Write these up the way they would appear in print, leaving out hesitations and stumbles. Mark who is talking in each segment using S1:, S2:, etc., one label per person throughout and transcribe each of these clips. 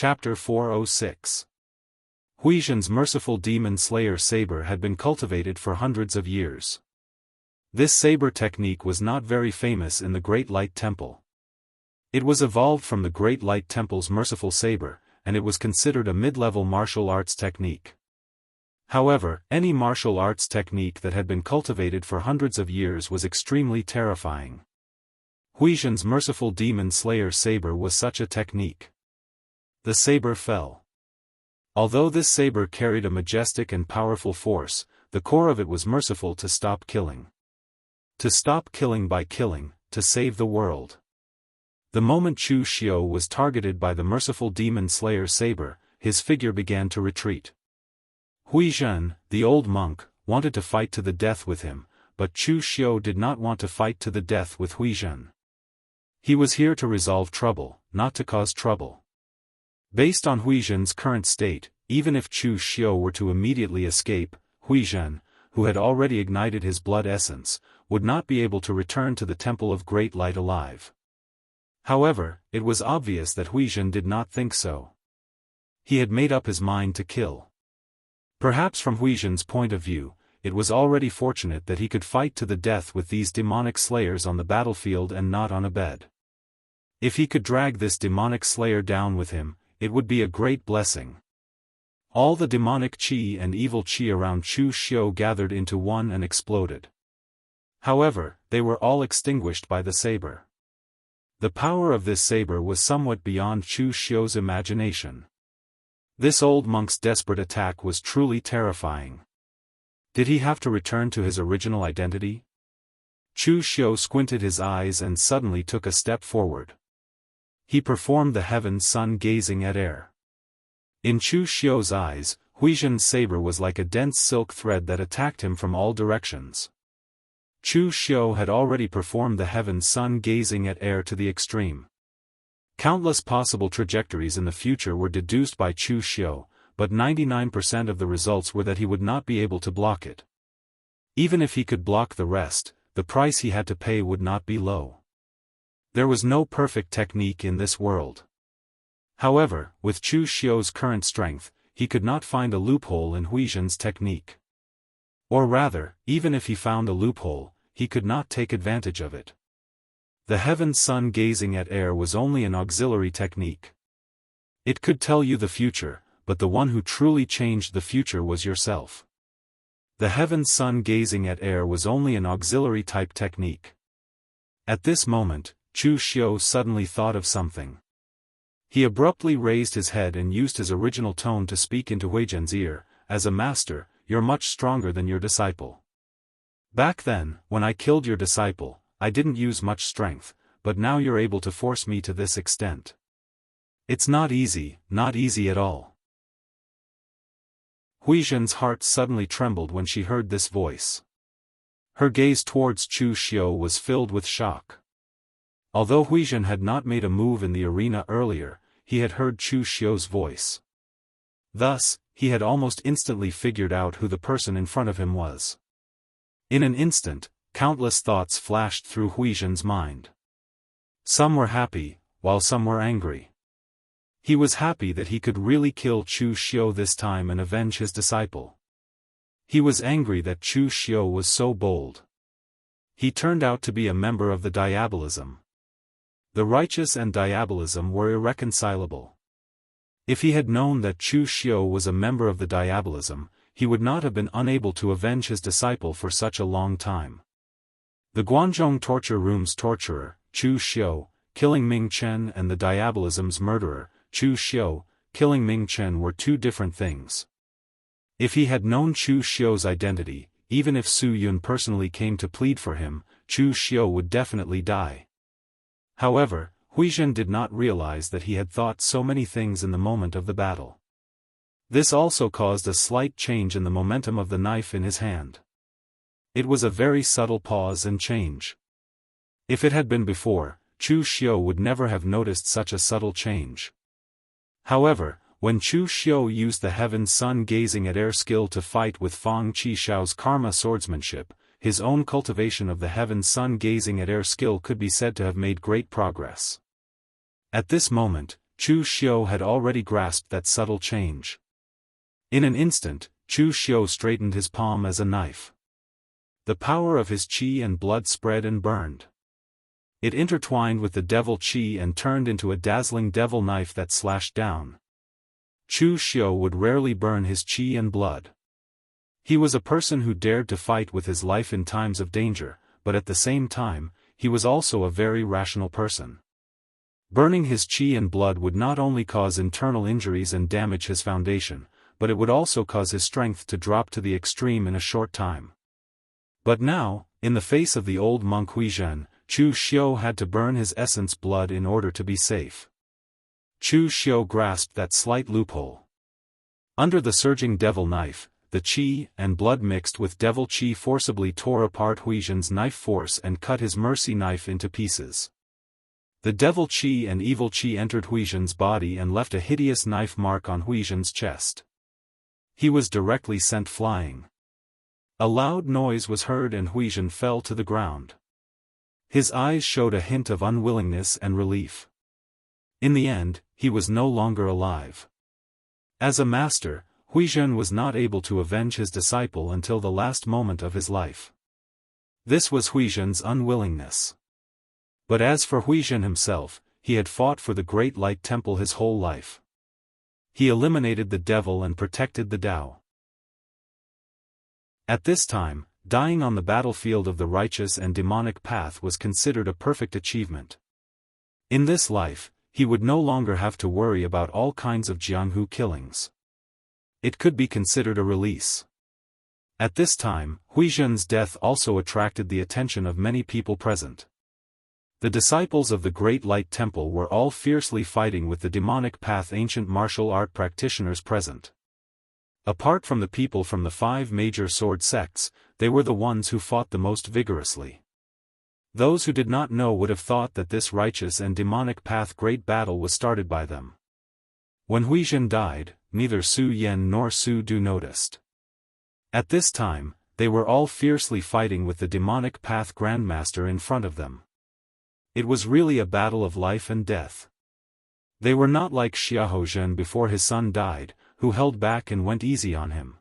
S1: Chapter 406. Huizhen's merciful demon slayer saber had been cultivated for hundreds of years. This saber technique was not very famous in the Great Light Temple. It was evolved from the Great Light Temple's merciful saber, and it was considered a mid-level martial arts technique. However, any martial arts technique that had been cultivated for hundreds of years was extremely terrifying. Huizhen's merciful demon slayer saber was such a technique. The saber fell. Although this saber carried a majestic and powerful force, the core of it was merciful to stop killing. To stop killing by killing, to save the world. The moment Chu Xiu was targeted by the merciful demon slayer saber, his figure began to retreat. Huizhen, the old monk, wanted to fight to the death with him, but Chu Xiu did not want to fight to the death with Huizhen. He was here to resolve trouble, not to cause trouble. Based on Huizhen's current state, even if Chu Xiu were to immediately escape, Huizhen, who had already ignited his blood essence, would not be able to return to the Temple of Great Light alive. However, it was obvious that Huizhen did not think so. He had made up his mind to kill. Perhaps from Huizhen's point of view, it was already fortunate that he could fight to the death with these demonic slayers on the battlefield and not on a bed. If he could drag this demonic slayer down with him, it would be a great blessing. All the demonic qi and evil qi around Chu Xiu gathered into one and exploded. However, they were all extinguished by the saber. The power of this saber was somewhat beyond Chu Xiu's imagination. This old monk's desperate attack was truly terrifying. Did he have to return to his original identity? Chu Xiu squinted his eyes and suddenly took a step forward. He performed the heaven sun gazing at air. In Chu Xiu's eyes, Huizhen's saber was like a dense silk thread that attacked him from all directions. Chu Xiu had already performed the heaven sun gazing at air to the extreme. Countless possible trajectories in the future were deduced by Chu Xiu, but 99% of the results were that he would not be able to block it. Even if he could block the rest, the price he had to pay would not be low. There was no perfect technique in this world. However, with Chu Xiu's current strength, he could not find a loophole in Huizhen's technique. Or rather, even if he found a loophole, he could not take advantage of it. The heaven sun gazing at air was only an auxiliary technique. It could tell you the future, but the one who truly changed the future was yourself. The heaven sun gazing at air was only an auxiliary type technique. At this moment, Chu Xiu suddenly thought of something. He abruptly raised his head and used his original tone to speak into Huizhen's ear. As a master, you're much stronger than your disciple. Back then, when I killed your disciple, I didn't use much strength, but now you're able to force me to this extent. It's not easy at all. Huizhen's heart suddenly trembled when she heard this voice. Her gaze towards Chu Xiu was filled with shock. Although Huizhen had not made a move in the arena earlier, he had heard Chu Xiu's voice. Thus, he had almost instantly figured out who the person in front of him was. In an instant, countless thoughts flashed through Huizhen's mind. Some were happy, while some were angry. He was happy that he could really kill Chu Xiu this time and avenge his disciple. He was angry that Chu Xiu was so bold. He turned out to be a member of the Diabolism. The righteous and Diabolism were irreconcilable. If he had known that Chu Xiu was a member of the Diabolism, he would not have been unable to avenge his disciple for such a long time. The Guanzhong torture room's torturer, Chu Xiu, killing Ming Chen, and the Diabolism's murderer, Chu Xiu, killing Ming Chen were two different things. If he had known Chu Xiu's identity, even if Su Yun personally came to plead for him, Chu Xiu would definitely die. However, Huizhen did not realize that he had thought so many things in the moment of the battle. This also caused a slight change in the momentum of the knife in his hand. It was a very subtle pause and change. If it had been before, Chu Xiu would never have noticed such a subtle change. However, when Chu Xiu used the heaven sun gazing at air skill to fight with Fang Qishao's karma swordsmanship, his own cultivation of the heaven sun gazing at air skill could be said to have made great progress. At this moment, Chu Xiu had already grasped that subtle change. In an instant, Chu Xiu straightened his palm as a knife. The power of his qi and blood spread and burned. It intertwined with the devil qi and turned into a dazzling devil knife that slashed down. Chu Xiu would rarely burn his qi and blood. He was a person who dared to fight with his life in times of danger, but at the same time, he was also a very rational person. Burning his qi and blood would not only cause internal injuries and damage his foundation, but it would also cause his strength to drop to the extreme in a short time. But now, in the face of the old monk Huizhen, Chu Xiu had to burn his essence blood in order to be safe. Chu Xiu grasped that slight loophole. Under the surging devil knife, the qi and blood mixed with devil qi forcibly tore apart Huizhen's knife force and cut his mercy knife into pieces. The devil qi and evil qi entered Huizhen's body and left a hideous knife mark on Huizhen's chest. He was directly sent flying. A loud noise was heard and Huizhen fell to the ground. His eyes showed a hint of unwillingness and relief. In the end, he was no longer alive. As a master, Huizhen was not able to avenge his disciple until the last moment of his life. This was Huizhen's unwillingness. But as for Huizhen himself, he had fought for the Great Light Temple his whole life. He eliminated the devil and protected the Tao. At this time, dying on the battlefield of the righteous and demonic path was considered a perfect achievement. In this life, he would no longer have to worry about all kinds of Jianghu killings. It could be considered a release. At this time, Huizhen's death also attracted the attention of many people present. The disciples of the Great Light Temple were all fiercely fighting with the demonic path ancient martial art practitioners present. Apart from the people from the 5 major sword sects, they were the ones who fought the most vigorously. Those who did not know would have thought that this righteous and demonic path great battle was started by them. When Huizhen died, neither Su Yan nor Su Du noticed. At this time, they were all fiercely fighting with the demonic path grandmaster in front of them. It was really a battle of life and death. They were not like Xiahozhen before his son died, who held back and went easy on him.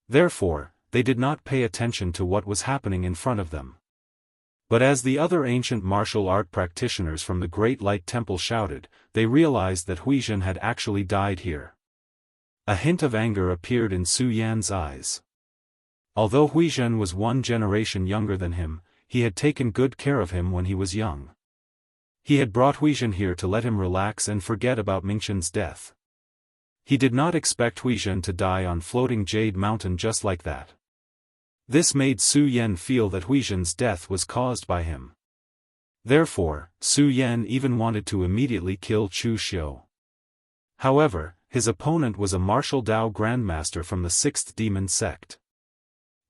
S1: Therefore, they did not pay attention to what was happening in front of them. But as the other ancient martial art practitioners from the Great Light Temple shouted, they realized that Huizhen had actually died here. A hint of anger appeared in Su Yan's eyes. Although Huizhen was 1 generation younger than him, he had taken good care of him when he was young. He had brought Huizhen here to let him relax and forget about Mingxen's death. He did not expect Huizhen to die on floating Jade Mountain just like that. This made Su Yan feel that Huizhen's death was caused by him. Therefore, Su Yan even wanted to immediately kill Chu Xiu. However, his opponent was a martial Dao grandmaster from the 6th demon sect.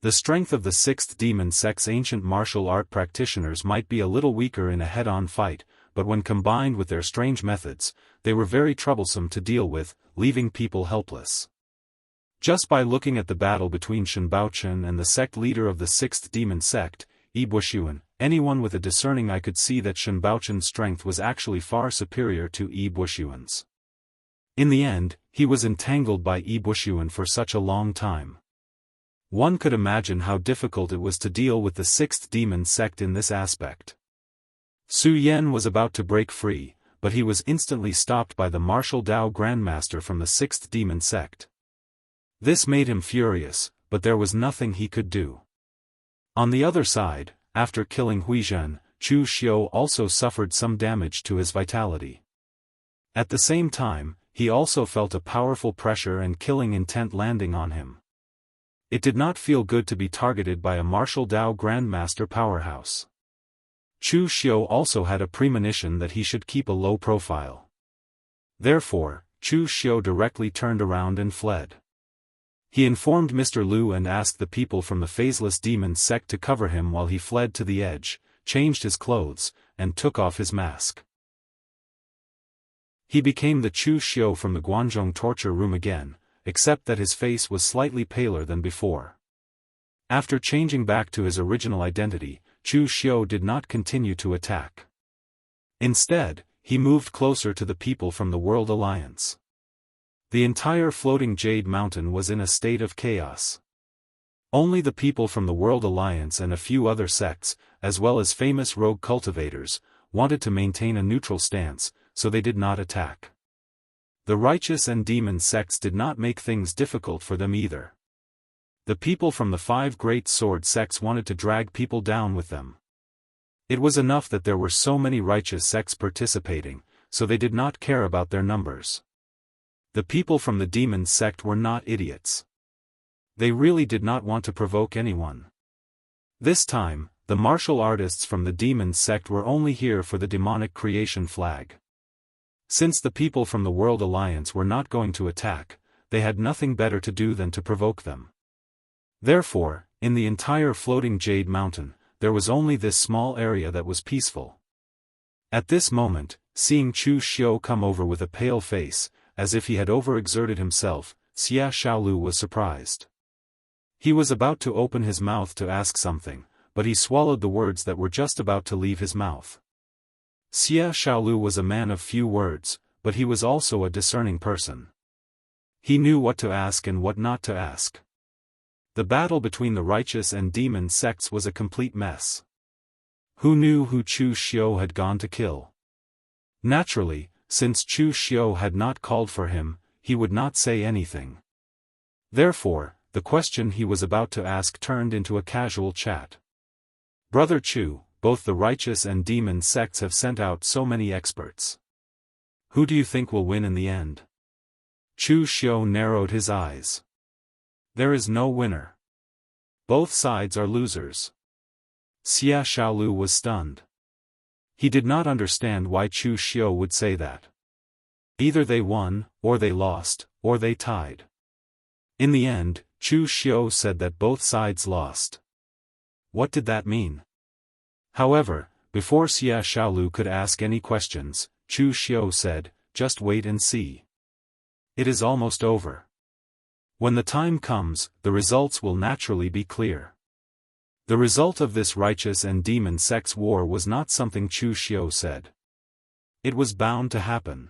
S1: The strength of the 6th demon sect's ancient martial art practitioners might be a little weaker in a head-on fight, but when combined with their strange methods, they were very troublesome to deal with, leaving people helpless. Just by looking at the battle between Shen Baochen and the sect leader of the 6th demon sect, Yi Buxuan, anyone with a discerning eye could see that Shen Baochen's strength was actually far superior to Yi Buxuan's. In the end, he was entangled by Yi Buxuan for such a long time. One could imagine how difficult it was to deal with the 6th demon sect in this aspect. Su Yan was about to break free, but he was instantly stopped by the martial Dao grandmaster from the 6th demon sect. This made him furious, but there was nothing he could do. On the other side, after killing Huizhen, Chu Xiu also suffered some damage to his vitality. At the same time, he also felt a powerful pressure and killing intent landing on him. It did not feel good to be targeted by a martial Dao grandmaster powerhouse. Chu Xiu also had a premonition that he should keep a low profile. Therefore, Chu Xiu directly turned around and fled. He informed Mr. Liu and asked the people from the Phaseless Demon sect to cover him while he fled to the edge, changed his clothes, and took off his mask. He became the Chu Xiu from the Guanzhong torture room again, except that his face was slightly paler than before. After changing back to his original identity, Chu Xiu did not continue to attack. Instead, he moved closer to the people from the World Alliance. The entire floating Jade Mountain was in a state of chaos. Only the people from the World Alliance and a few other sects, as well as famous rogue cultivators, wanted to maintain a neutral stance, so they did not attack. The righteous and demon sects did not make things difficult for them either. The people from the 5 great sword sects wanted to drag people down with them. It was enough that there were so many righteous sects participating, so they did not care about their numbers. The people from the demon sect were not idiots. They really did not want to provoke anyone. This time, the martial artists from the demon sect were only here for the demonic creation flag. Since the people from the World Alliance were not going to attack, they had nothing better to do than to provoke them. Therefore, in the entire floating Jade Mountain, there was only this small area that was peaceful. At this moment, seeing Chu Xiu come over with a pale face, as if he had overexerted himself, Xia Xiaolu was surprised. He was about to open his mouth to ask something, but he swallowed the words that were just about to leave his mouth. Xia Xiaolu was a man of few words, but he was also a discerning person. He knew what to ask and what not to ask. The battle between the righteous and demon sects was a complete mess. Who knew who Chu Xiu had gone to kill? Naturally, since Chu Xiu had not called for him, he would not say anything. Therefore, the question he was about to ask turned into a casual chat. Brother Chu, both the righteous and demon sects have sent out so many experts. Who do you think will win in the end? Chu Xiu narrowed his eyes. There is no winner. Both sides are losers. Xia Xiaolu was stunned. He did not understand why Chu Xiu would say that. Either they won, or they lost, or they tied. In the end, Chu Xiu said that both sides lost. What did that mean? However, before Xia Xiaolu could ask any questions, Chu Xiu said, "Just wait and see. It is almost over. When the time comes, the results will naturally be clear." The result of this righteous and demon sects war was not something Chu Xiu said. It was bound to happen.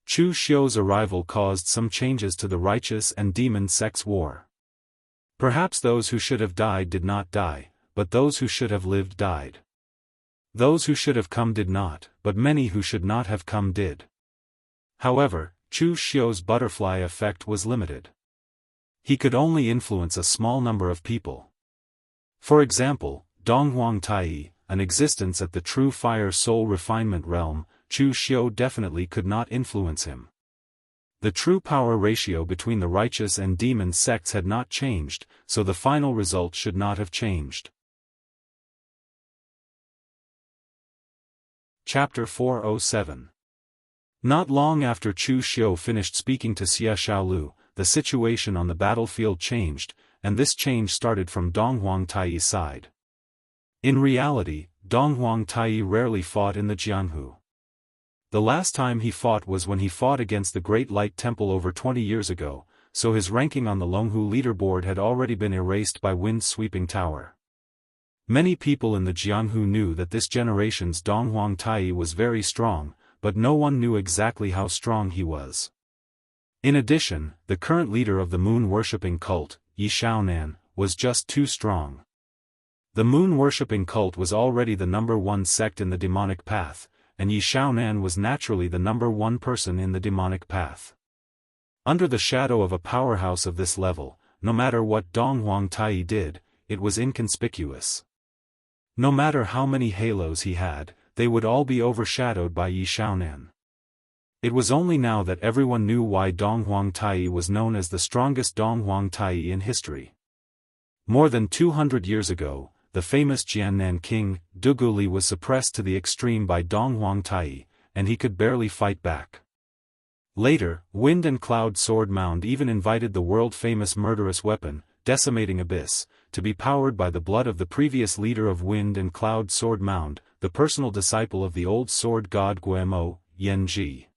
S1: Chu Xiu's arrival caused some changes to the righteous and demon sects war. Perhaps those who should have died did not die, but those who should have lived died. Those who should have come did not, but many who should not have come did. However, Chu Xiu's butterfly effect was limited. He could only influence a small number of people. For example, Donghuang Tai, an existence at the true fire soul refinement realm, Chu Xiu definitely could not influence him. The true power ratio between the righteous and demon sects had not changed, so the final result should not have changed. Chapter 407. Not long after Chu Xiu finished speaking to Xia Xiaolu, the situation on the battlefield changed, and this change started from Donghuang Tai's side. In reality, Donghuang Tai rarely fought in the Jianghu. The last time he fought was when he fought against the Great Light Temple over 20 years ago, so his ranking on the Longhu leaderboard had already been erased by Wind's sweeping tower. Many people in the Jianghu knew that this generation's Donghuang Tai was very strong, but no one knew exactly how strong he was. In addition, the current leader of the moon-worshipping cult, Yi Shaonan, was just too strong. The moon-worshipping cult was already the #1 sect in the demonic path, and Yi Shaonan was naturally the #1 person in the demonic path. Under the shadow of a powerhouse of this level, no matter what Donghuang Tai did, it was inconspicuous. No matter how many halos he had, they would all be overshadowed by Yi Shaonan. It was only now that everyone knew why Donghuang Tai was known as the strongest Donghuang Tai in history. More than 200 years ago, the famous Jiannan king, Duguli, was suppressed to the extreme by Donghuang Tai, and he could barely fight back. Later, Wind and Cloud Sword Mound even invited the world-famous murderous weapon, Decimating Abyss, to be powered by the blood of the previous leader of Wind and Cloud Sword Mound, the personal disciple of the old sword god Guemo, Yanji.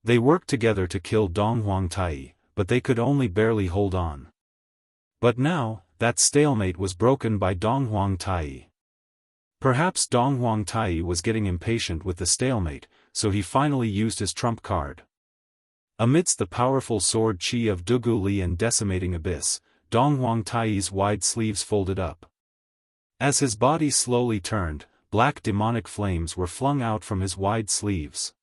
S1: They worked together to kill Donghuang Tai, but they could only barely hold on. But now, that stalemate was broken by Donghuang Tai. Perhaps Donghuang Tai was getting impatient with the stalemate, so he finally used his trump card. Amidst the powerful sword chi of Dugu Li and decimating abyss, Donghuang Tai's wide sleeves folded up. As his body slowly turned, black demonic flames were flung out from his wide sleeves.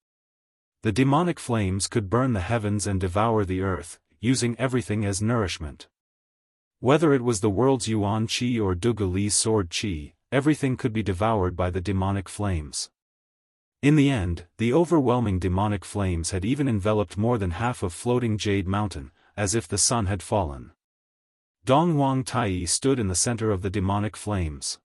S1: The demonic flames could burn the heavens and devour the earth, using everything as nourishment. Whether it was the world's Yuan Qi or Dugu Li's sword Qi, everything could be devoured by the demonic flames. In the end, the overwhelming demonic flames had even enveloped more than half of floating Jade Mountain, as if the sun had fallen. Donghuang Tai stood in the center of the demonic flames.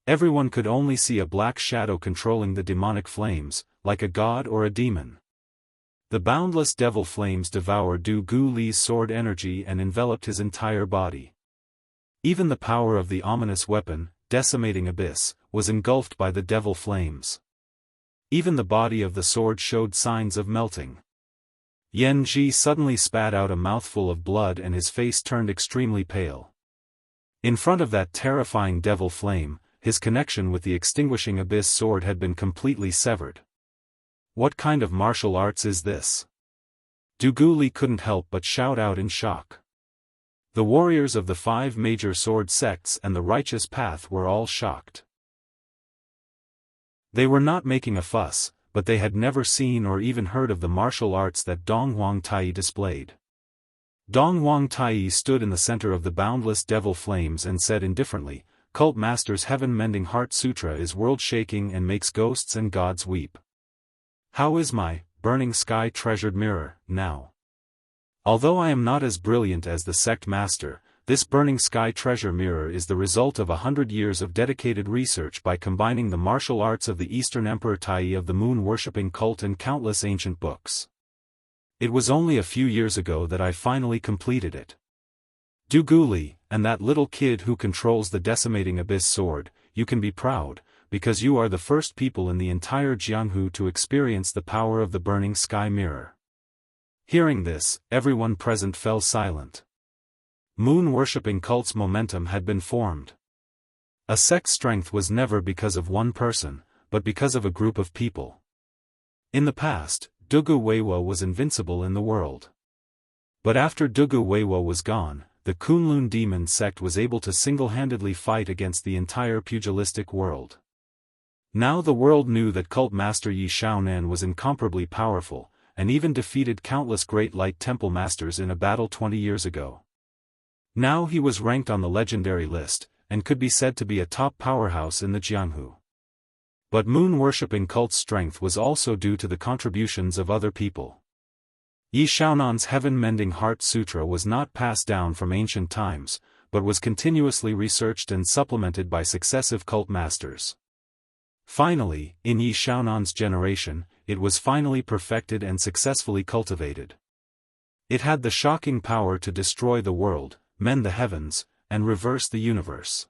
S1: Everyone could only see a black shadow controlling the demonic flames, like a god or a demon. The boundless devil flames devoured Du Gu Li's sword energy and enveloped his entire body. Even the power of the ominous weapon, decimating abyss, was engulfed by the devil flames. Even the body of the sword showed signs of melting. Yan Ji suddenly spat out a mouthful of blood and his face turned extremely pale. In front of that terrifying devil flame, his connection with the extinguishing abyss sword had been completely severed. What kind of martial arts is this? Du Gu Li couldn't help but shout out in shock. The warriors of the 5 major sword sects and the righteous path were all shocked. They were not making a fuss, but they had never seen or even heard of the martial arts that Donghuang Tai displayed. Donghuang Tai stood in the center of the boundless devil flames and said indifferently, "Cult Master's heaven-mending heart sutra is world-shaking and makes ghosts and gods weep. How is my burning sky treasured mirror now? Although I am not as brilliant as the sect master, this burning sky treasure mirror is the result of 100 years of dedicated research by combining the martial arts of the Eastern Emperor Tai of the moon-worshipping cult and countless ancient books. It was only a few years ago that I finally completed it. Du Gu Li, and that little kid who controls the decimating abyss sword, you can be proud, because you are the first people in the entire Jianghu to experience the power of the burning sky mirror." Hearing this, everyone present fell silent. Moon-worshipping cult's momentum had been formed. A sect's strength was never because of one person, but because of a group of people. In the past, Dugu Weiwo was invincible in the world. But after Dugu Weiwo was gone, the Kunlun demon sect was able to single-handedly fight against the entire pugilistic world. Now the world knew that cult master Yi Shaonan was incomparably powerful, and even defeated countless great light temple masters in a battle 20 years ago. Now he was ranked on the legendary list, and could be said to be a top powerhouse in the Jianghu. But moon-worshipping cult's strength was also due to the contributions of other people. Yi Shaonan's heaven-mending heart sutra was not passed down from ancient times, but was continuously researched and supplemented by successive cult masters. Finally, in Yi Shaonan's generation, it was finally perfected and successfully cultivated. It had the shocking power to destroy the world, mend the heavens, and reverse the universe.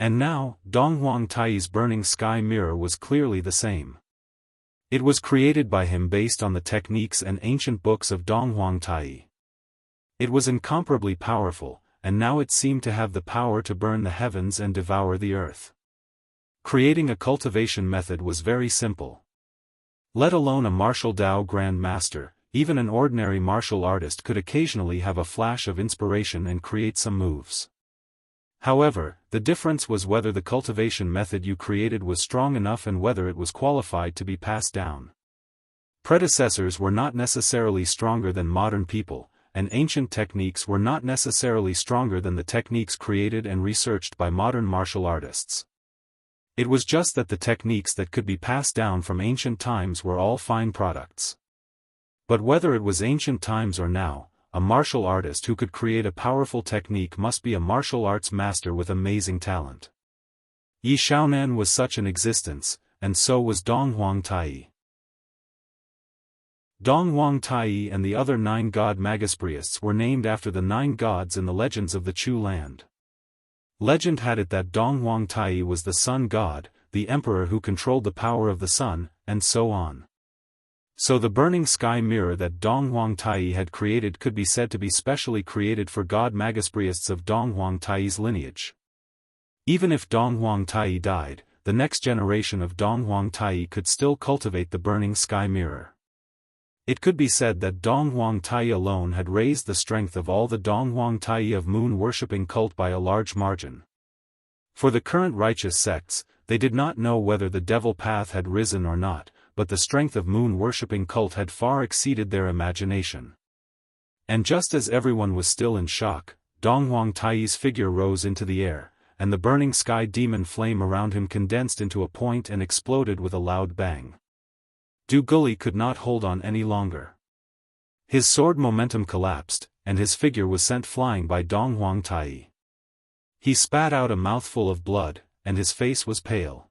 S1: And now, Donghuang Tai's burning sky mirror was clearly the same. It was created by him based on the techniques and ancient books of Donghuang Tai. It was incomparably powerful, and now it seemed to have the power to burn the heavens and devour the earth. Creating a cultivation method was very simple. Let alone a martial Dao Grand Master, even an ordinary martial artist could occasionally have a flash of inspiration and create some moves. However, the difference was whether the cultivation method you created was strong enough and whether it was qualified to be passed down. Predecessors were not necessarily stronger than modern people, and ancient techniques were not necessarily stronger than the techniques created and researched by modern martial artists. It was just that the techniques that could be passed down from ancient times were all fine products. But whether it was ancient times or now, a martial artist who could create a powerful technique must be a martial arts master with amazing talent. Yi Shaonan was such an existence, and so was Donghuang Tai. Donghuang Tai and the other 9 god magus priests were named after the 9 gods in the legends of the Chu land. Legend had it that Donghuang Tai was the sun god, the emperor who controlled the power of the sun, and so on. So the burning sky mirror that Donghuang Tai had created could be said to be specially created for god magus priests of Donghuang Tai's lineage. Even if Donghuang Tai died, the next generation of Dong Huang Tai could still cultivate the burning sky mirror. It could be said that Dong Huang Tai alone had raised the strength of all the Dong Huang Tai of moon-worshipping cult by a large margin. For the current righteous sects, they did not know whether the devil path had risen or not, but the strength of moon-worshipping cult had far exceeded their imagination. And just as everyone was still in shock, Dong Huang Tai's figure rose into the air, and the burning sky demon flame around him condensed into a point and exploded with a loud bang. Du Guli could not hold on any longer. His sword momentum collapsed, and his figure was sent flying by Dong Huang Tai. He spat out a mouthful of blood, and his face was pale.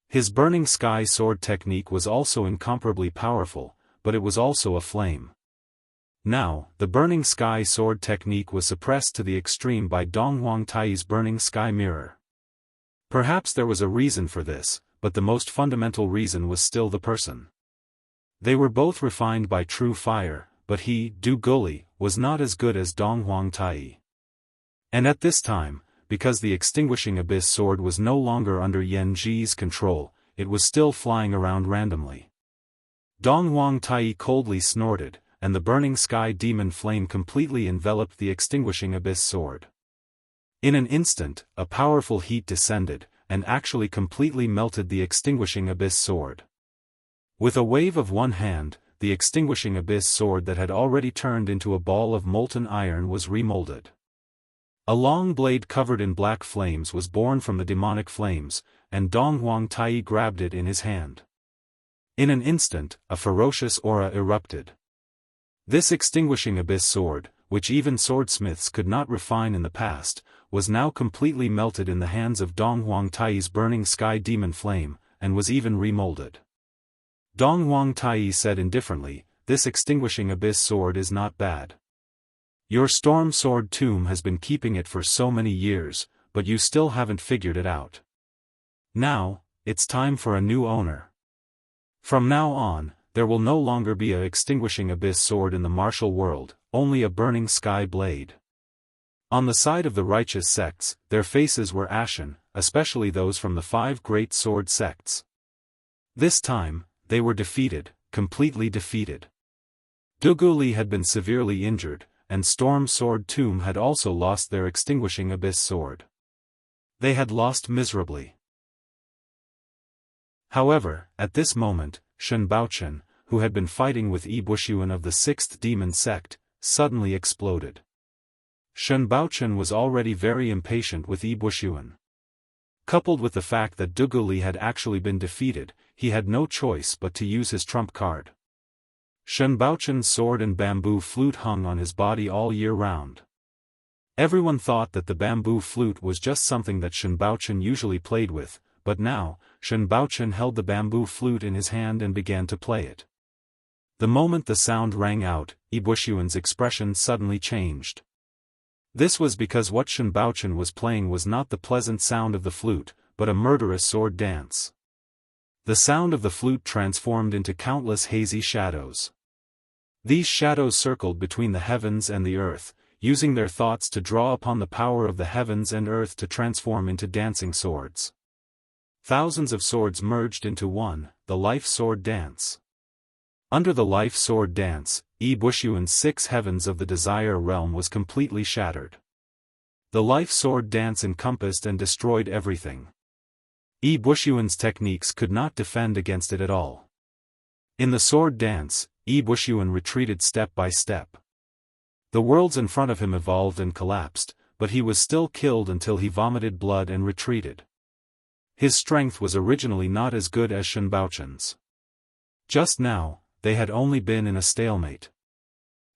S1: His burning sky sword technique was also incomparably powerful, but it was also a flame. Now, the burning sky sword technique was suppressed to the extreme by Dong Huang Tai's burning sky mirror. Perhaps there was a reason for this, but the most fundamental reason was still the person. They were both refined by true fire, but he, Du Guli, was not as good as Dong Huang Tai. And at this time, because the extinguishing abyss sword was no longer under Yan Ji's control, it was still flying around randomly. Dong Huang Tai coldly snorted, and the burning sky demon flame completely enveloped the extinguishing abyss sword. In an instant, a powerful heat descended, and actually completely melted the extinguishing abyss sword. With a wave of one hand, the extinguishing abyss sword that had already turned into a ball of molten iron was remolded. A long blade covered in black flames was born from the demonic flames, and Dong Huang Tai grabbed it in his hand. In an instant, a ferocious aura erupted. This extinguishing abyss sword, which even swordsmiths could not refine in the past, was now completely melted in the hands of Dong Huang Tai's burning sky demon flame, and was even remolded. Dong Huang Tai said indifferently, "This extinguishing abyss sword is not bad. Your storm sword tomb has been keeping it for so many years, but you still haven't figured it out. Now, it's time for a new owner. From now on, there will no longer be a extinguishing abyss sword in the martial world, only a burning sky blade." On the side of the righteous sects, their faces were ashen, especially those from the 5 great sword sects. This time, they were defeated, completely defeated. Du Guli had been severely injured, and Storm Sword Tomb had also lost their extinguishing abyss sword. They had lost miserably. However, at this moment, Shen Baochen, who had been fighting with Yi Bushuan of the 6th demon sect, suddenly exploded. Shen Baochen was already very impatient with Yi Bushuan. Coupled with the fact that Du Guli had actually been defeated, he had no choice but to use his trump card. Shen Baochen's sword and bamboo flute hung on his body all year round. Everyone thought that the bamboo flute was just something that Shen Baochen usually played with, but now, Shen Baochen held the bamboo flute in his hand and began to play it. The moment the sound rang out, Yi Bushuan's expression suddenly changed. This was because what Shen Baochen was playing was not the pleasant sound of the flute, but a murderous sword dance. The sound of the flute transformed into countless hazy shadows. These shadows circled between the heavens and the earth, using their thoughts to draw upon the power of the heavens and earth to transform into dancing swords. Thousands of swords merged into one, the life sword dance. Under the life sword dance, Yi Bushuan's 6 heavens of the desire realm was completely shattered. The life sword dance encompassed and destroyed everything. Yi Bushuan's techniques could not defend against it at all. In the sword dance, Yi Bushuan retreated step by step. The worlds in front of him evolved and collapsed, but he was still killed until he vomited blood and retreated. His strength was originally not as good as Shen Baochen's. Just now, they had only been in a stalemate.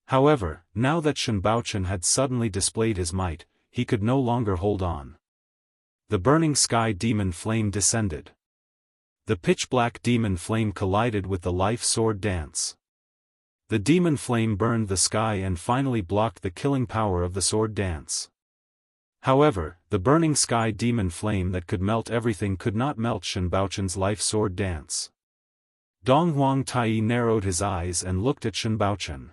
S1: However, now that Shen Baochen had suddenly displayed his might, he could no longer hold on. The burning sky demon flame descended. The pitch-black demon flame collided with the life sword dance. The demon flame burned the sky and finally blocked the killing power of the sword dance. However, the burning sky demon flame that could melt everything could not melt Shen Baochen's life sword dance. Dong Huang Tai narrowed his eyes and looked at Shen Baochen.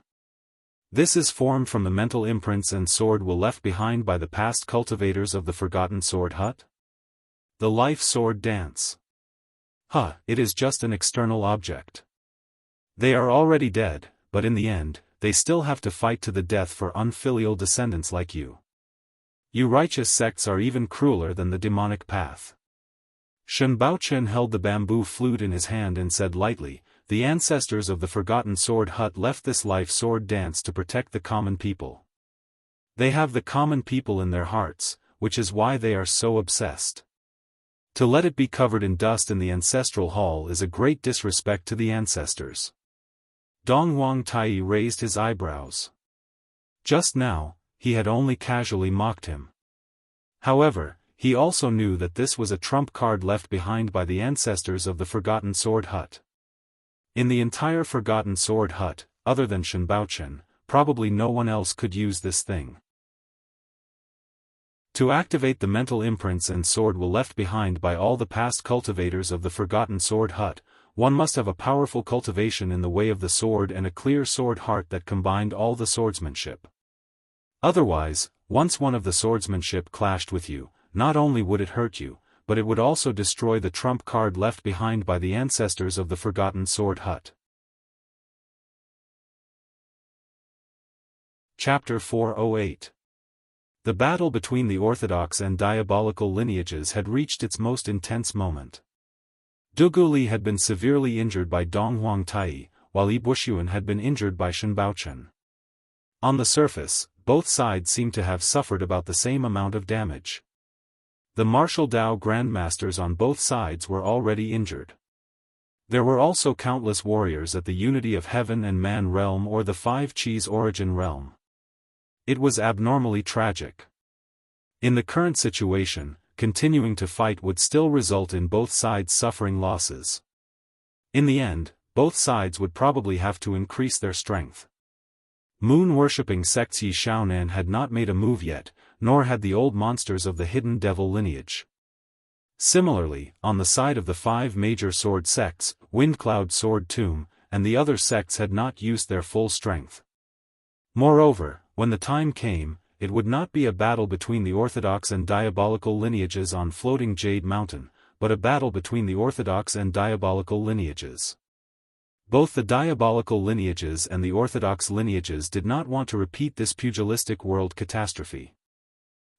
S1: This is formed from the mental imprints and sword will left behind by the past cultivators of the Forgotten Sword Hut? The life sword dance. It is just an external object. They are already dead, but in the end, they still have to fight to the death for unfilial descendants like you. You righteous sects are even crueler than the demonic path. Shen Baochen held the bamboo flute in his hand and said lightly, the ancestors of the Forgotten Sword Hut left this life sword dance to protect the common people. They have the common people in their hearts, which is why they are so obsessed. To let it be covered in dust in the ancestral hall is a great disrespect to the ancestors. Dong Wang Tai raised his eyebrows. Just now, he had only casually mocked him. However, he also knew that this was a trump card left behind by the ancestors of the Forgotten Sword Hut. In the entire Forgotten Sword Hut, other than Shen Baochen, probably no one else could use this thing. To activate the mental imprints and sword will left behind by all the past cultivators of the Forgotten Sword Hut, one must have a powerful cultivation in the way of the sword and a clear sword heart that combined all the swordsmanship. Otherwise, once one of the swordsmanship clashed with you, not only would it hurt you, but it would also destroy the trump card left behind by the ancestors of the Forgotten Sword Hut. Chapter 408. The battle between the orthodox and diabolical lineages had reached its most intense moment. Du Li had been severely injured by Dong Huang Tai, while Yi Bushuan had been injured by Shen Baochen. On the surface, both sides seemed to have suffered about the same amount of damage. The martial Dao grandmasters on both sides were already injured. There were also countless warriors at the Unity of Heaven and Man realm or the Five Chi's origin realm. It was abnormally tragic. In the current situation, continuing to fight would still result in both sides suffering losses. In the end, both sides would probably have to increase their strength. Moon-worshipping sects Yi Xiaonan had not made a move yet, nor had the old monsters of the hidden devil lineage. Similarly, on the side of the five major sword sects, Windcloud Sword Tomb, and the other sects had not used their full strength. Moreover, when the time came, it would not be a battle between the orthodox and diabolical lineages on floating Jade Mountain, but a battle between the orthodox and diabolical lineages. Both the diabolical lineages and the orthodox lineages did not want to repeat this pugilistic world catastrophe.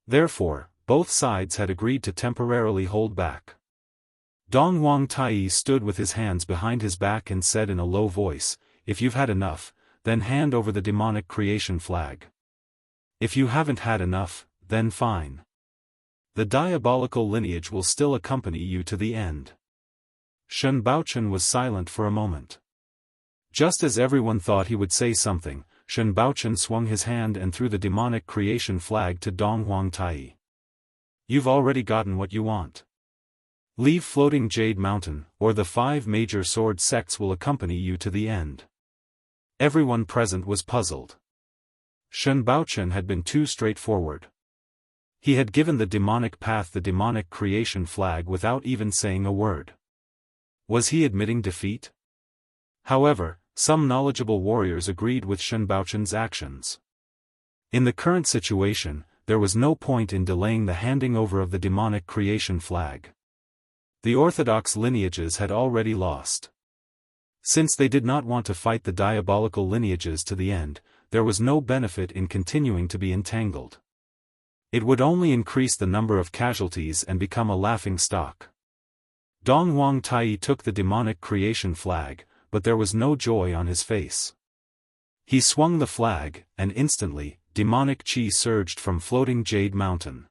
S1: Therefore, both sides had agreed to temporarily hold back. Dong Wang Tai stood with his hands behind his back and said in a low voice, "If you've had enough, then hand over the demonic creation flag. If you haven't had enough, then fine. The diabolical lineage will still accompany you to the end." Shen Baochen was silent for a moment. Just as everyone thought he would say something, Shen Baochen swung his hand and threw the demonic creation flag to Dong Huang Tai. "You've already gotten what you want. Leave floating Jade Mountain, or the five major sword sects will accompany you to the end." Everyone present was puzzled. Shen Baochen had been too straightforward. He had given the demonic path the demonic creation flag without even saying a word. Was he admitting defeat? However, some knowledgeable warriors agreed with Shen Baochen's actions. In the current situation, there was no point in delaying the handing over of the demonic creation flag. The orthodox lineages had already lost. Since they did not want to fight the diabolical lineages to the end, there was no benefit in continuing to be entangled. It would only increase the number of casualties and become a laughing stock. Dong Wang Tai took the demonic creation flag, but there was no joy on his face. He swung the flag, and instantly, demonic chi surged from floating Jade Mountain.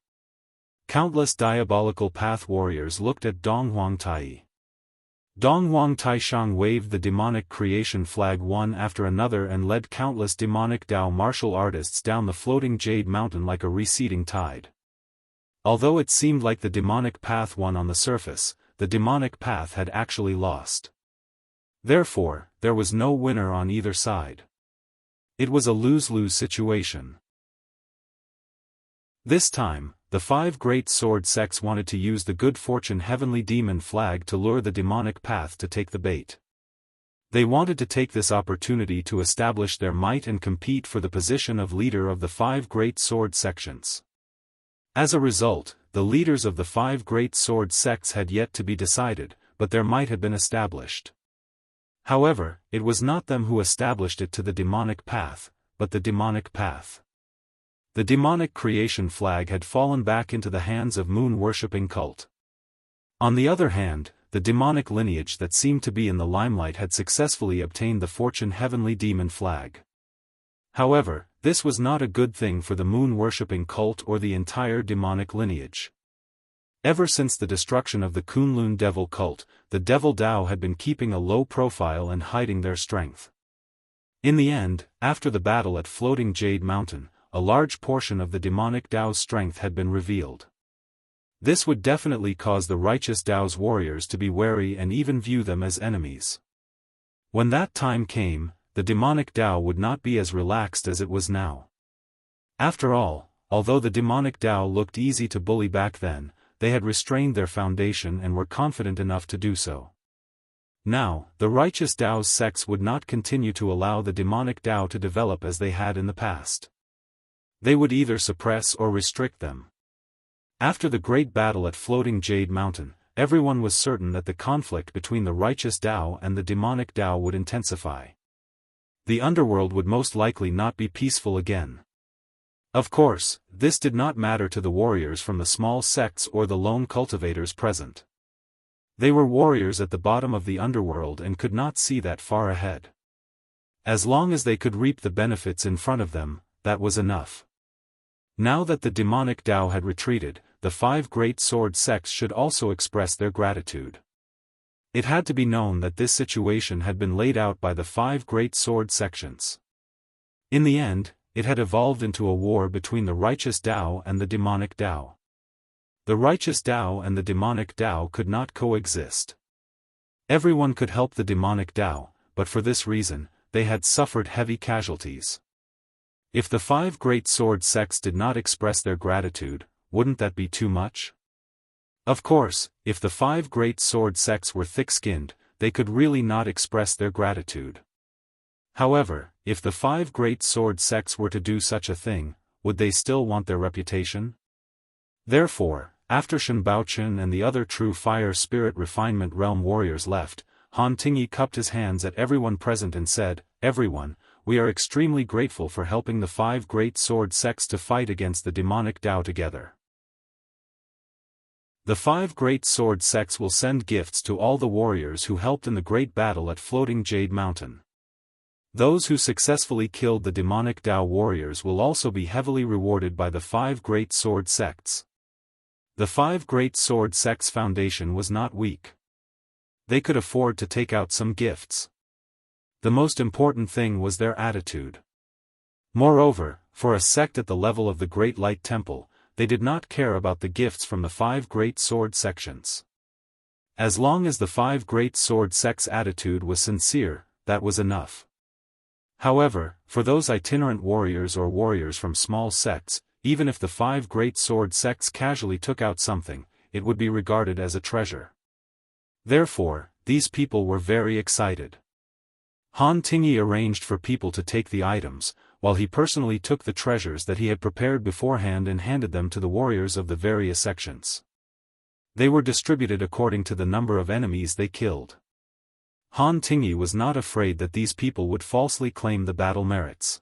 S1: Countless diabolical path warriors looked at Dong Wang Tai. Dong Wang Taishang waved the demonic creation flag one after another and led countless demonic Dao martial artists down the floating Jade Mountain like a receding tide. Although it seemed like the demonic path won on the surface, the demonic path had actually lost. Therefore, there was no winner on either side. It was a lose-lose situation. This time, the five great sword sects wanted to use the good fortune heavenly demon flag to lure the demonic path to take the bait. They wanted to take this opportunity to establish their might and compete for the position of leader of the five great sword sections. As a result, the leaders of the 5 great sword sects had yet to be decided, but their might had been established. However, it was not them who established it to the demonic path, but the demonic path. The demonic creation flag had fallen back into the hands of moon-worshipping cult. On the other hand, the demonic lineage that seemed to be in the limelight had successfully obtained the fortune heavenly demon flag. However, this was not a good thing for the moon-worshipping cult or the entire demonic lineage. Ever since the destruction of the Kunlun devil cult, the devil Dao had been keeping a low profile and hiding their strength. In the end, after the battle at Floating Jade Mountain, a large portion of the demonic Dao's strength had been revealed. This would definitely cause the righteous Dao's warriors to be wary and even view them as enemies. When that time came, the demonic Dao would not be as relaxed as it was now. After all, although the demonic Dao looked easy to bully back then, they had restrained their foundation and were confident enough to do so. Now, the righteous Dao's sects would not continue to allow the demonic Dao to develop as they had in the past. They would either suppress or restrict them. After the great battle at Floating Jade Mountain, everyone was certain that the conflict between the righteous Dao and the demonic Dao would intensify. The underworld would most likely not be peaceful again. Of course, this did not matter to the warriors from the small sects or the lone cultivators present. They were warriors at the bottom of the underworld and could not see that far ahead. As long as they could reap the benefits in front of them, that was enough. Now that the demonic Dao had retreated, the 5 great sword sects should also express their gratitude. It had to be known that this situation had been laid out by the 5 great sword sections. In the end, it had evolved into a war between the righteous Dao and the demonic Dao. The righteous Dao and the demonic Dao could not coexist. Everyone could help the demonic Dao, but for this reason, they had suffered heavy casualties. If the 5 great sword sects did not express their gratitude, wouldn't that be too much? Of course, if the 5 great sword sects were thick-skinned, they could really not express their gratitude. However, if the 5 great sword sects were to do such a thing, would they still want their reputation? Therefore, after Shen Baochen and the other true fire spirit refinement realm warriors left, Han Tingyi cupped his hands at everyone present and said, "Everyone, we are extremely grateful for helping the 5 great sword sects to fight against the demonic Dao together. The 5 great sword sects will send gifts to all the warriors who helped in the great battle at Floating Jade Mountain. Those who successfully killed the demonic Dao warriors will also be heavily rewarded by the 5 great sword sects." The 5 great sword sects' foundation was not weak. They could afford to take out some gifts. The most important thing was their attitude. Moreover, for a sect at the level of the Great Light Temple, they did not care about the gifts from the 5 great sword sections. As long as the 5 great sword sects' attitude was sincere, that was enough. However, for those itinerant warriors or warriors from small sects, even if the 5 great sword sects casually took out something, it would be regarded as a treasure. Therefore, these people were very excited. Han Tingyi arranged for people to take the items, while he personally took the treasures that he had prepared beforehand and handed them to the warriors of the various sections. They were distributed according to the number of enemies they killed. Han Tingyi was not afraid that these people would falsely claim the battle merits.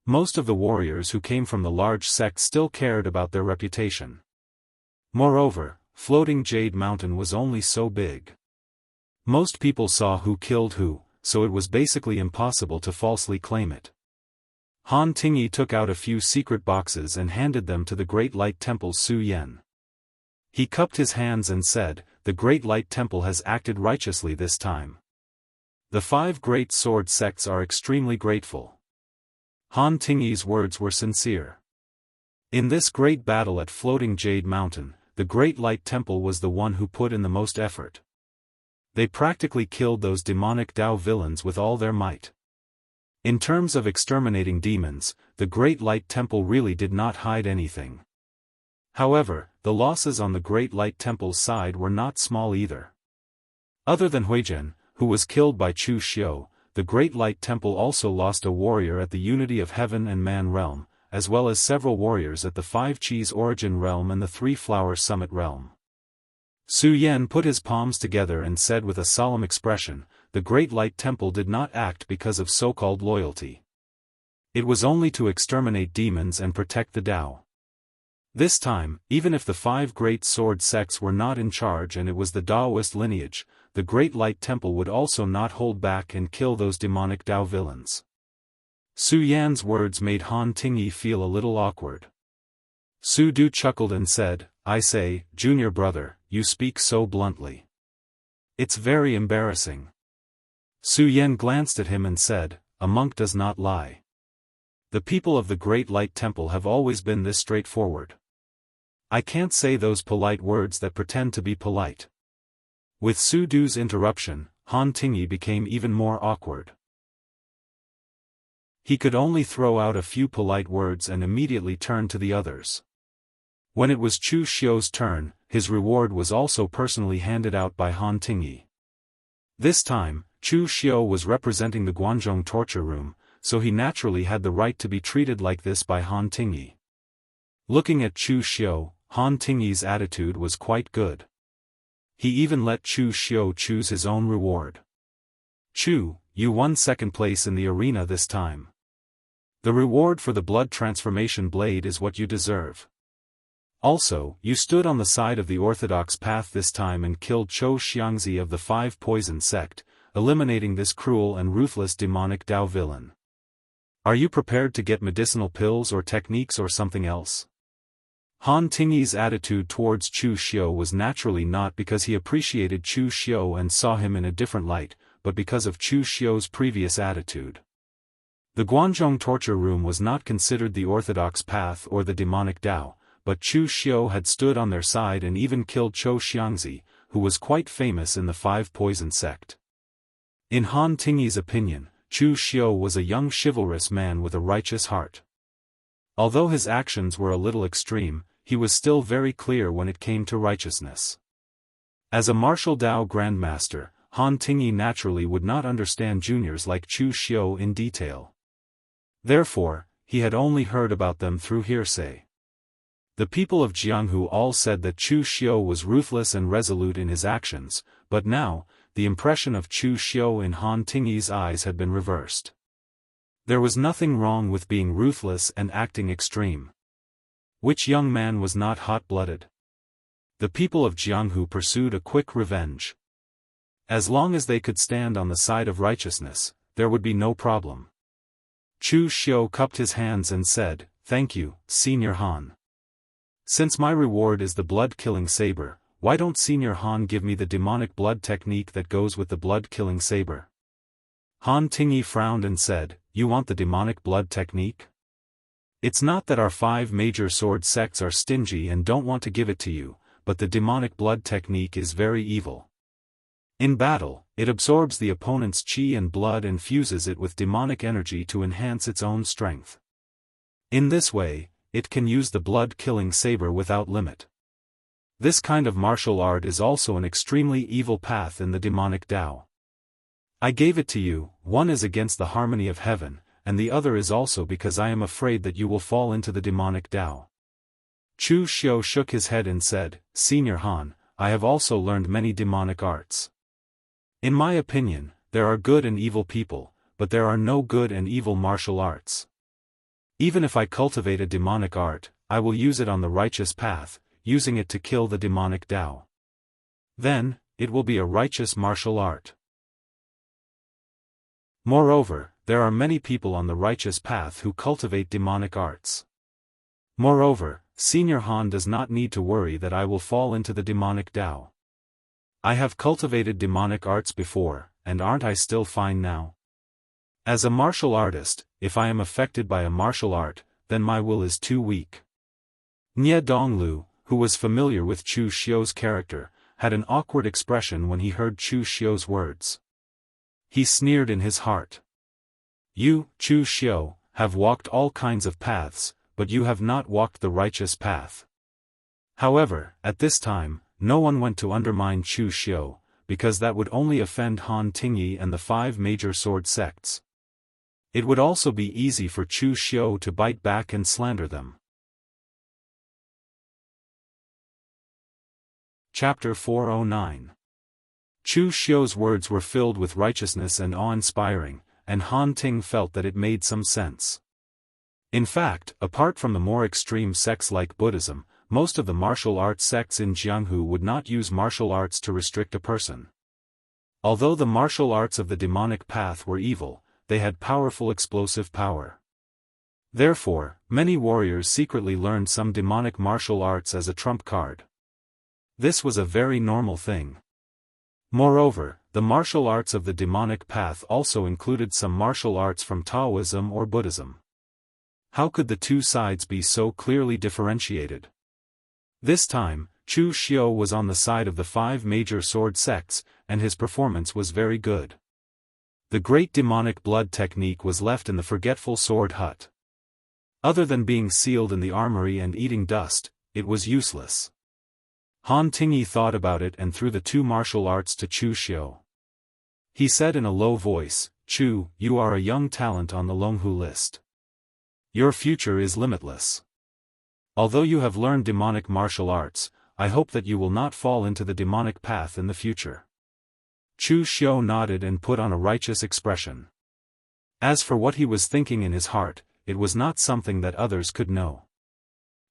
S1: Most of the warriors who came from the large sect still cared about their reputation. Moreover, Floating Jade Mountain was only so big. Most people saw who killed who, so it was basically impossible to falsely claim it. Han Tingyi took out a few secret boxes and handed them to the Great Light Temple's Su Yen. He cupped his hands and said, "The Great Light Temple has acted righteously this time. The 5 great sword sects are extremely grateful." Han Tingyi's words were sincere. In this great battle at Floating Jade Mountain, the Great Light Temple was the one who put in the most effort. They practically killed those demonic Dao villains with all their might. In terms of exterminating demons, the Great Light Temple really did not hide anything. However, the losses on the Great Light Temple's side were not small either. Other than Huizhen, who was killed by Chu Xiu, the Great Light Temple also lost a warrior at the Unity of Heaven and Man realm, as well as several warriors at the 5 Qis origin realm and the 3 flower summit realm. Su Yan put his palms together and said with a solemn expression, "The Great Light Temple did not act because of so-called loyalty. It was only to exterminate demons and protect the Tao. This time, even if the 5 great sword sects were not in charge and it was the Daoist lineage, the Great Light Temple would also not hold back and kill those demonic Tao villains." Su Yan's words made Han Tingyi feel a little awkward. Su Du chuckled and said, "I say, junior brother, you speak so bluntly. It's very embarrassing." Su Yan glanced at him and said, "A monk does not lie. The people of the Great Light Temple have always been this straightforward. I can't say those polite words that pretend to be polite." With Su Du's interruption, Han Tingyi became even more awkward. He could only throw out a few polite words and immediately turn to the others. When it was Chu Xiu's turn, his reward was also personally handed out by Han Tingyi. This time, Chu Xiu was representing the Guanzhong torture room, so he naturally had the right to be treated like this by Han Tingyi. Looking at Chu Xiu, Han Tingyi's attitude was quite good. He even let Chu Xiu choose his own reward. "Chu, you won 2nd place in the arena this time. The reward for the blood transformation blade is what you deserve. Also, you stood on the side of the orthodox path this time and killed Wuxia Xianxia of the 5 poison sect, eliminating this cruel and ruthless demonic Tao villain. Are you prepared to get medicinal pills or techniques or something else?" Han Tingyi's attitude towards Chu Xiu was naturally not because he appreciated Chu Xiu and saw him in a different light, but because of Chu Xiu's previous attitude. The Guanzhong torture room was not considered the orthodox path or the demonic Tao, but Chu Xiu had stood on their side and even killed Wuxia Xianxia, who was quite famous in the 5 poison sect. In Han Tingyi's opinion, Chu Xiu was a young chivalrous man with a righteous heart. Although his actions were a little extreme, he was still very clear when it came to righteousness. As a martial Tao grandmaster, Han Tingyi naturally would not understand juniors like Chu Xiu in detail. Therefore, he had only heard about them through hearsay. The people of Jianghu all said that Chu Xiu was ruthless and resolute in his actions, but now, the impression of Chu Xiu in Han Tingyi's eyes had been reversed. There was nothing wrong with being ruthless and acting extreme. Which young man was not hot-blooded? The people of Jianghu pursued a quick revenge. As long as they could stand on the side of righteousness, there would be no problem. Chu Xiu cupped his hands and said, "Thank you, Senior Han. Since my reward is the blood-killing saber, why don't Senior Han give me the demonic blood technique that goes with the blood-killing saber?" Han Tingyi frowned and said, "You want the demonic blood technique? It's not that our 5 major sword sects are stingy and don't want to give it to you, but the demonic blood technique is very evil. In battle, it absorbs the opponent's qi and blood and fuses it with demonic energy to enhance its own strength. In this way, it can use the blood-killing saber without limit. This kind of martial art is also an extremely evil path in the demonic Tao. I gave it to you, one is against the harmony of heaven, and the other is also because I am afraid that you will fall into the demonic Tao." Chu Xiu shook his head and said, "Senior Han, I have also learned many demonic arts. In my opinion, there are good and evil people, but there are no good and evil martial arts. Even if I cultivate a demonic art, I will use it on the righteous path, using it to kill the demonic Tao. Then, it will be a righteous martial art. Moreover, there are many people on the righteous path who cultivate demonic arts. Moreover, Senior Han does not need to worry that I will fall into the demonic Tao. I have cultivated demonic arts before, and aren't I still fine now? As a martial artist, if I am affected by a martial art, then my will is too weak." Nye Donglu, who was familiar with Chu Xiu's character, had an awkward expression when he heard Chu Xiu's words. He sneered in his heart. "You, Chu Xiu, have walked all kinds of paths, but you have not walked the righteous path." However, at this time, no one went to undermine Chu Xiu, because that would only offend Han Tingyi and the 5 major sword sects. It would also be easy for Chu Xiu to bite back and slander them. Chapter 409. Chu Xiu's words were filled with righteousness and awe-inspiring, and Han Ting felt that it made some sense. In fact, apart from the more extreme sects like Buddhism, most of the martial arts sects in Jianghu would not use martial arts to restrict a person. Although the martial arts of the demonic path were evil, they had powerful explosive power. Therefore, many warriors secretly learned some demonic martial arts as a trump card. This was a very normal thing. Moreover, the martial arts of the demonic path also included some martial arts from Taoism or Buddhism. How could the two sides be so clearly differentiated? This time, Chu Xiu was on the side of the 5 major sword sects, and his performance was very good. The great demonic blood technique was left in the forgetful sword hut. Other than being sealed in the armory and eating dust, it was useless. Han Tingyi thought about it and threw the 2 martial arts to Chu Xiu. He said in a low voice, "Chu, you are a young talent on the Longhu list. Your future is limitless. Although you have learned demonic martial arts, I hope that you will not fall into the demonic path in the future." Chu Xiu nodded and put on a righteous expression. As for what he was thinking in his heart, it was not something that others could know.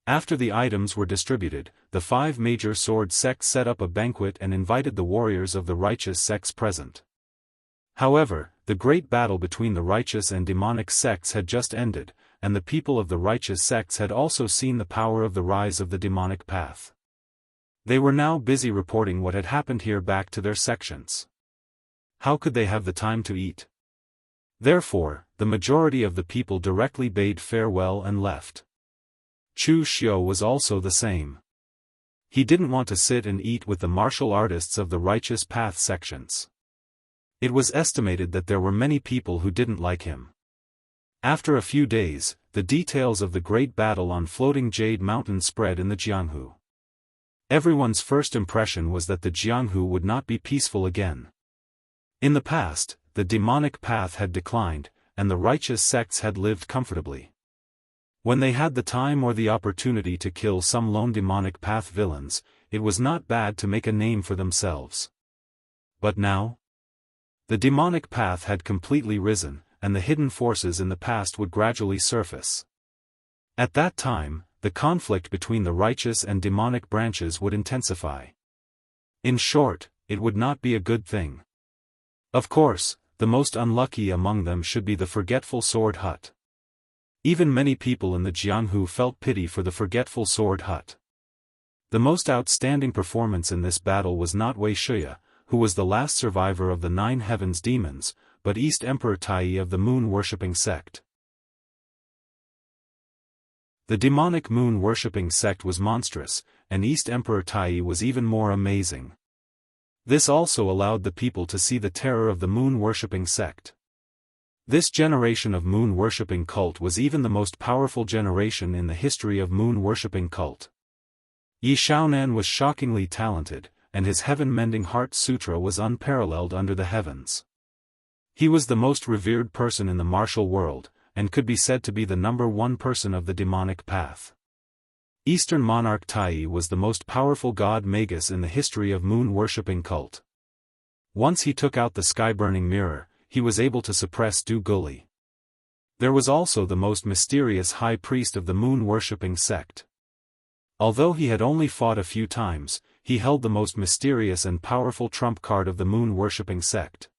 S1: After the items were distributed, the 5 major sword sects set up a banquet and invited the warriors of the righteous sects present. However, the great battle between the righteous and demonic sects had just ended, and the people of the righteous sects had also seen the power of the rise of the demonic path. They were now busy reporting what had happened here back to their sections. How could they have the time to eat? Therefore, the majority of the people directly bade farewell and left. Chu Xiu was also the same. He didn't want to sit and eat with the martial artists of the righteous path sections. It was estimated that there were many people who didn't like him. After a few days, the details of the great battle on Floating Jade Mountain spread in the Jianghu. Everyone's first impression was that the Jianghu would not be peaceful again. In the past, the demonic path had declined, and the righteous sects had lived comfortably. When they had the time or the opportunity to kill some lone demonic path villains, it was not bad to make a name for themselves. But now? The demonic path had completely risen, and the hidden forces in the past would gradually surface. At that time, the conflict between the righteous and demonic branches would intensify. In short, it would not be a good thing. Of course, the most unlucky among them should be the forgetful sword hut. Even many people in the Jianghu felt pity for the forgetful sword hut. The most outstanding performance in this battle was not Wei Shuya, who was the last survivor of the 9 heavens demons, but East Emperor Tai of the moon-worshipping sect. The demonic moon-worshipping sect was monstrous, and East Emperor Tai was even more amazing. This also allowed the people to see the terror of the moon-worshipping sect. This generation of moon-worshipping cult was even the most powerful generation in the history of moon-worshipping cult. Yi Shaonan was shockingly talented, and his heaven-mending heart sutra was unparalleled under the heavens. He was the most revered person in the martial world, and could be said to be the #1 person of the demonic path. Eastern monarch Tai was the most powerful god Magus in the history of moon-worshipping cult. Once he took out the sky-burning mirror, he was able to suppress Du Guli. There was also the most mysterious high priest of the moon-worshipping sect. Although he had only fought a few times, he held the most mysterious and powerful trump card of the moon-worshipping sect.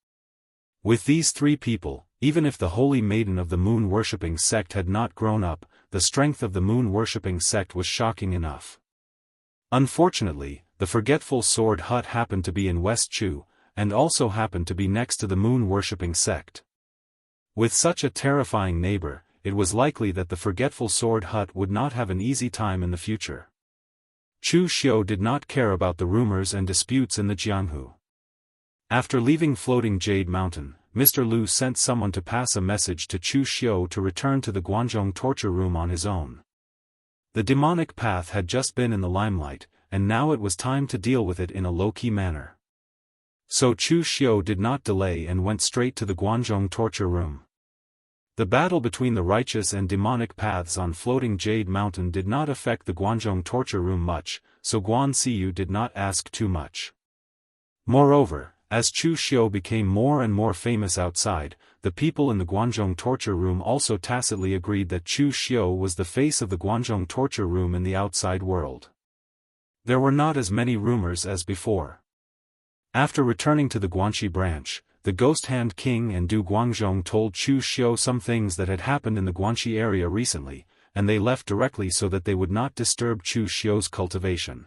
S1: With these 3 people, even if the holy maiden of the moon-worshipping sect had not grown up, the strength of the moon-worshipping sect was shocking enough. Unfortunately, the forgetful sword hut happened to be in West Chu, and also happened to be next to the moon-worshipping sect. With such a terrifying neighbor, it was likely that the forgetful sword hut would not have an easy time in the future. Chu Xiu did not care about the rumors and disputes in the Jianghu. After leaving Floating Jade Mountain, Mr. Liu sent someone to pass a message to Chu Xiu to return to the Guanzhong torture room on his own. The demonic path had just been in the limelight, and now it was time to deal with it in a low-key manner. So Chu Xiu did not delay and went straight to the Guanzhong torture room. The battle between the righteous and demonic paths on floating Jade Mountain did not affect the Guanzhong torture room much, so Guan Xiu did not ask too much. Moreover, as Chu Xiu became more and more famous outside, the people in the Guanzhong torture room also tacitly agreed that Chu Xiu was the face of the Guanzhong torture room in the outside world. There were not as many rumors as before. After returning to the Guanxi branch, the Ghost Hand King and Du Guangzhong told Chu Xiu some things that had happened in the Guanxi area recently, and they left directly so that they would not disturb Chu Xiu's cultivation.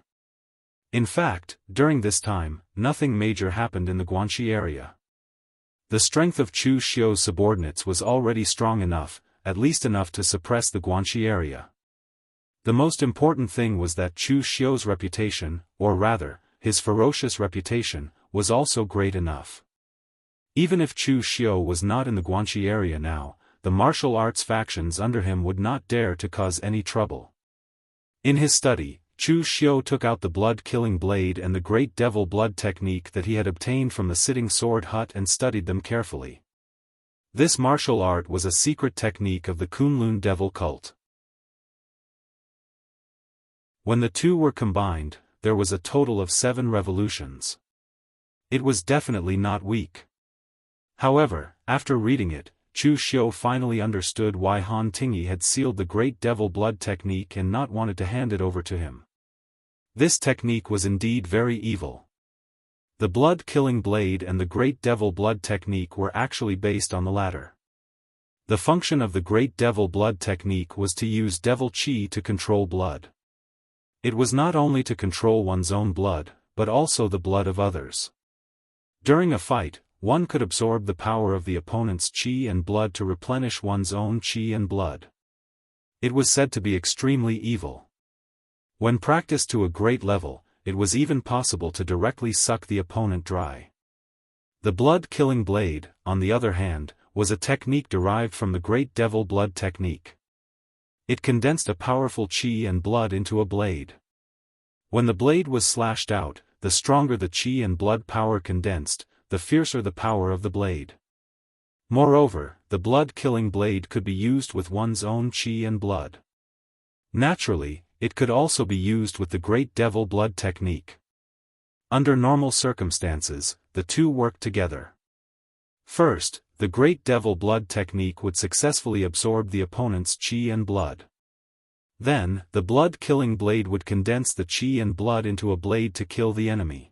S1: In fact, during this time, nothing major happened in the Guanxi area. The strength of Chu Xiu's subordinates was already strong enough, at least enough to suppress the Guanxi area. The most important thing was that Chu Xiu's reputation, or rather, his ferocious reputation, was also great enough. Even if Chu Xiu was not in the Guanxi area now, the martial arts factions under him would not dare to cause any trouble. In his study, Chu Xiu took out the blood-killing blade and the great devil blood technique that he had obtained from the sitting sword hut and studied them carefully. This martial art was a secret technique of the Kunlun devil cult. When the two were combined, there was a total of 7 revolutions. It was definitely not weak. However, after reading it, Chu Xiu finally understood why Han Tingyi had sealed the great devil blood technique and not wanted to hand it over to him. This technique was indeed very evil. The blood-killing blade and the great devil blood technique were actually based on the latter. The function of the great devil blood technique was to use devil qi to control blood. It was not only to control one's own blood, but also the blood of others. During a fight, one could absorb the power of the opponent's qi and blood to replenish one's own qi and blood. It was said to be extremely evil. When practiced to a great level, it was even possible to directly suck the opponent dry. The blood-killing blade, on the other hand, was a technique derived from the great devil blood technique. It condensed a powerful qi and blood into a blade. When the blade was slashed out, the stronger the qi and blood power condensed, the fiercer the power of the blade. Moreover, the blood-killing blade could be used with one's own qi and blood. Naturally, it could also be used with the great devil blood technique. Under normal circumstances, the two worked together. First, the great devil blood technique would successfully absorb the opponent's qi and blood. Then, the blood-killing blade would condense the qi and blood into a blade to kill the enemy.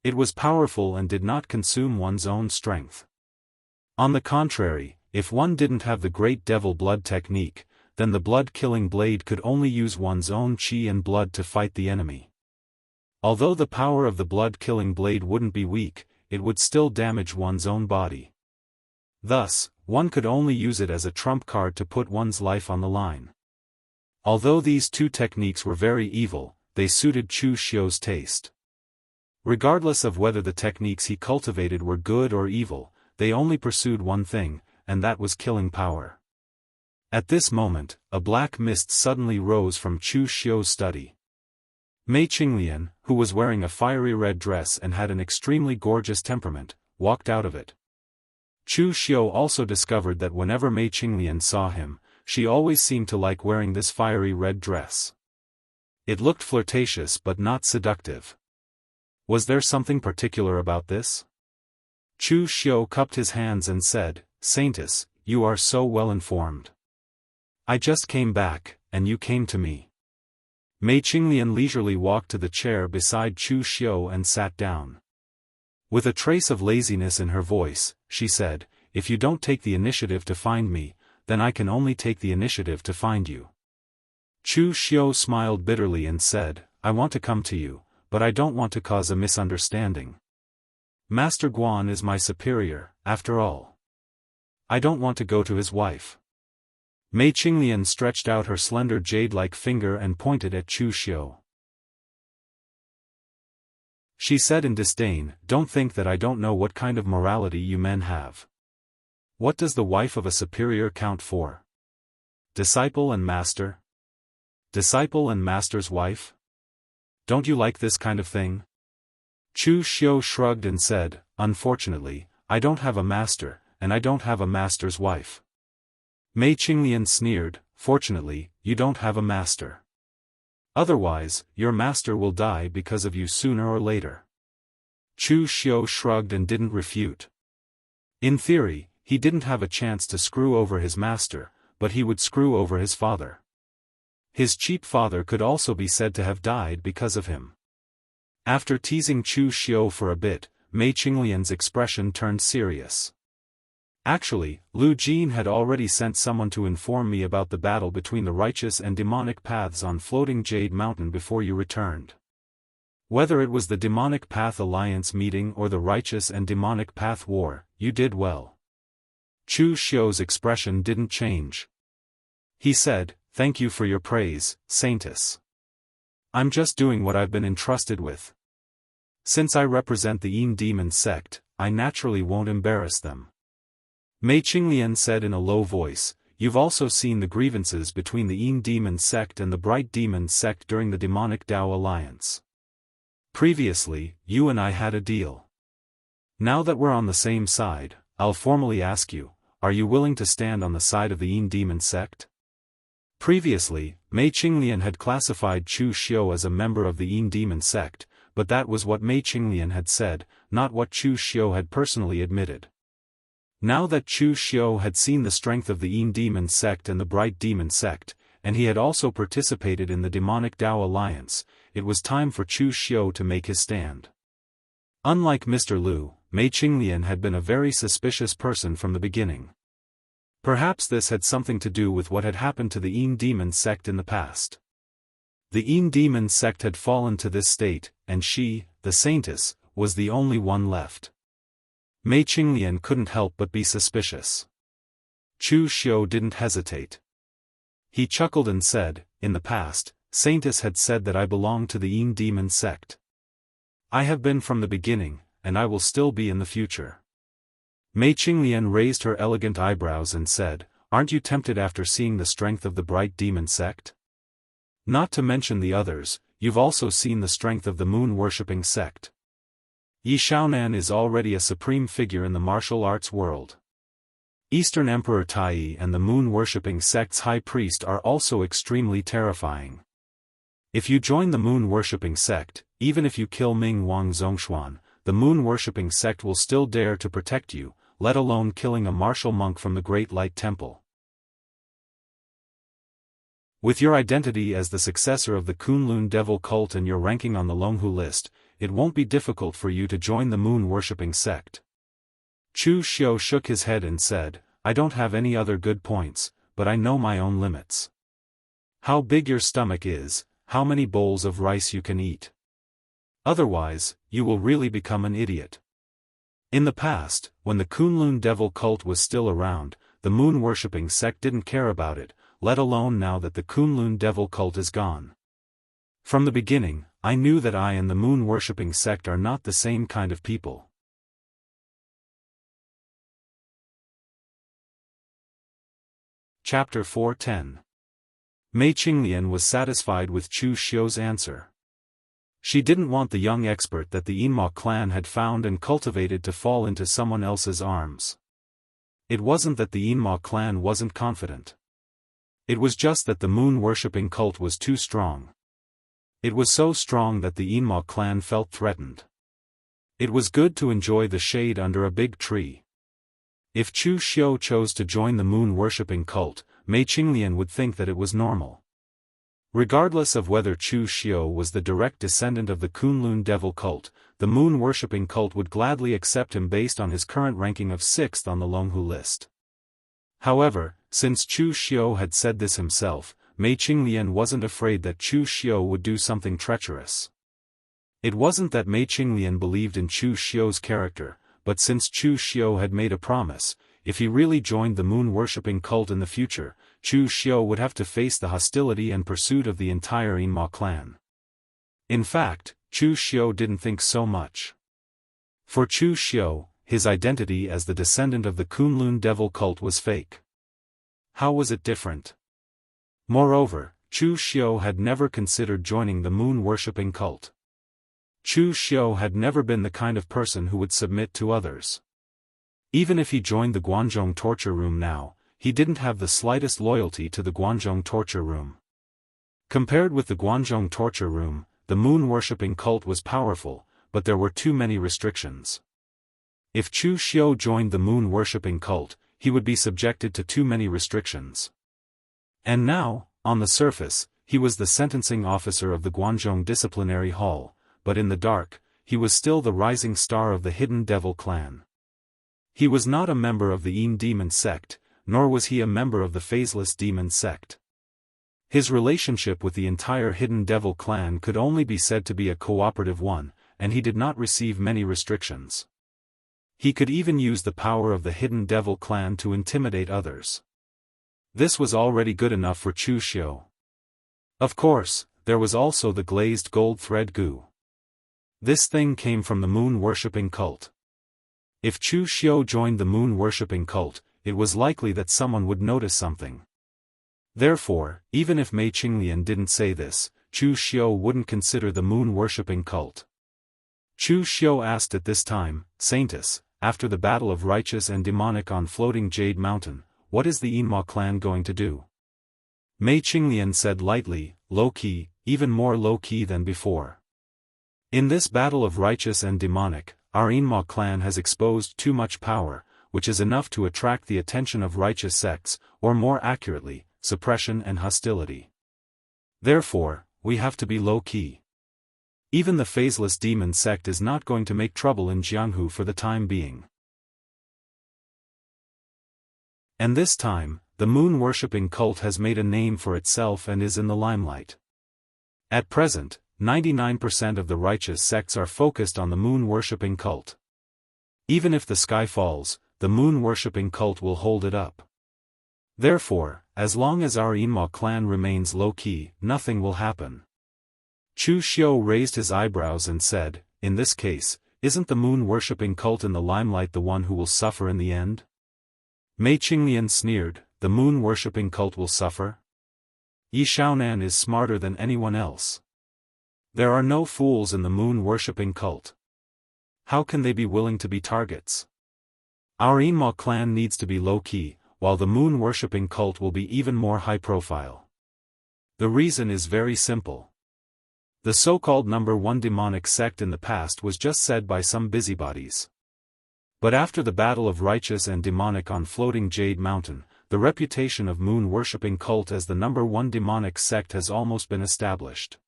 S1: It was powerful and did not consume one's own strength. On the contrary, if one didn't have the great devil blood technique, then the blood-killing blade could only use one's own qi and blood to fight the enemy. Although the power of the blood-killing blade wouldn't be weak, it would still damage one's own body. Thus, one could only use it as a trump card to put one's life on the line. Although these two techniques were very evil, they suited Chu Xiu's taste. Regardless of whether the techniques he cultivated were good or evil, they only pursued one thing, and that was killing power. At this moment, a black mist suddenly rose from Chu Xiu's study. Mei Qinglian, who was wearing a fiery red dress and had an extremely gorgeous temperament, walked out of it. Chu Xiu also discovered that whenever Mei Qinglian saw him, she always seemed to like wearing this fiery red dress. It looked flirtatious but not seductive. Was there something particular about this? Chu Xiu cupped his hands and said, "Saintess, you are so well informed. I just came back, and you came to me." Mei Qinglian leisurely walked to the chair beside Chu Xiu and sat down. With a trace of laziness in her voice, she said, "If you don't take the initiative to find me, then I can only take the initiative to find you." Chu Xiu smiled bitterly and said, "I want to come to you, but I don't want to cause a misunderstanding. Master Guan is my superior, after all. I don't want to go to his wife." Mei Qinglian stretched out her slender jade-like finger and pointed at Chu Xiu. She said in disdain, "Don't think that I don't know what kind of morality you men have. What does the wife of a superior count for? Disciple and master? Disciple and master's wife? Don't you like this kind of thing?" Chu Xiu shrugged and said, "Unfortunately, I don't have a master, and I don't have a master's wife. Mei Qinglian sneered, "Fortunately, you don't have a master. Otherwise, your master will die because of you sooner or later." Chu Xiu shrugged and didn't refute. In theory, he didn't have a chance to screw over his master, but he would screw over his father. His cheap father could also be said to have died because of him. After teasing Chu Xiu for a bit, Mei Qinglian's expression turned serious. "Actually, Lu Jin had already sent someone to inform me about the battle between the righteous and demonic paths on Floating Jade Mountain before you returned. Whether it was the Demonic Path Alliance meeting or the Righteous and Demonic Path War, you did well." Chu Xiu's expression didn't change. He said, "Thank you for your praise, Saintess. I'm just doing what I've been entrusted with. Since I represent the Yin Demon sect, I naturally won't embarrass them." Mei Qinglian said in a low voice, "You've also seen the grievances between the Yin Demon sect and the Bright Demon sect during the Demonic Dao Alliance. Previously, you and I had a deal. Now that we're on the same side, I'll formally ask you, are you willing to stand on the side of the Yin Demon sect?" Previously, Mei Qinglian had classified Chu Xiu as a member of the Yin Demon sect, but that was what Mei Qinglian had said, not what Chu Xiu had personally admitted. Now that Chu Xiu had seen the strength of the Yin Demon sect and the Bright Demon sect, and he had also participated in the Demonic Dao Alliance, it was time for Chu Xiu to make his stand. Unlike Mr. Lu, Mei Qinglian had been a very suspicious person from the beginning. Perhaps this had something to do with what had happened to the Yin Demon sect in the past. The Yin Demon sect had fallen to this state, and she, the Saintess, was the only one left. Mei Qinglian couldn't help but be suspicious. Chu Xiu didn't hesitate. He chuckled and said, "In the past, Saintess had said that I belonged to the Yin Demon sect. I have been from the beginning, and I will still be in the future." Mei Qinglian raised her elegant eyebrows and said, "Aren't you tempted after seeing the strength of the Bright Demon sect? Not to mention the others, you've also seen the strength of the moon-worshipping sect. Yi Shaonan is already a supreme figure in the martial arts world. Eastern Emperor Tai and the moon-worshipping sect's high priest are also extremely terrifying. If you join the moon-worshipping sect, even if you kill Ming Wang Zhongshuan, the moon-worshipping sect will still dare to protect you, let alone killing a martial monk from the Great Light Temple. With your identity as the successor of the Kunlun Devil cult and your ranking on the Longhu list, it won't be difficult for you to join the moon-worshipping sect." Chu Xiu shook his head and said, "I don't have any other good points, but I know my own limits. How big your stomach is, how many bowls of rice you can eat. Otherwise, you will really become an idiot." In the past, when the Kunlun Devil cult was still around, the moon-worshipping sect didn't care about it, let alone now that the Kunlun Devil cult is gone. From the beginning, I knew that I and the moon-worshipping sect are not the same kind of people. Chapter 410. Mei Qinglian was satisfied with Chu Xiu's answer. She didn't want the young expert that the Yinma clan had found and cultivated to fall into someone else's arms. It wasn't that the Yinma clan wasn't confident. It was just that the moon-worshipping cult was too strong. It was so strong that the Yinma clan felt threatened. It was good to enjoy the shade under a big tree. If Chu Xiu chose to join the moon-worshipping cult, Mei Qinglian would think that it was normal. Regardless of whether Chu Xiu was the direct descendant of the Kunlun Devil cult, the moon-worshipping cult would gladly accept him based on his current ranking of 6th on the Longhu list. However, since Chu Xiu had said this himself, Mei Qinglian wasn't afraid that Chu Xiu would do something treacherous. It wasn't that Mei Qinglian believed in Chu Xiu's character, but since Chu Xiu had made a promise, if he really joined the moon-worshipping cult in the future, Chu Xiu would have to face the hostility and pursuit of the entire Yinma clan. In fact, Chu Xiu didn't think so much. For Chu Xiu, his identity as the descendant of the Kunlun Devil cult was fake. How was it different? Moreover, Chu Xiu had never considered joining the moon-worshipping cult. Chu Xiu had never been the kind of person who would submit to others. Even if he joined the Guanzhong torture room now, he didn't have the slightest loyalty to the Guanzhong torture room. Compared with the Guanzhong torture room, the moon-worshipping cult was powerful, but there were too many restrictions. If Chu Xiu joined the moon-worshipping cult, he would be subjected to too many restrictions. And now, on the surface, he was the sentencing officer of the Guanzhong disciplinary hall, but in the dark, he was still the rising star of the hidden devil clan. He was not a member of the Yin demon sect, nor was he a member of the phaseless demon sect. His relationship with the entire hidden devil clan could only be said to be a cooperative one, and he did not receive many restrictions. He could even use the power of the hidden devil clan to intimidate others. This was already good enough for Chu Xiu. Of course, there was also the glazed gold thread goo. This thing came from the moon-worshipping cult. If Chu Xiu joined the moon-worshipping cult, it was likely that someone would notice something. Therefore, even if Mei Qinglian didn't say this, Chu Xiu wouldn't consider the moon-worshipping cult. Chu Xiu asked at this time, Saintess, after the battle of righteous and demonic on floating Jade Mountain, what is the Immortal clan going to do? Mei Qinglian said lightly, low-key, even more low-key than before. In this battle of righteous and demonic, our Immortal clan has exposed too much power, which is enough to attract the attention of righteous sects, or more accurately, suppression and hostility. Therefore, we have to be low-key. Even the phaseless demon sect is not going to make trouble in Jianghu for the time being. And this time, the moon-worshipping cult has made a name for itself and is in the limelight. At present, 99% of the righteous sects are focused on the moon-worshipping cult. Even if the sky falls, the moon-worshipping cult will hold it up. Therefore, as long as our Immortal clan remains low-key, nothing will happen. Chu Xiu raised his eyebrows and said, in this case, isn't the moon-worshipping cult in the limelight the one who will suffer in the end? Mei Qinglian sneered, the moon-worshipping cult will suffer? Yi Shaonan is smarter than anyone else. There are no fools in the moon-worshipping cult. How can they be willing to be targets? Our Immortal clan needs to be low-key, while the moon-worshipping cult will be even more high-profile. The reason is very simple. The so-called number one demonic sect in the past was just said by some busybodies. But after the battle of righteous and demonic on floating Jade Mountain, the reputation of moon-worshipping cult as the number one demonic sect has almost been established.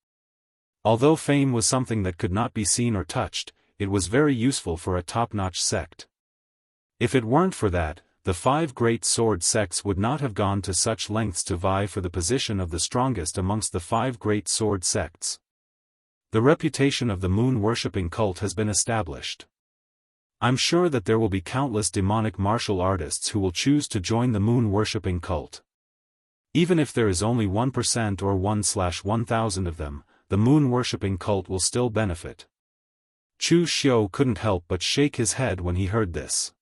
S1: Although fame was something that could not be seen or touched, it was very useful for a top-notch sect. If it weren't for that, the 5 great sword sects would not have gone to such lengths to vie for the position of the strongest amongst the 5 great sword sects. The reputation of the moon-worshipping cult has been established. I'm sure that there will be countless demonic martial artists who will choose to join the moon-worshipping cult. Even if there is only 1% or 1/1000 of them, the moon-worshipping cult will still benefit. Chu Xiu couldn't help but shake his head when he heard this.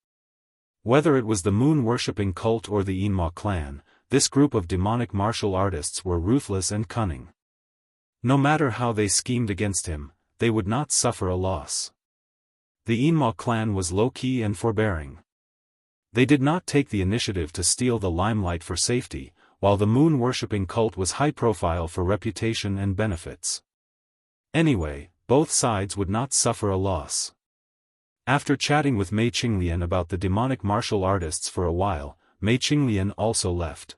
S1: Whether it was the moon-worshipping cult or the Immortal clan, this group of demonic martial artists were ruthless and cunning. No matter how they schemed against him, they would not suffer a loss. The Immortal clan was low-key and forbearing. They did not take the initiative to steal the limelight for safety, while the moon-worshipping cult was high-profile for reputation and benefits. Anyway, both sides would not suffer a loss. After chatting with Mei Qinglian about the demonic martial artists for a while, Mei Qinglian also left.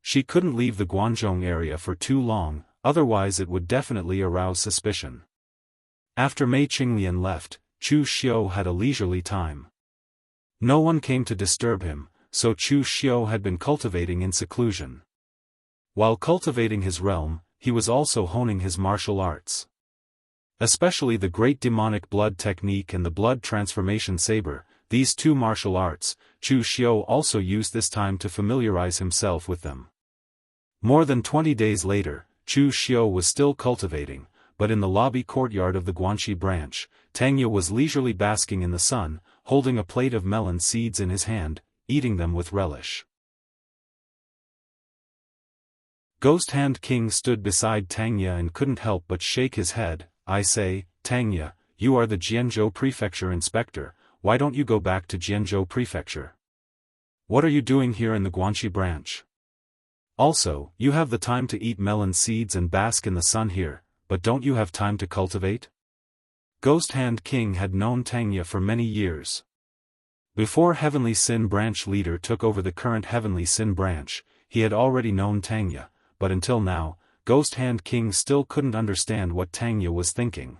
S1: She couldn't leave the Guanzhong area for too long, otherwise it would definitely arouse suspicion. After Mei Qinglian left, Chu Xiu had a leisurely time. No one came to disturb him, so Chu Xiu had been cultivating in seclusion. While cultivating his realm, he was also honing his martial arts. Especially the great demonic blood technique and the blood transformation saber, these 2 martial arts, Chu Xiu also used this time to familiarize himself with them. More than 20 days later, Chu Xiu was still cultivating, but in the lobby courtyard of the Guanxi branch, Tang Ye was leisurely basking in the sun, holding a plate of melon seeds in his hand, eating them with relish. Ghost Hand King stood beside Tang Ye and couldn't help but shake his head. I say, Tang Ye, you are the Jianghu Prefecture Inspector, why don't you go back to Jianghu Prefecture? What are you doing here in the Guanxi branch? Also, you have the time to eat melon seeds and bask in the sun here, but don't you have time to cultivate? Ghost Hand King had known Tangya for many years. Before Heavenly Sin branch leader took over the current Heavenly Sin branch, he had already known Tangya, but until now, Ghost Hand King still couldn't understand what Tangya was thinking.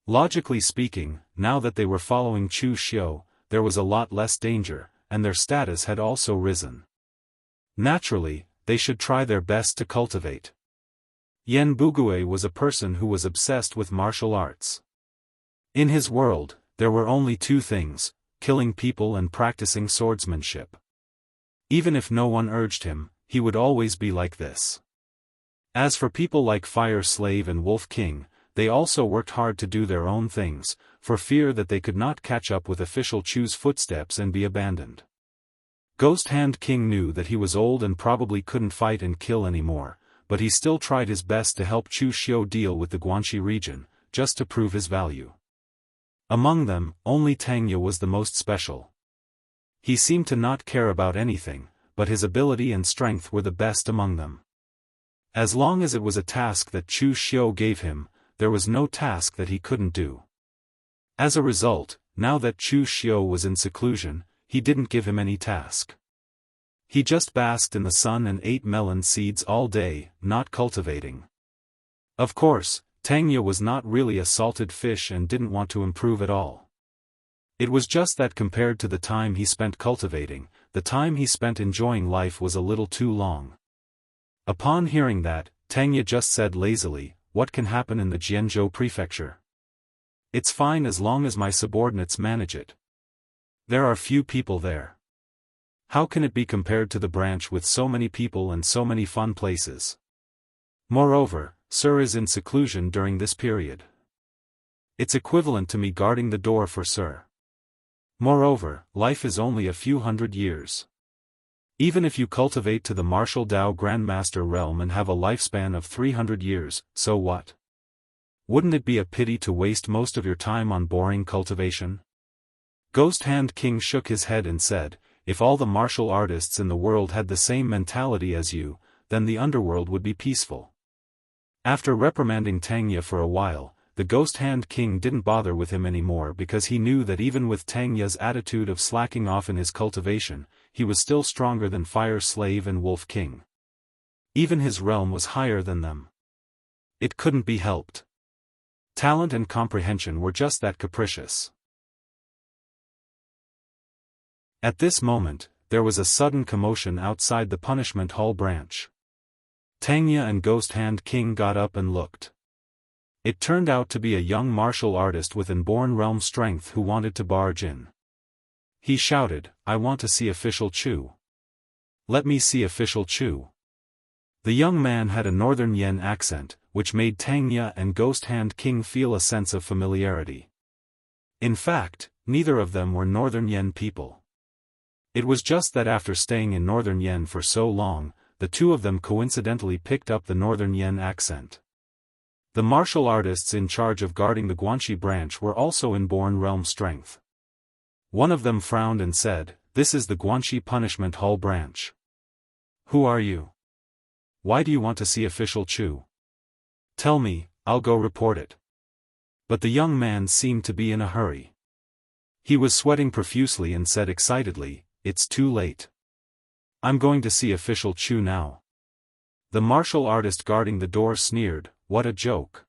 S1: Logically speaking, now that they were following Chu Xiu, there was a lot less danger, and their status had also risen. Naturally, they should try their best to cultivate. Yen Bugue was a person who was obsessed with martial arts. In his world, there were only two things: killing people and practicing swordsmanship. Even if no one urged him, he would always be like this. As for people like Fire Slave and Wolf King, they also worked hard to do their own things, for fear that they could not catch up with official Chu's footsteps and be abandoned. Ghost Hand King knew that he was old and probably couldn't fight and kill anymore, but he still tried his best to help Chu Xiu deal with the Guanxi region, just to prove his value. Among them, only Tangya was the most special. He seemed to not care about anything, but his ability and strength were the best among them. As long as it was a task that Chu Xiu gave him, there was no task that he couldn't do. As a result, now that Chu Xiu was in seclusion, he didn't give him any task. He just basked in the sun and ate melon seeds all day, not cultivating. Of course, Tangya was not really a salted fish and didn't want to improve at all. It was just that compared to the time he spent cultivating, the time he spent enjoying life was a little too long. Upon hearing that, Tangya just said lazily, "What can happen in the Jianghu prefecture? It's fine as long as my subordinates manage it. There are few people there. How can it be compared to the branch with so many people and so many fun places? Moreover, Sir is in seclusion during this period. It's equivalent to me guarding the door for Sir. Moreover, life is only a few hundred years. Even if you cultivate to the martial Dao Grandmaster realm and have a lifespan of 300 years, so what? Wouldn't it be a pity to waste most of your time on boring cultivation?" Ghost Hand King shook his head and said, "If all the martial artists in the world had the same mentality as you, then the underworld would be peaceful." After reprimanding Tangya for a while, the Ghost Hand King didn't bother with him anymore because he knew that even with Tangya's attitude of slacking off in his cultivation, he was still stronger than Fire Slave and Wolf King. Even his realm was higher than them. It couldn't be helped. Talent and comprehension were just that capricious. At this moment, there was a sudden commotion outside the Punishment Hall branch. Tangya and Ghost Hand King got up and looked. It turned out to be a young martial artist with inborn realm strength who wanted to barge in. He shouted, "I want to see Official Chu. Let me see Official Chu." The young man had a Northern Yen accent, which made Tangya and Ghost Hand King feel a sense of familiarity. In fact, neither of them were Northern Yen people. It was just that after staying in Northern Yen for so long, the two of them coincidentally picked up the Northern Yen accent. The martial artists in charge of guarding the Guanxi branch were also inborn realm strength. One of them frowned and said, "This is the Guanxi Punishment Hall branch. Who are you? Why do you want to see Official Chu? Tell me, I'll go report it." But the young man seemed to be in a hurry. He was sweating profusely and said excitedly, "It's too late. I'm going to see Official Chu now." The martial artist guarding the door sneered, "What a joke.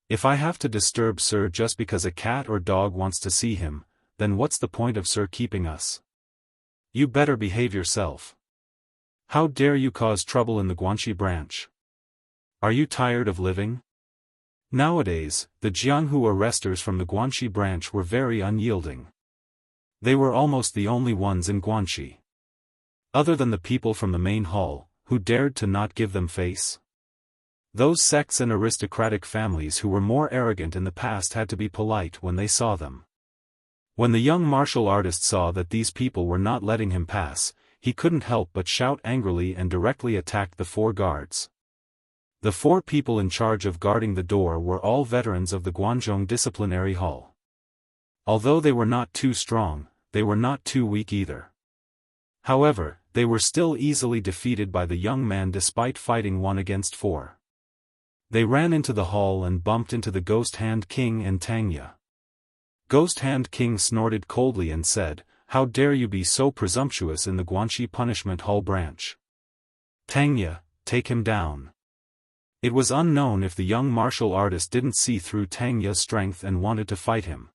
S1: If I have to disturb Sir just because a cat or dog wants to see him, then what's the point of Sir keeping us? You better behave yourself. How dare you cause trouble in the Guanxi branch? Are you tired of living?" Nowadays, the Jianghu arresters from the Guanxi branch were very unyielding. They were almost the only ones in Guanxi. Other than the people from the main hall, who dared to not give them face. Those sects and aristocratic families who were more arrogant in the past had to be polite when they saw them. When the young martial artist saw that these people were not letting him pass, he couldn't help but shout angrily and directly attacked the 4 guards. The 4 people in charge of guarding the door were all veterans of the Guanzhong Disciplinary Hall. Although they were not too strong, they were not too weak either. However, they were still easily defeated by the young man despite fighting 1 against 4. They ran into the hall and bumped into the Ghost Hand King and Tangya. Ghost Hand King snorted coldly and said, "How dare you be so presumptuous in the Guanxi Punishment Hall branch? Tangya, take him down." It was unknown if the young martial artist didn't see through Tangya's strength and wanted to fight him.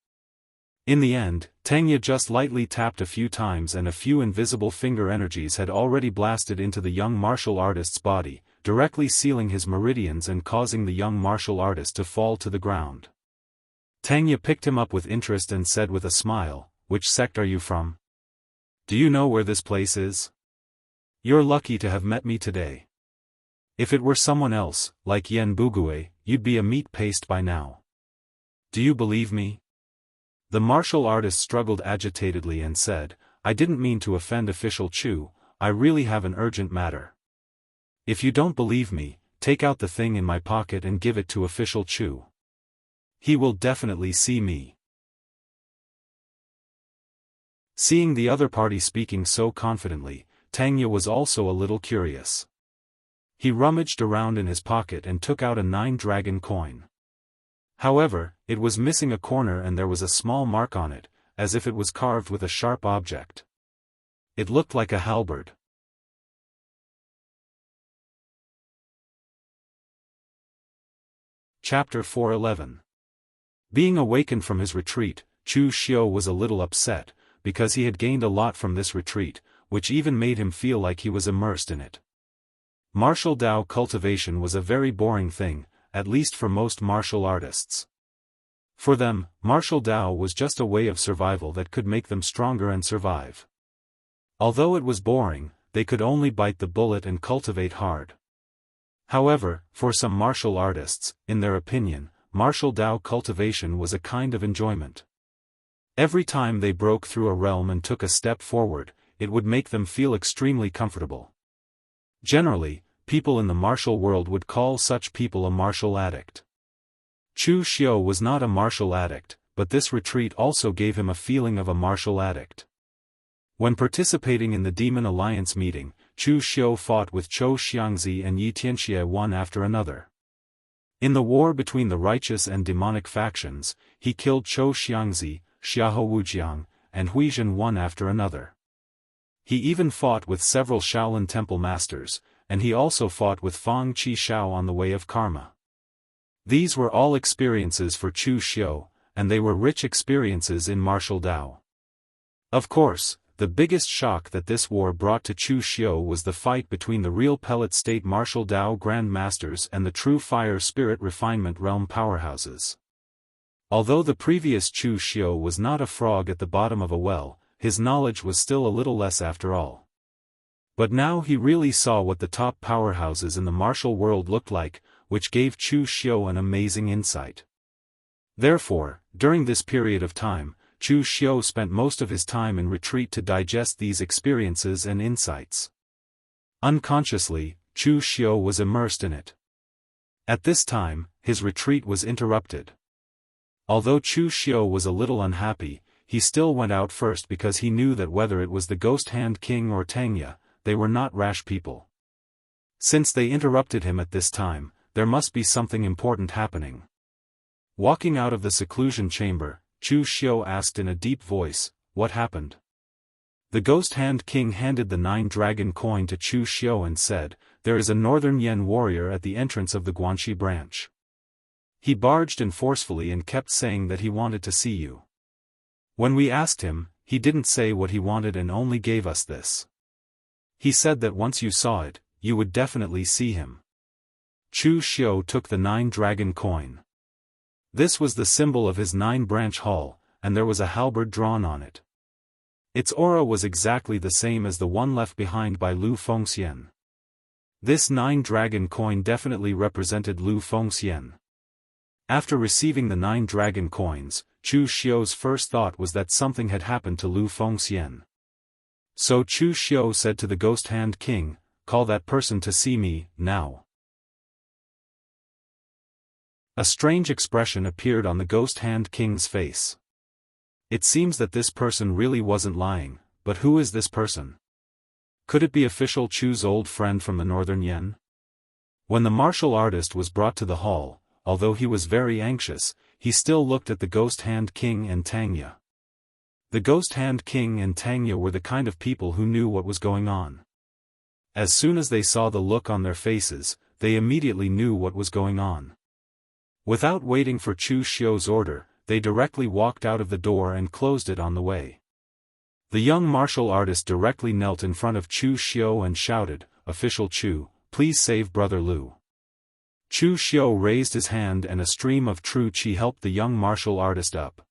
S1: In the end, Tangya just lightly tapped a few times and a few invisible finger energies had already blasted into the young martial artist's body, directly sealing his meridians and causing the young martial artist to fall to the ground. Tangya picked him up with interest and said with a smile, "Which sect are you from? Do you know where this place is? You're lucky to have met me today. If it were someone else, like Yen Bugue, you'd be a meat paste by now. Do you believe me?" The martial artist struggled agitatedly and said, "I didn't mean to offend Official Chu, I really have an urgent matter. If you don't believe me, take out the thing in my pocket and give it to Official Chu. He will definitely see me." Seeing the other party speaking so confidently, Tangya was also a little curious. He rummaged around in his pocket and took out a 9-dragon coin. However, it was missing a corner and there was a small mark on it, as if it was carved with a sharp object. It looked like a halberd. Chapter 411. Being awakened from his retreat, Chu Xiu was a little upset, because he had gained a lot from this retreat, which even made him feel like he was immersed in it. Martial Dao cultivation was a very boring thing, at least for most martial artists. For them, martial Dao was just a way of survival that could make them stronger and survive. Although it was boring, they could only bite the bullet and cultivate hard. However, for some martial artists, in their opinion, martial Dao cultivation was a kind of enjoyment. Every time they broke through a realm and took a step forward, it would make them feel extremely comfortable. Generally, people in the martial world would call such people a martial addict. Chu Xiu was not a martial addict, but this retreat also gave him a feeling of a martial addict. When participating in the Demon Alliance meeting, Chu Xiu fought with Wuxia Xianxia and Yi Tianxia one after another. In the war between the righteous and demonic factions, he killed Wuxia Xianxia, Xiahou Wujiang, and Huizhen one after another. He even fought with several Shaolin Temple masters, and he also fought with Fang Qi Shao on the way of karma. These were all experiences for Chu Xiu, and they were rich experiences in martial Dao. Of course, the biggest shock that this war brought to Chu Xiu was the fight between the real Pellet State martial Dao Grand Masters and the true Fire Spirit Refinement Realm powerhouses. Although the previous Chu Xiu was not a frog at the bottom of a well, his knowledge was still a little less after all. But now he really saw what the top powerhouses in the martial world looked like, which gave Chu Xiu an amazing insight. Therefore, during this period of time, Chu Xiu spent most of his time in retreat to digest these experiences and insights. Unconsciously, Chu Xiu was immersed in it. At this time, his retreat was interrupted. Although Chu Xiu was a little unhappy, he still went out first because he knew that whether it was the Ghost Hand King or Tangya, they were not rash people. Since they interrupted him at this time, there must be something important happening. Walking out of the seclusion chamber, Chu Xiu asked in a deep voice, "What happened?" The Ghost Hand King handed the 9-dragon coin to Chu Xiu and said, "There is a northern Yen warrior at the entrance of the Guanxi branch. He barged in forcefully and kept saying that he wanted to see you. When we asked him, he didn't say what he wanted and only gave us this. He said that once you saw it, you would definitely see him." Chu Xiu took the 9-dragon coin. This was the symbol of his 9-branch hall, and there was a halberd drawn on it. Its aura was exactly the same as the one left behind by Lu Fengxian. This 9-dragon coin definitely represented Lu Fengxian. After receiving the 9 dragon coins, Chu Xiu's first thought was that something had happened to Lu Fengxian. So Chu Xiu said to the Ghost Hand King, "Call that person to see me, now." A strange expression appeared on the Ghost Hand King's face. It seems that this person really wasn't lying, but who is this person? Could it be official Chu's old friend from the northern Yen? When the martial artist was brought to the hall, although he was very anxious, he still looked at the Ghost Hand King and Tangya. The Ghost Hand King and Tangya were the kind of people who knew what was going on. As soon as they saw the look on their faces, they immediately knew what was going on. Without waiting for Chu Xiu's order, they directly walked out of the door and closed it on the way. The young martial artist directly knelt in front of Chu Xiu and shouted, "Official Chu, please save Brother Lu." Chu Xiu raised his hand and a stream of true qi helped the young martial artist up.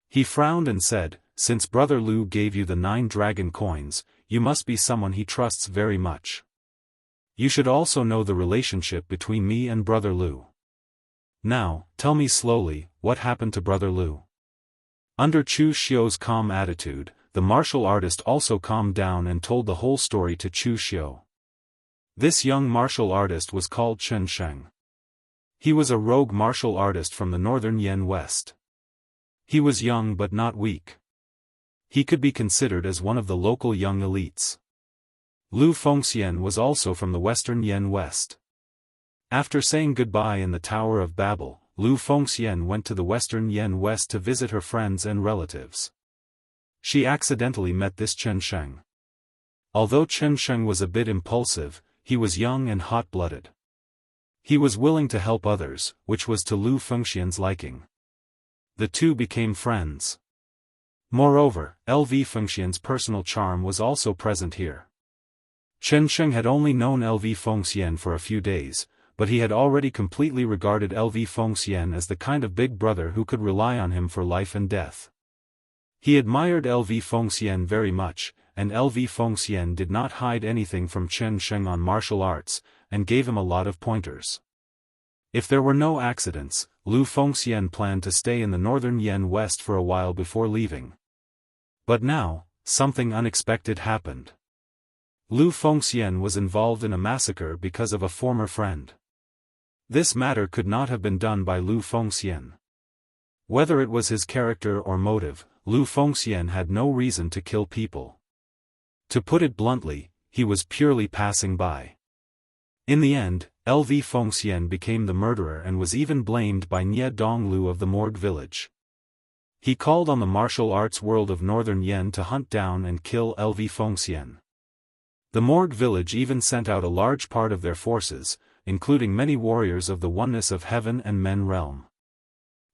S1: He frowned and said, "Since Brother Lu gave you the 9 dragon coins, you must be someone he trusts very much. You should also know the relationship between me and Brother Lu. Now, tell me slowly, what happened to Brother Lu?" Under Chu Xiu's calm attitude, the martial artist also calmed down and told the whole story to Chu Xiu. This young martial artist was called Chen Sheng. He was a rogue martial artist from the northern Yen West. He was young but not weak. He could be considered as one of the local young elites. Lu Fengxian was also from the western Yen West. After saying goodbye in the Tower of Babel, Lu Fengxian went to the western Yen West to visit her friends and relatives. She accidentally met this Chen Sheng. Although Chen Sheng was a bit impulsive, he was young and hot-blooded. He was willing to help others, which was to Lu Fengxian's liking. The two became friends. Moreover, L.V. Fengxian's personal charm was also present here. Chen Sheng had only known L.V. Fengxian for a few days, but he had already completely regarded L.V. Fengxian as the kind of big brother who could rely on him for life and death. He admired L.V. Fengxian very much, and L.V. Fengxian did not hide anything from Chen Sheng on martial arts, and gave him a lot of pointers. If there were no accidents, Lu Fengxian planned to stay in the northern Yen West for a while before leaving. But now, something unexpected happened. Lu Fengxian was involved in a massacre because of a former friend. This matter could not have been done by Lu Fengxian. Whether it was his character or motive, Lu Fengxian had no reason to kill people. To put it bluntly, he was purely passing by. In the end, L.V. Fengxian became the murderer and was even blamed by Nie Donglu of the Morgue village. He called on the martial arts world of northern Yen to hunt down and kill L.V. Fengxian. The Morgue village even sent out a large part of their forces, including many warriors of the oneness of heaven and men realm.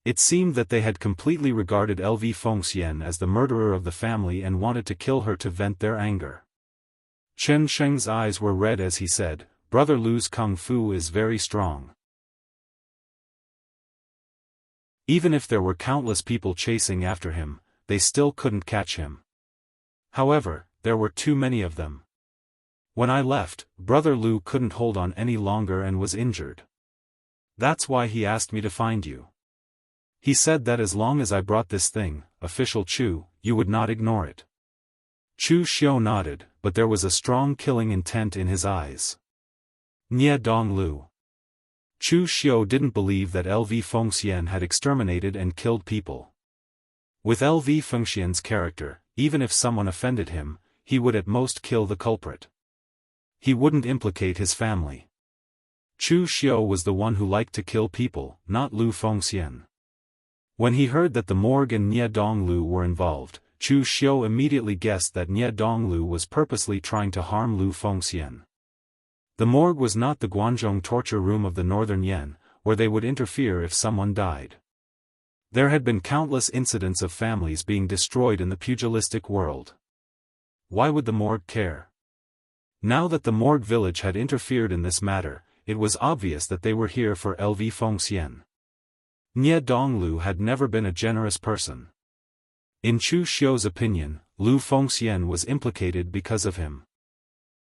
S1: It seemed that they had completely regarded L.V. Fengxian as the murderer of the family and wanted to kill her to vent their anger. Chen Sheng's eyes were red as he said, "Brother Lu's kung fu is very strong. Even if there were countless people chasing after him, they still couldn't catch him. However, there were too many of them. When I left, Brother Lu couldn't hold on any longer and was injured. That's why he asked me to find you. He said that as long as I brought this thing, Official Chu, you would not ignore it." Chu Xiu nodded, but there was a strong killing intent in his eyes. Nie Donglu. Chu Xiu didn't believe that L.V. Fengxian had exterminated and killed people. With L.V. Fengxian's character, even if someone offended him, he would at most kill the culprit. He wouldn't implicate his family. Chu Xiu was the one who liked to kill people, not Lu Fengxian. When he heard that the Morgue and Nie Donglu were involved, Chu Xiu immediately guessed that Nie Donglu was purposely trying to harm Lu Fengxian. The Morgue was not the Guanzhong torture room of the northern Yen, where they would interfere if someone died. There had been countless incidents of families being destroyed in the pugilistic world. Why would the Morgue care? Now that the Morgue village had interfered in this matter, it was obvious that they were here for L.V. Fengxian. Nie Donglu had never been a generous person. In Chu Xiu's opinion, Lu Fengxian was implicated because of him.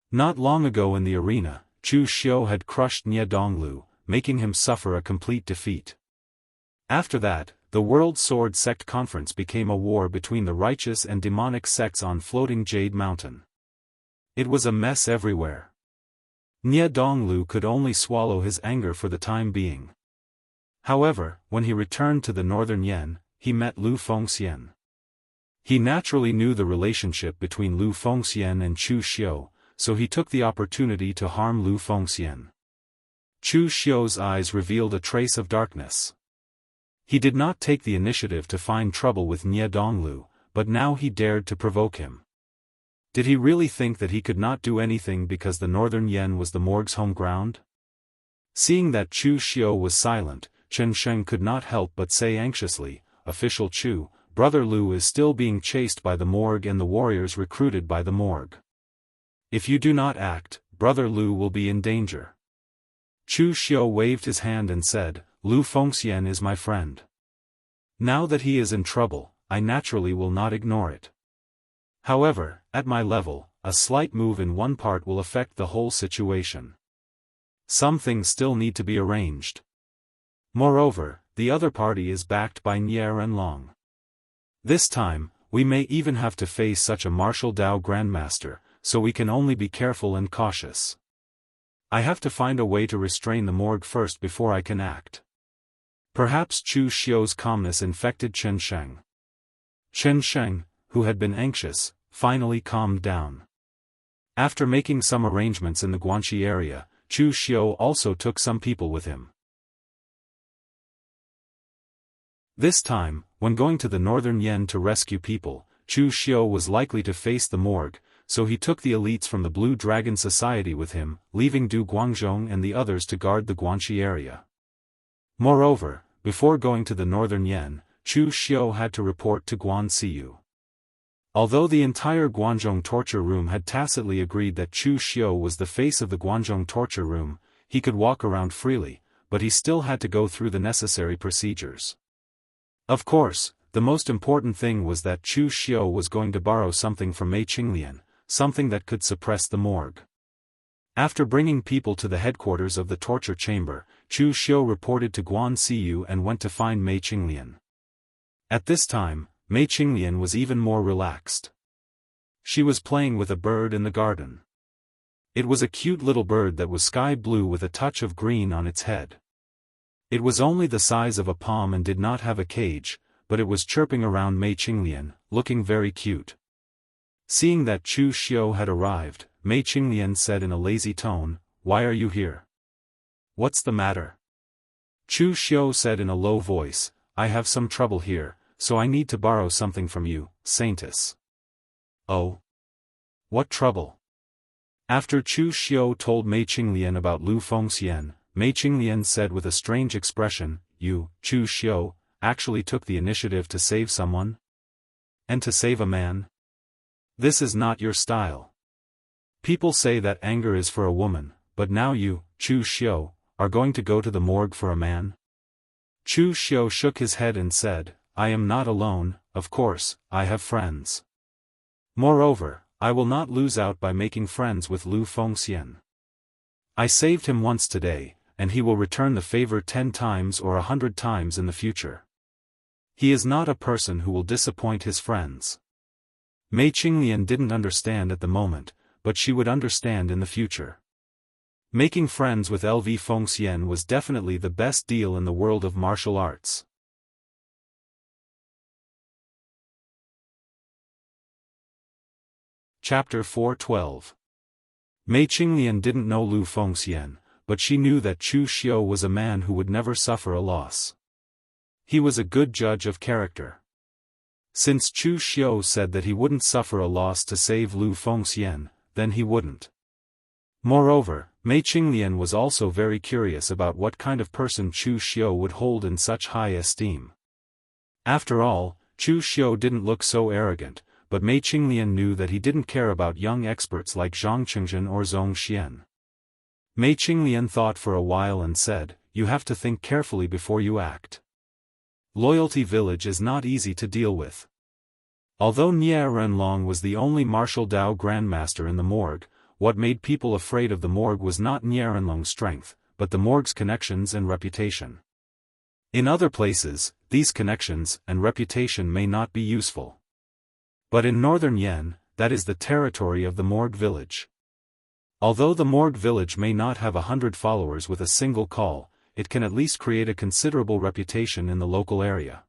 S1: Not long ago in the arena, Chu Xiu had crushed Nie Donglu, making him suffer a complete defeat. After that, the World Sword Sect Conference became a war between the righteous and demonic sects on floating Jade Mountain. It was a mess everywhere. Nie Donglu could only swallow his anger for the time being. However, when he returned to the northern Yen, he met Lu Fengxian. He naturally knew the relationship between Lu Fengxian and Chu Xiu, so he took the opportunity to harm Lu Fengxian. Chu Xiu's eyes revealed a trace of darkness. He did not take the initiative to find trouble with Nie Donglu, but now he dared to provoke him. Did he really think that he could not do anything because the northern Yen was the morgue's home ground? Seeing that Chu Xiu was silent, Chen Sheng could not help but say anxiously, "Official Chu, Brother Lu is still being chased by the morgue and the warriors recruited by the morgue. If you do not act, Brother Lu will be in danger." Chu Xiu waved his hand and said, "Lu Fengxian is my friend. Now that he is in trouble, I naturally will not ignore it. However, at my level, a slight move in one part will affect the whole situation. Some things still need to be arranged. Moreover, the other party is backed by Nie Renlong. This time, we may even have to face such a martial Dao Grandmaster, so we can only be careful and cautious. I have to find a way to restrain the morgue first before I can act." Perhaps Chu Xiu's calmness infected Chen Sheng. Chen Sheng, who had been anxious, finally calmed down. After making some arrangements in the Guanxi area, Chu Xiu also took some people with him. This time, when going to the northern Yen to rescue people, Chu Xiu was likely to face the morgue, so he took the elites from the Blue Dragon Society with him, leaving Du Guangzhong and the others to guard the Guanxi area. Moreover, before going to the northern Yen, Chu Xiu had to report to Guan Siyu. Although the entire Guangzhong torture room had tacitly agreed that Chu Xiu was the face of the Guangzhong torture room, he could walk around freely, but he still had to go through the necessary procedures. Of course, the most important thing was that Chu Xiu was going to borrow something from Mei Qinglian, something that could suppress the morgue. After bringing people to the headquarters of the torture chamber, Chu Xiu reported to Guan Siyu and went to find Mei Qinglian. At this time, Mei Qinglian was even more relaxed. She was playing with a bird in the garden. It was a cute little bird that was sky blue with a touch of green on its head. It was only the size of a palm and did not have a cage, but it was chirping around Mei Qinglian, looking very cute. Seeing that Chu Xiu had arrived, Mei Qinglian said in a lazy tone, "Why are you here? What's the matter?" Chu Xiu said in a low voice, "I have some trouble here, so I need to borrow something from you, Saintess." "Oh? What trouble?" After Chu Xiu told Mei Qinglian about Lu Fengxian, Mei Qinglian said with a strange expression, "You, Chu Xiu, actually took the initiative to save someone? And to save a man? This is not your style. People say that anger is for a woman, but now you, Chu Xiu, are going to go to the morgue for a man?" Chu Xiu shook his head and said, "I am not alone, of course, I have friends. Moreover, I will not lose out by making friends with Lu Fengxian. I saved him once today, and he will return the favor 10 times or 100 times in the future. He is not a person who will disappoint his friends." Mei Qinglian didn't understand at the moment, but she would understand in the future. Making friends with Lv Fengxian was definitely the best deal in the world of martial arts. Chapter 412. Mei Qinglian didn't know Lu Fengxian, but she knew that Chu Xiu was a man who would never suffer a loss. He was a good judge of character. Since Chu Xiu said that he wouldn't suffer a loss to save Lu Fengxian, then he wouldn't. Moreover, Mei Qinglian was also very curious about what kind of person Chu Xiu would hold in such high esteem. After all, Chu Xiu didn't look so arrogant, but Mei Qinglian knew that he didn't care about young experts like Zhang Qingzhen or Zhong Xian. Mei Qinglian thought for a while and said, "You have to think carefully before you act. Loyalty Village is not easy to deal with." Although Nie Renlong was the only martial Dao Grandmaster in the morgue, what made people afraid of the morgue was not Nie Renlong's strength, but the morgue's connections and reputation. In other places, these connections and reputation may not be useful. But in northern Yen, that is the territory of the morgue village. Although the morgue village may not have 100 followers with a single call, it can at least create a considerable reputation in the local area.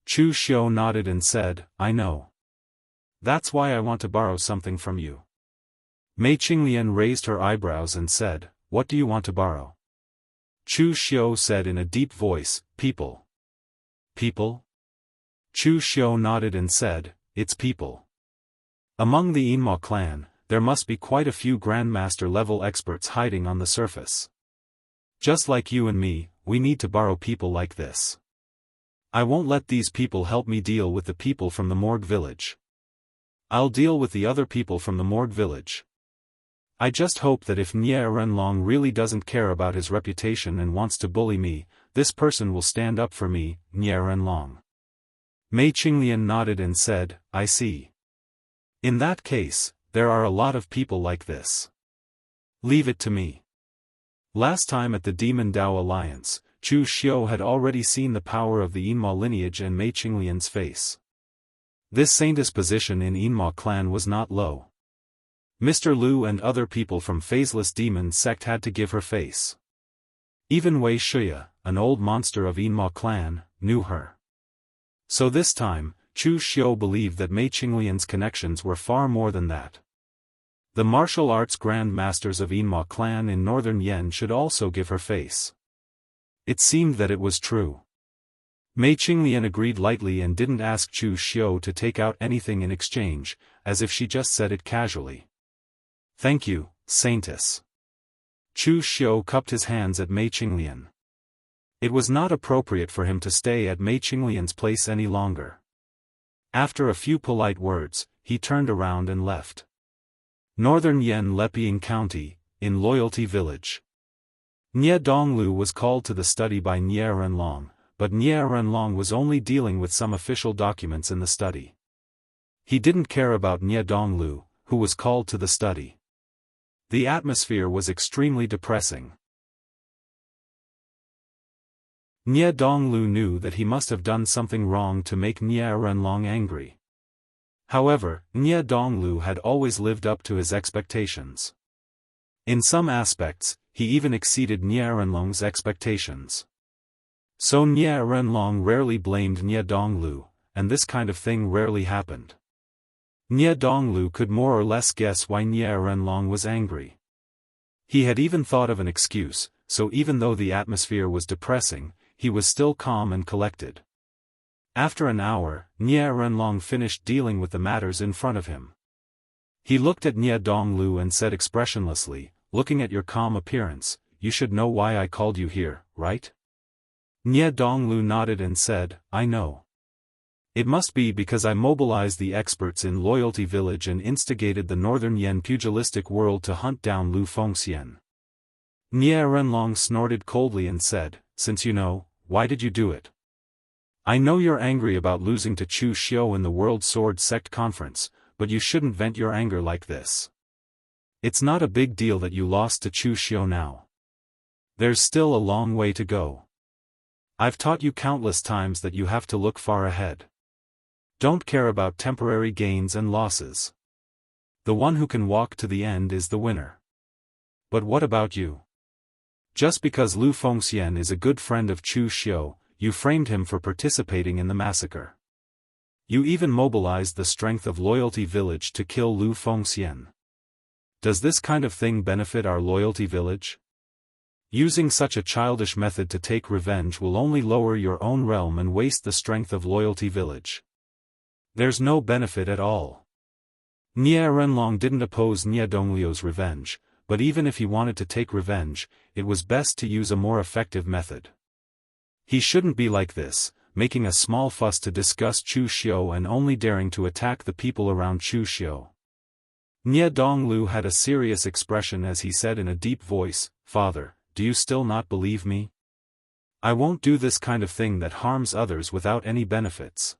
S1: Chu Xiu nodded and said, "I know. That's why I want to borrow something from you." Mei Qinglian raised her eyebrows and said, "What do you want to borrow?" Chu Xiu said in a deep voice, "People." "People?" Chu Xiu nodded and said, "It's people. Among the Immortal clan, there must be quite a few Grandmaster-level experts hiding on the surface. Just like you and me, we need to borrow people like this. I won't let these people help me deal with the people from the Morgue village. I'll deal with the other people from the Morgue village. I just hope that if Nie Renlong really doesn't care about his reputation and wants to bully me, this person will stand up for me, Nie Renlong." Mei Qinglian nodded and said, "I see. In that case, there are a lot of people like this. Leave it to me." Last time at the Demon Dao Alliance, Chu Xiu had already seen the power of the Yinma lineage in Mei Qinglian's face. This saintess position in Yinma clan was not low. Mr. Liu and other people from Phaseless Demon sect had to give her face. Even Wei Shuya, an old monster of Yinma clan, knew her. So this time, Chu Xiu believed that Mei Qinglian's connections were far more than that. The martial arts grand masters of Yinma clan in northern Yen should also give her face. It seemed that it was true. Mei Qinglian agreed lightly and didn't ask Chu Xiu to take out anything in exchange, as if she just said it casually. "Thank you, Saintess." Chu Xiu cupped his hands at Mei Qinglian. It was not appropriate for him to stay at Mei Qinglian's place any longer. After a few polite words, he turned around and left. Northern Yen Leping County, in Loyalty Village. Nie Donglu was called to the study by Nie Renlong, but Nie Renlong was only dealing with some official documents in the study. He didn't care about Nie Donglu, who was called to the study. The atmosphere was extremely depressing. Nie Donglu knew that he must have done something wrong to make Nie Renlong angry. However, Nie Donglu had always lived up to his expectations. In some aspects, he even exceeded Nie Renlong's expectations. So Nie Renlong rarely blamed Nie Donglu, and this kind of thing rarely happened. Nie Donglu could more or less guess why Nie Renlong was angry. He had even thought of an excuse, so even though the atmosphere was depressing, he was still calm and collected. After an hour, Nie Renlong finished dealing with the matters in front of him. He looked at Nie Donglu and said expressionlessly, "Looking at your calm appearance, you should know why I called you here, right?" Nie Donglu nodded and said, "I know. It must be because I mobilized the experts in Loyalty Village and instigated the Northern Yen pugilistic world to hunt down Lu Fengxian." Nie Renlong snorted coldly and said, "Since you know, why did you do it? I know you're angry about losing to Chu Xiu in the World Sword Sect Conference, but you shouldn't vent your anger like this. It's not a big deal that you lost to Chu Xiu now. There's still a long way to go. I've taught you countless times that you have to look far ahead. Don't care about temporary gains and losses. The one who can walk to the end is the winner. But what about you? Just because Lu Fengxian is a good friend of Chu Xiu, you framed him for participating in the massacre. You even mobilized the strength of Loyalty Village to kill Lu Fengxian. Does this kind of thing benefit our Loyalty Village? Using such a childish method to take revenge will only lower your own realm and waste the strength of Loyalty Village. There's no benefit at all." Nie Renlong didn't oppose Nie Dongliu's revenge, but even if he wanted to take revenge, it was best to use a more effective method. He shouldn't be like this, making a small fuss to discuss Chu Xiu and only daring to attack the people around Chu Xiu. Nie Donglu had a serious expression as he said in a deep voice, "Father, do you still not believe me? I won't do this kind of thing that harms others without any benefits.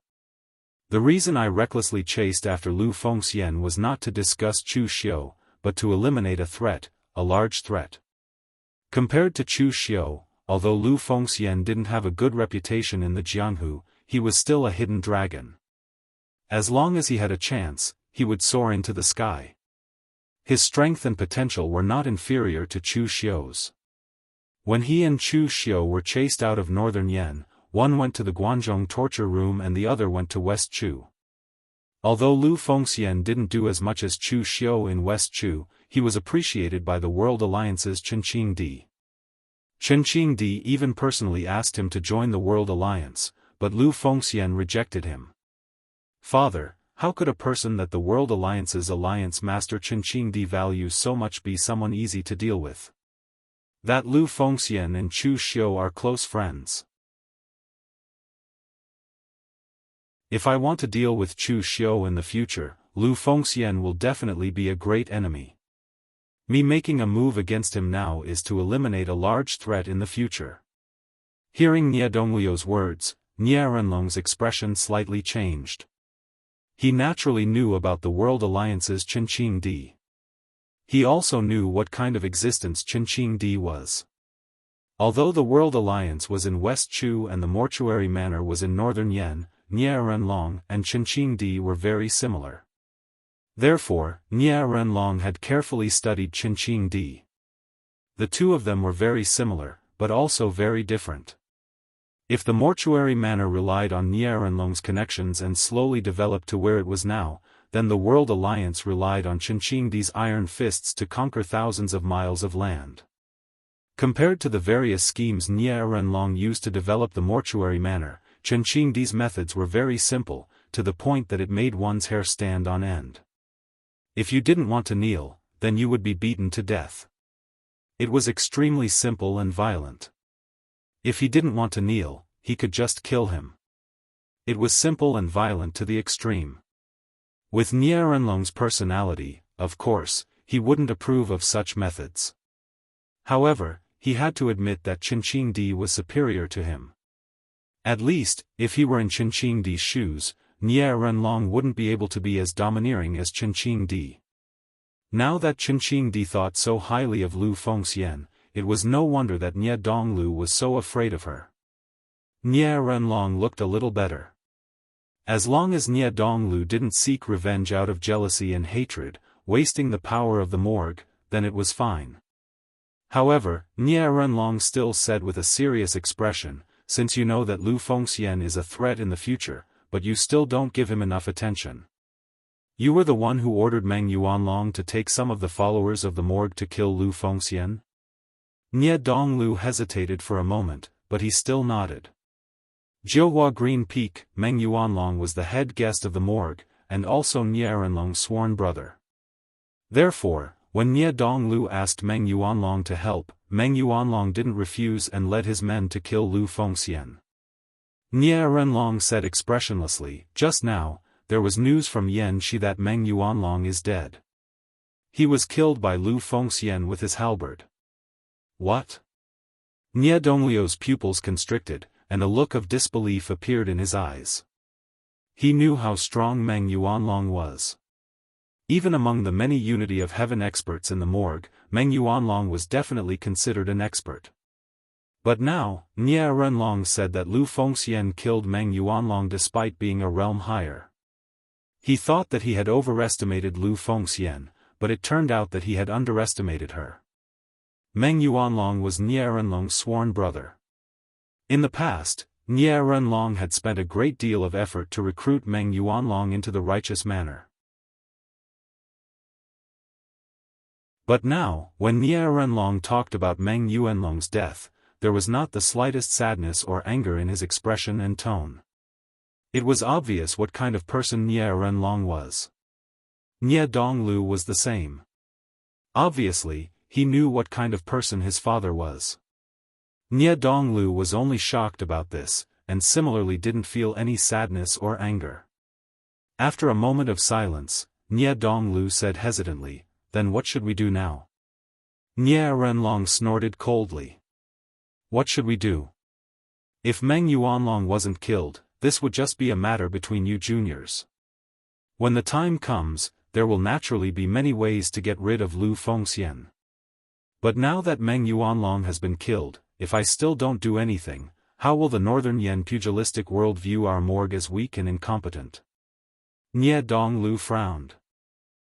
S1: The reason I recklessly chased after Lu Fengxian was not to discuss Chu Xiu, but to eliminate a threat, a large threat. Compared to Chu Xiu, although Lu Fengxian didn't have a good reputation in the Jianghu, he was still a hidden dragon. As long as he had a chance, he would soar into the sky. His strength and potential were not inferior to Chu Xiu's. When he and Chu Xiu were chased out of northern Yen, one went to the Guanzhong torture room and the other went to West Chu. Although Lu Fengxian didn't do as much as Chu Xiu in West Chu, he was appreciated by the World Alliance's Chen Di. Chen Di even personally asked him to join the World Alliance, but Lu Fengxian rejected him. "Father, how could a person that the World Alliance's Alliance Master Chen Di values so much be someone easy to deal with? That Lu Fengxian and Chu Xiu are close friends. If I want to deal with Chu Xiu in the future, Lu Fengxian will definitely be a great enemy. Me making a move against him now is to eliminate a large threat in the future." Hearing Nie Donglio's words, Nie Renlong's expression slightly changed. He naturally knew about the World Alliance's Chen Di. He also knew what kind of existence Chen Di was. Although the World Alliance was in West Chu and the Mortuary Manor was in Northern Yen, Nie Renlong and Chen Di were very similar. Therefore, Nie Renlong had carefully studied Chen Di. The two of them were very similar, but also very different. If the Mortuary Manor relied on Nie Renlong's connections and slowly developed to where it was now, then the World Alliance relied on Chen Di's iron fists to conquer thousands of miles of land. Compared to the various schemes Nie Renlong used to develop the Mortuary Manor, Chen Di's methods were very simple, to the point that it made one's hair stand on end. If you didn't want to kneel, then you would be beaten to death. It was extremely simple and violent. If he didn't want to kneel, he could just kill him. It was simple and violent to the extreme. With Nie Renlong's personality, of course, he wouldn't approve of such methods. However, he had to admit that Chen Di was superior to him. At least, if he were in Chen Di's shoes, Nie Renlong wouldn't be able to be as domineering as Chen Di. Now that Chen Di thought so highly of Lu Fengxian, it was no wonder that Nie Donglu was so afraid of her. Nie Renlong looked a little better. As long as Nie Donglu didn't seek revenge out of jealousy and hatred, wasting the power of the morgue, then it was fine. However, Nie Renlong still said with a serious expression, "Since you know that Lu Fengxian is a threat in the future, but you still don't give him enough attention. You were the one who ordered Meng Yuanlong to take some of the followers of the morgue to kill Lu Fengxian?" Nie Donglu hesitated for a moment, but he still nodded. Jiuhua Green Peak, Meng Yuanlong was the head guest of the morgue, and also Nie Renlong's sworn brother. Therefore, when Nie Donglu asked Meng Yuanlong to help, Meng Yuanlong didn't refuse and led his men to kill Lu Fengxian. Nie Renlong said expressionlessly, "Just now, there was news from Yanxi that Meng Yuanlong is dead. He was killed by Lu Fengxian with his halberd." "What?" Nie Donglio's pupils constricted, and a look of disbelief appeared in his eyes. He knew how strong Meng Yuanlong was. Even among the many Unity of Heaven experts in the morgue, Meng Yuanlong was definitely considered an expert. But now, Nie Renlong said that Lu Fengxian killed Meng Yuanlong despite being a realm higher. He thought that he had overestimated Lu Fengxian, but it turned out that he had underestimated her. Meng Yuanlong was Nie Renlong's sworn brother. In the past, Nie Renlong had spent a great deal of effort to recruit Meng Yuanlong into the righteous manner. But now, when Nie Renlong talked about Meng Yuanlong's death, there was not the slightest sadness or anger in his expression and tone. It was obvious what kind of person Nie Renlong was. Nie Donglu was the same. Obviously, he knew what kind of person his father was. Nie Donglu was only shocked about this, and similarly didn't feel any sadness or anger. After a moment of silence, Nie Donglu said hesitantly, "Then what should we do now?" Nie Renlong snorted coldly. "What should we do? If Meng Yuanlong wasn't killed, this would just be a matter between you juniors. When the time comes, there will naturally be many ways to get rid of Lu Fengxian. But now that Meng Yuanlong has been killed, if I still don't do anything, how will the Northern Yen pugilistic world view our morgue as weak and incompetent?" Nie Donglu frowned.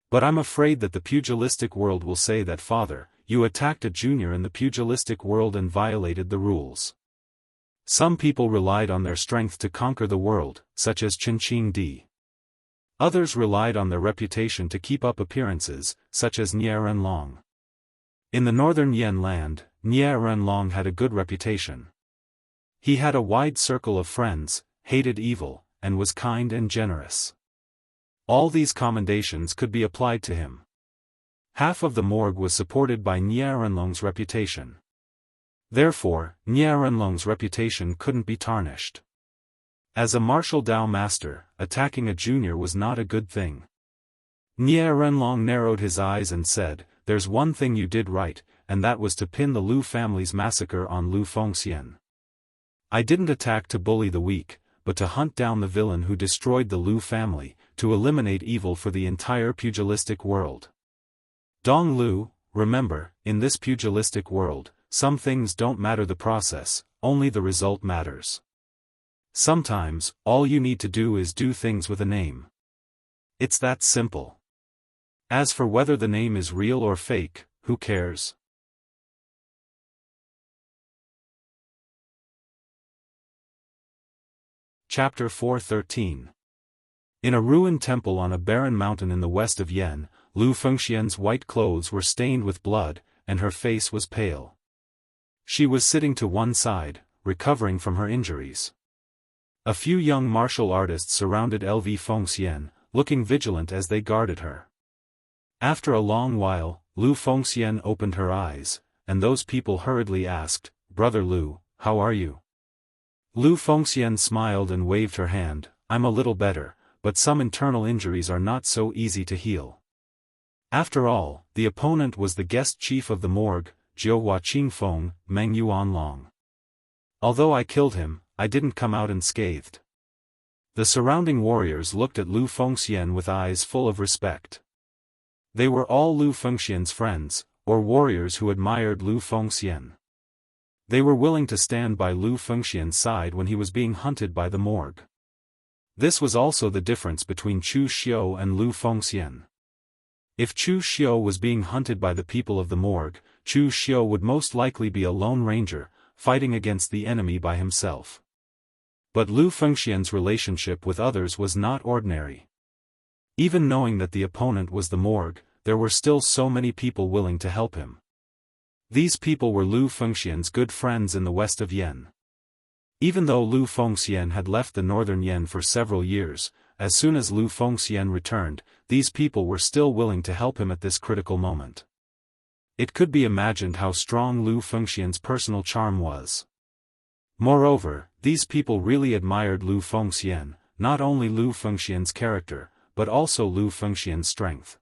S1: "But I'm afraid that the pugilistic world will say that, Father, you attacked a junior in the pugilistic world and violated the rules. Some people relied on their strength to conquer the world, such as Chen Di. Others relied on their reputation to keep up appearances, such as Nie Renlong. In the northern Yan land, Nie Renlong had a good reputation. He had a wide circle of friends, hated evil, and was kind and generous. All these commendations could be applied to him. Half of the morgue was supported by Nie Renlong's reputation. Therefore, Nie Renlong's reputation couldn't be tarnished. As a martial Dao master, attacking a junior was not a good thing. Nie Renlong narrowed his eyes and said, "There's one thing you did right, and that was to pin the Lu family's massacre on Lu Fengxian. I didn't attack to bully the weak, but to hunt down the villain who destroyed the Lu family, to eliminate evil for the entire pugilistic world. Dong Lu, remember, in this pugilistic world, some things don't matter the process, only the result matters. Sometimes, all you need to do is do things with a name. It's that simple. As for whether the name is real or fake, who cares?" Chapter 413. In a ruined temple on a barren mountain in the west of Yen, Lu Fengxian's white clothes were stained with blood, and her face was pale. She was sitting to one side, recovering from her injuries. A few young martial artists surrounded Lv Fengxian, looking vigilant as they guarded her. After a long while, Lu Fengxian opened her eyes, and those people hurriedly asked, "Brother Lu, how are you?" Lu Fengxian smiled and waved her hand, "I'm a little better, but some internal injuries are not so easy to heal." After all, the opponent was the guest chief of the morgue, Jiahua Qingfeng, Meng Yuanlong. Although I killed him, I didn't come out unscathed. The surrounding warriors looked at Lu Fengxian with eyes full of respect. They were all Lu Fengxian's friends, or warriors who admired Lu Fengxian. They were willing to stand by Lu Fengxian's side when he was being hunted by the morgue. This was also the difference between Chu Xiu and Lu Fengxian. If Chu Xiu was being hunted by the people of the morgue, Chu Xiu would most likely be a lone ranger, fighting against the enemy by himself. But Lu Fengxian's relationship with others was not ordinary. Even knowing that the opponent was the morgue, there were still so many people willing to help him. These people were Lu Fengxian's good friends in the west of Yen. Even though Lu Fengxian had left the northern Yen for several years, as soon as Lu Fengxian returned, these people were still willing to help him at this critical moment. It could be imagined how strong Lu Fengxian's personal charm was. Moreover, these people really admired Lu Fengxian, not only Lu Fengxian's character, but also Lu Fengxian's strength.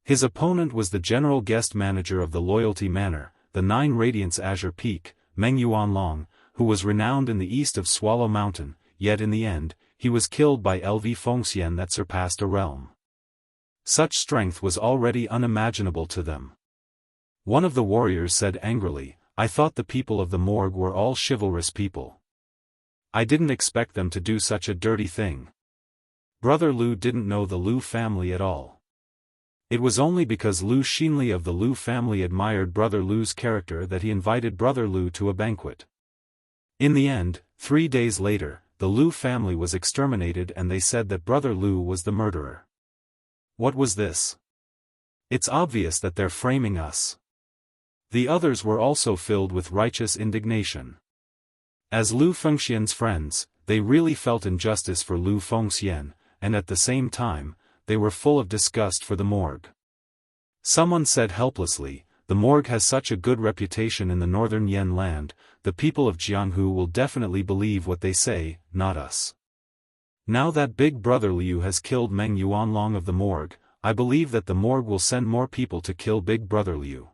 S1: His opponent was the general guest manager of the Loyalty Manor, the 9 Radiance Azure Peak, Meng Yuanlong, who was renowned in the east of Swallow Mountain, yet in the end, he was killed by Lv Fengxian that surpassed a realm. Such strength was already unimaginable to them. One of the warriors said angrily, "I thought the people of the morgue were all chivalrous people. I didn't expect them to do such a dirty thing." Brother Lu didn't know the Lu family at all. It was only because Lu Xinli of the Lu family admired Brother Lu's character that he invited Brother Lu to a banquet. In the end, 3 days later, the Lu family was exterminated and they said that Brother Lu was the murderer. What was this? It's obvious that they're framing us. The others were also filled with righteous indignation. As Lu Fengxian's friends, they really felt injustice for Lu Fengxian, and at the same time, they were full of disgust for the morgue. Someone said helplessly, "The morgue has such a good reputation in the northern Yen land, the people of Jianghu will definitely believe what they say, not us. Now that Big Brother Liu has killed Meng Yuanlong of the morgue, I believe that the morgue will send more people to kill Big Brother Liu.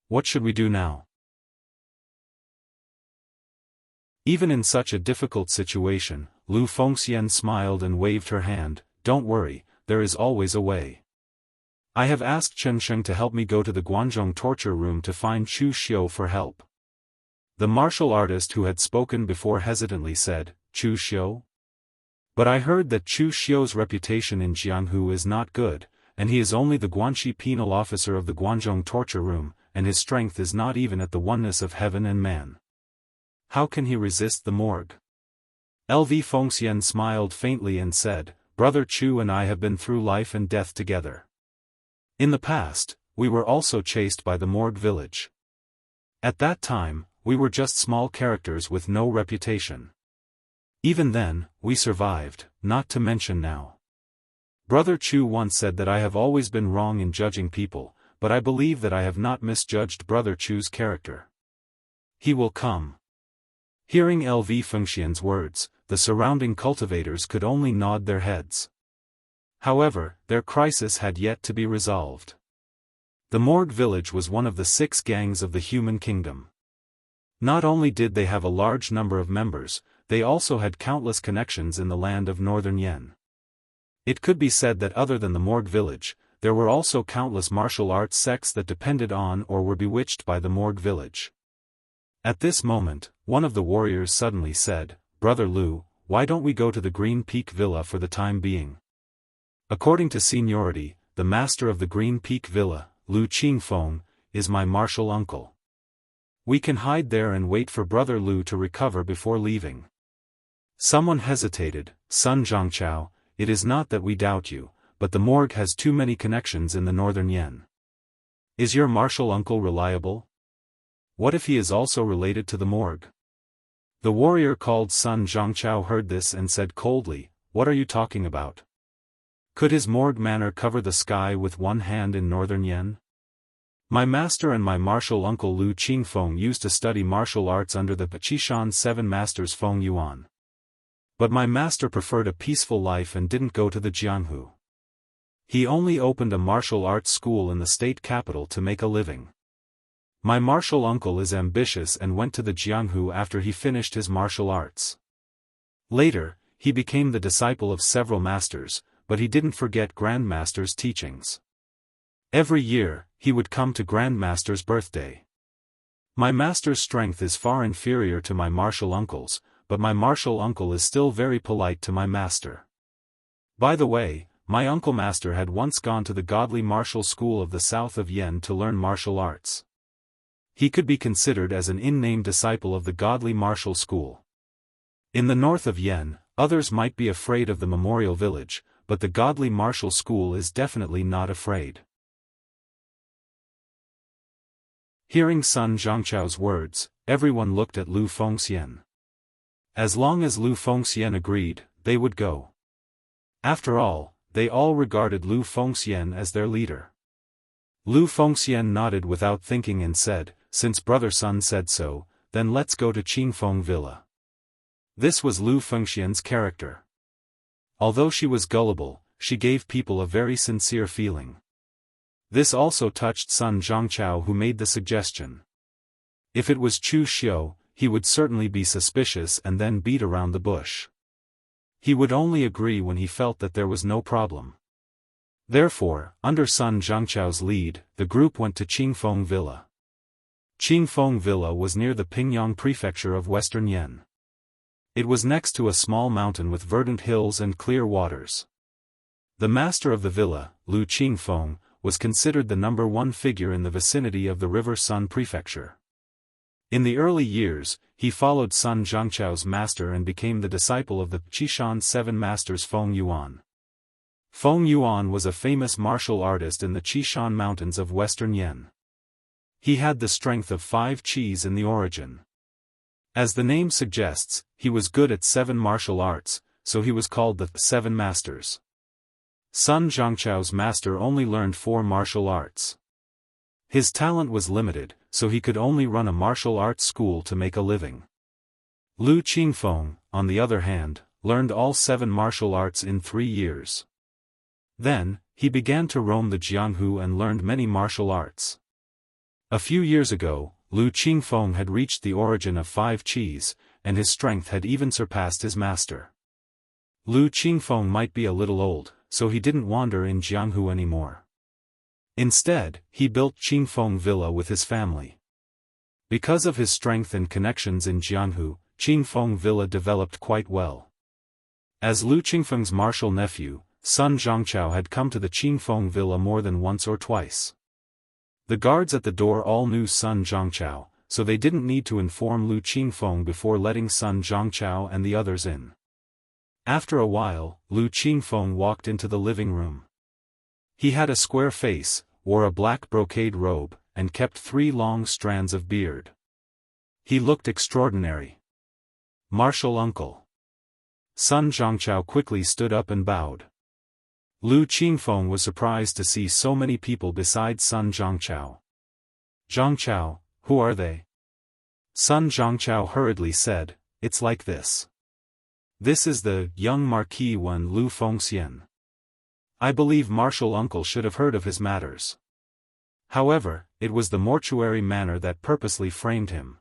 S1: What should we do now?" Even in such a difficult situation, Lu Fengxian smiled and waved her hand, "Don't worry, there is always a way. I have asked Chen Sheng to help me go to the Guanzhong torture room to find Chu Xiu for help." The martial artist who had spoken before hesitantly said, "Chu Xiu? But I heard that Chu Xiu's reputation in Jianghu is not good, and he is only the Guanxi penal officer of the Guanzhong torture room, and his strength is not even at the oneness of heaven and man. How can he resist the morgue?" Lv Fengxian smiled faintly and said, Brother Chu and I have been through life and death together. In the past, we were also chased by the Morgue village. At that time, we were just small characters with no reputation. Even then, we survived, not to mention now. Brother Chu once said that I have always been wrong in judging people, but I believe that I have not misjudged Brother Chu's character. He will come. Hearing LV Fengxian's words, the surrounding cultivators could only nod their heads. However, their crisis had yet to be resolved. The Morgue village was one of the 6 gangs of the human kingdom. Not only did they have a large number of members, they also had countless connections in the land of Northern Yen. It could be said that other than the Morgue village, there were also countless martial arts sects that depended on or were bewitched by the Morgue village. At this moment, one of the warriors suddenly said, "Brother Lu, why don't we go to the Green Peak Villa for the time being?" According to seniority, the master of the Green Peak Villa, Lu Qingfeng, is my martial uncle. We can hide there and wait for Brother Lu to recover before leaving. Someone hesitated. Sun Zhangchao, it is not that we doubt you, but the Morgue has too many connections in the Northern Yen. Is your martial uncle reliable? What if he is also related to the Morgue? The warrior called Sun Zhangchao heard this and said coldly, "What are you talking about? Could his Morgue manner cover the sky with one hand in Northern Yen? My master and my martial uncle Lu Qingfeng used to study martial arts under the Qishan 7 masters Feng Yuan. But my master preferred a peaceful life and didn't go to the Jianghu. He only opened a martial arts school in the state capital to make a living. My martial uncle is ambitious and went to the Jianghu after he finished his martial arts. Later, he became the disciple of several masters, but he didn't forget Grandmaster's teachings. Every year, he would come to Grandmaster's birthday. My master's strength is far inferior to my martial uncle's, but my martial uncle is still very polite to my master. By the way, my uncle master had once gone to the godly martial school of the south of Yen to learn martial arts. He could be considered as an in-name disciple of the godly martial school. In the north of Yen, others might be afraid of the memorial village, but the godly martial school is definitely not afraid. Hearing Sun Zhangchao's words, everyone looked at Lu Fengxian. As long as Lu Fengxian agreed, they would go. After all, they all regarded Lu Fengxian as their leader. Lu Fengxian nodded without thinking and said, "Since Brother Sun said so, then let's go to Qingfeng Villa." This was Lu Fengxian's character. Although she was gullible, she gave people a very sincere feeling. This also touched Sun Zhangchao, who made the suggestion. If it was Chu Xiu, he would certainly be suspicious and then beat around the bush. He would only agree when he felt that there was no problem. Therefore, under Sun Zhangchao's lead, the group went to Qingfeng Villa. Qingfeng Villa was near the Pingyang prefecture of Western Yen. It was next to a small mountain with verdant hills and clear waters. The master of the villa, Lu Qingfeng, was considered the number 1 figure in the vicinity of the River Sun prefecture. In the early years, he followed Sun Zhangchao's master and became the disciple of the Qishan 7 masters Feng Yuan. Feng Yuan was a famous martial artist in the Qishan mountains of Western Yen. He had the strength of 5 qis in the origin. As the name suggests, he was good at 7 martial arts, so he was called the 7 masters. Sun Zhangchao's master only learned 4 martial arts. His talent was limited, so he could only run a martial arts school to make a living. Lu Qingfeng, on the other hand, learned all 7 martial arts in 3 years. Then, he began to roam the Jianghu and learned many martial arts. A few years ago, Lu Qingfeng had reached the origin of 5 qis, and his strength had even surpassed his master. Lu Qingfeng might be a little old, so he didn't wander in Jianghu anymore. Instead, he built Qingfeng Villa with his family. Because of his strength and connections in Jianghu, Qingfeng Villa developed quite well. As Lu Qingfeng's martial nephew, Sun Zhangchao had come to the Qingfeng Villa more than once or twice. The guards at the door all knew Sun Zhangchao, so they didn't need to inform Lu Qingfeng before letting Sun Zhangchao and the others in. After a while, Lu Qingfeng walked into the living room. He had a square face, wore a black brocade robe, and kept 3 long strands of beard. He looked extraordinary. "Martial uncle." Sun Zhangqiao quickly stood up and bowed. Lu Qingfeng was surprised to see so many people besides Sun Zhangqiao. "Zhangqiao, who are they?" Sun Zhangqiao hurriedly said, "It's like this. This is the young Marquis Wen Lu Fengxian. I believe Martial Uncle should have heard of his matters. However, it was the mortuary manner that purposely framed him.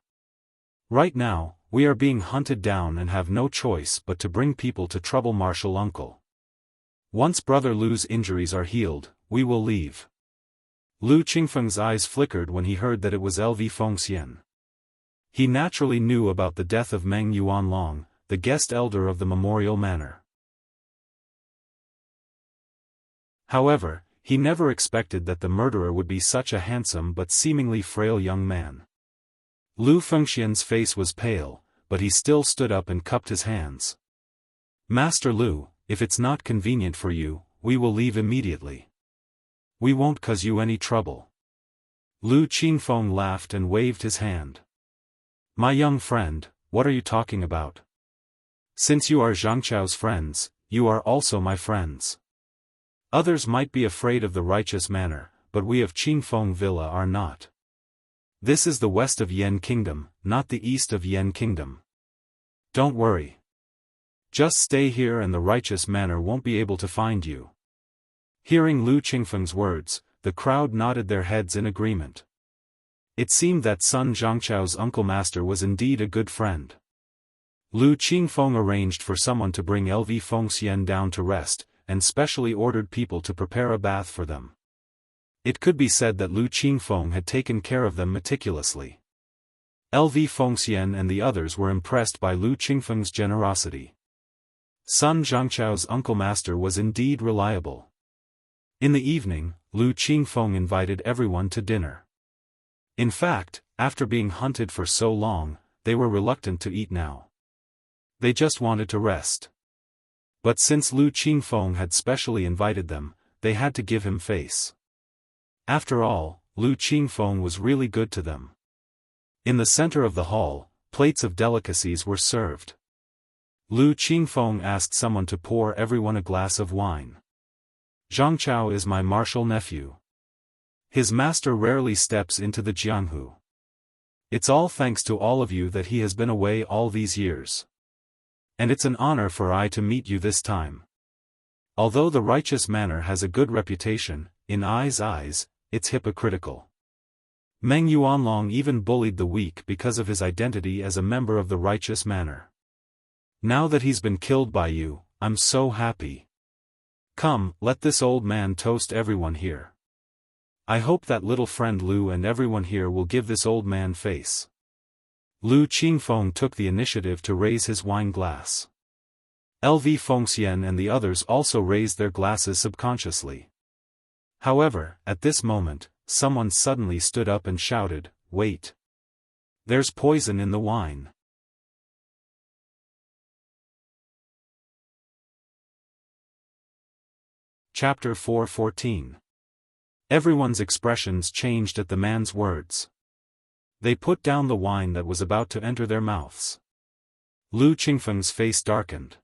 S1: Right now, we are being hunted down and have no choice but to bring people to trouble Martial Uncle. Once Brother Lu's injuries are healed, we will leave." Lu Qingfeng's eyes flickered when he heard that it was LV Fengxian. He naturally knew about the death of Meng Yuanlong, the guest elder of the memorial manor. However, he never expected that the murderer would be such a handsome but seemingly frail young man. Lu Fengxian's face was pale, but he still stood up and cupped his hands. "Master Lu, if it's not convenient for you, we will leave immediately. We won't cause you any trouble." Lu Qingfeng laughed and waved his hand. "My young friend, what are you talking about? Since you are Zhangqiao's friends, you are also my friends. Others might be afraid of the righteous manor, but we of Qingfeng Villa are not. This is the west of Yan Kingdom, not the east of Yan Kingdom. Don't worry. Just stay here and the righteous manor won't be able to find you." Hearing Lu Qingfeng's words, the crowd nodded their heads in agreement. It seemed that Sun Zhangqiao's uncle master was indeed a good friend. Lu Qingfeng arranged for someone to bring LV Fengxian down to rest, and specially ordered people to prepare a bath for them. It could be said that Lu Qingfeng had taken care of them meticulously. LV Fengxian and the others were impressed by Lu Qingfeng's generosity. Sun Zhangqiao's uncle master was indeed reliable. In the evening, Lu Qingfeng invited everyone to dinner. In fact, after being hunted for so long, they were reluctant to eat now. They just wanted to rest. But since Lu Qingfeng had specially invited them, they had to give him face. After all, Lu Qingfeng was really good to them. In the center of the hall, plates of delicacies were served. Lu Qingfeng asked someone to pour everyone a glass of wine. "Zhangqiao is my martial nephew. His master rarely steps into the Jianghu. It's all thanks to all of you that he has been away all these years. And it's an honor for I to meet you this time. Although the righteous manor has a good reputation, in I's eyes, it's hypocritical. Meng Yuanlong even bullied the weak because of his identity as a member of the righteous manor. Now that he's been killed by you, I'm so happy. Come, let this old man toast everyone here. I hope that little friend Lu and everyone here will give this old man face." Lu Qingfeng took the initiative to raise his wine glass. LV Fengxian and the others also raised their glasses subconsciously. However, at this moment, someone suddenly stood up and shouted, "Wait! There's poison in the wine." Chapter 4:14. Everyone's expressions changed at the man's words. They put down the wine that was about to enter their mouths. Lu Qingfeng's face darkened.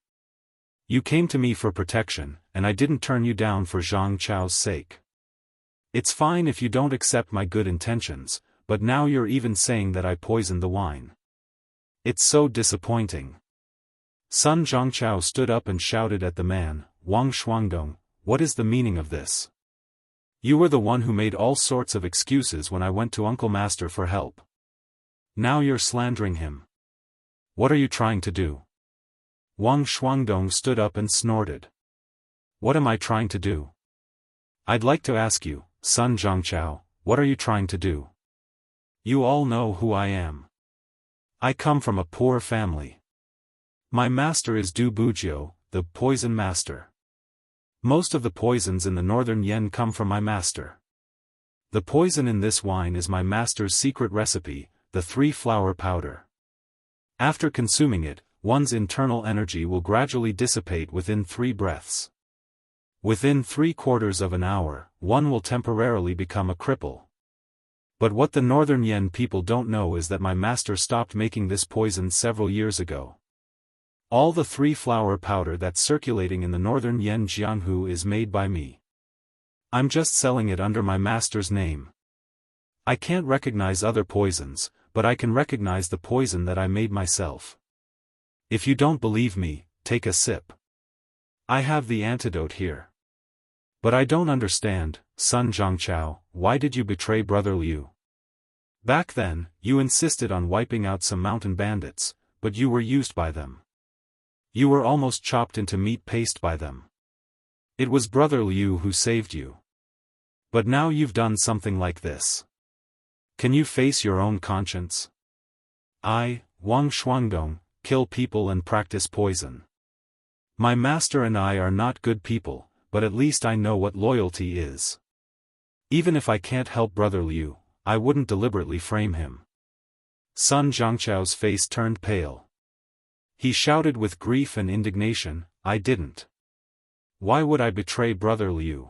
S1: "You came to me for protection, and I didn't turn you down for Zhang Qiao's sake. It's fine if you don't accept my good intentions, but now you're even saying that I poisoned the wine. It's so disappointing." Sun Zhangqiao stood up and shouted at the man, "Wang Shuangdong, what is the meaning of this? You were the one who made all sorts of excuses when I went to Uncle Master for help. Now you're slandering him. What are you trying to do?" Wang Shuangdong stood up and snorted. "What am I trying to do? I'd like to ask you, Sun Zhangqiao, what are you trying to do? You all know who I am. I come from a poor family. My master is Du Bujio, the poison master. Most of the poisons in the northern Yen come from my master. The poison in this wine is my master's secret recipe, the 3-flower powder. After consuming it, one's internal energy will gradually dissipate within 3 breaths. Within 3/4 of an hour, one will temporarily become a cripple. But what the Northern Yen people don't know is that my master stopped making this poison several years ago. All the 3-flower powder that's circulating in the Northern Yen Jianghu is made by me. I'm just selling it under my master's name. I can't recognize other poisons, but I can recognize the poison that I made myself. If you don't believe me, take a sip. I have the antidote here. But I don't understand, son Zhangqiao, why did you betray Brother Liu? Back then, you insisted on wiping out some mountain bandits, but you were used by them. You were almost chopped into meat paste by them. It was Brother Liu who saved you. But now you've done something like this. Can you face your own conscience? I, Wang Shuangdong, kill people and practice poison. My master and I are not good people, but at least I know what loyalty is. Even if I can't help Brother Liu, I wouldn't deliberately frame him. Sun Zhangqiao's face turned pale. He shouted with grief and indignation, I didn't. Why would I betray Brother Liu?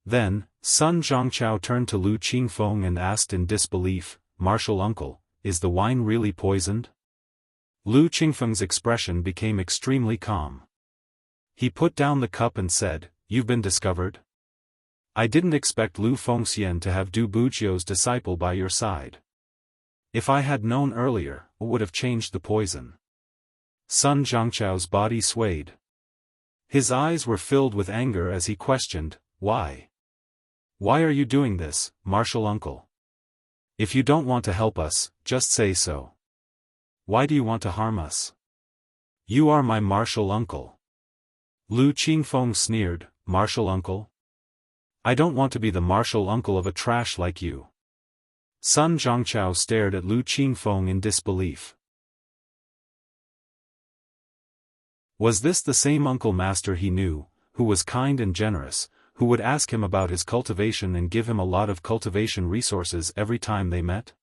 S1: Then, Sun Zhangqiao turned to Lu Qingfeng and asked in disbelief, Martial uncle, is the wine really poisoned? Lu Qingfeng's expression became extremely calm. He put down the cup and said, You've been discovered? I didn't expect Lu Fengxian to have Du Bujiu's disciple by your side. If I had known earlier, I would have changed the poison. Sun Zhangqiao's body swayed. His eyes were filled with anger as he questioned, Why? Why are you doing this, martial uncle? If you don't want to help us, just say so. Why do you want to harm us? You are my martial uncle. Lu Qingfeng sneered, Martial uncle? I don't want to be the martial uncle of a trash like you. Sun Zhangqiao stared at Lu Qingfeng in disbelief. Was this the same uncle master he knew, who was kind and generous, who would ask him about his cultivation and give him a lot of cultivation resources every time they met?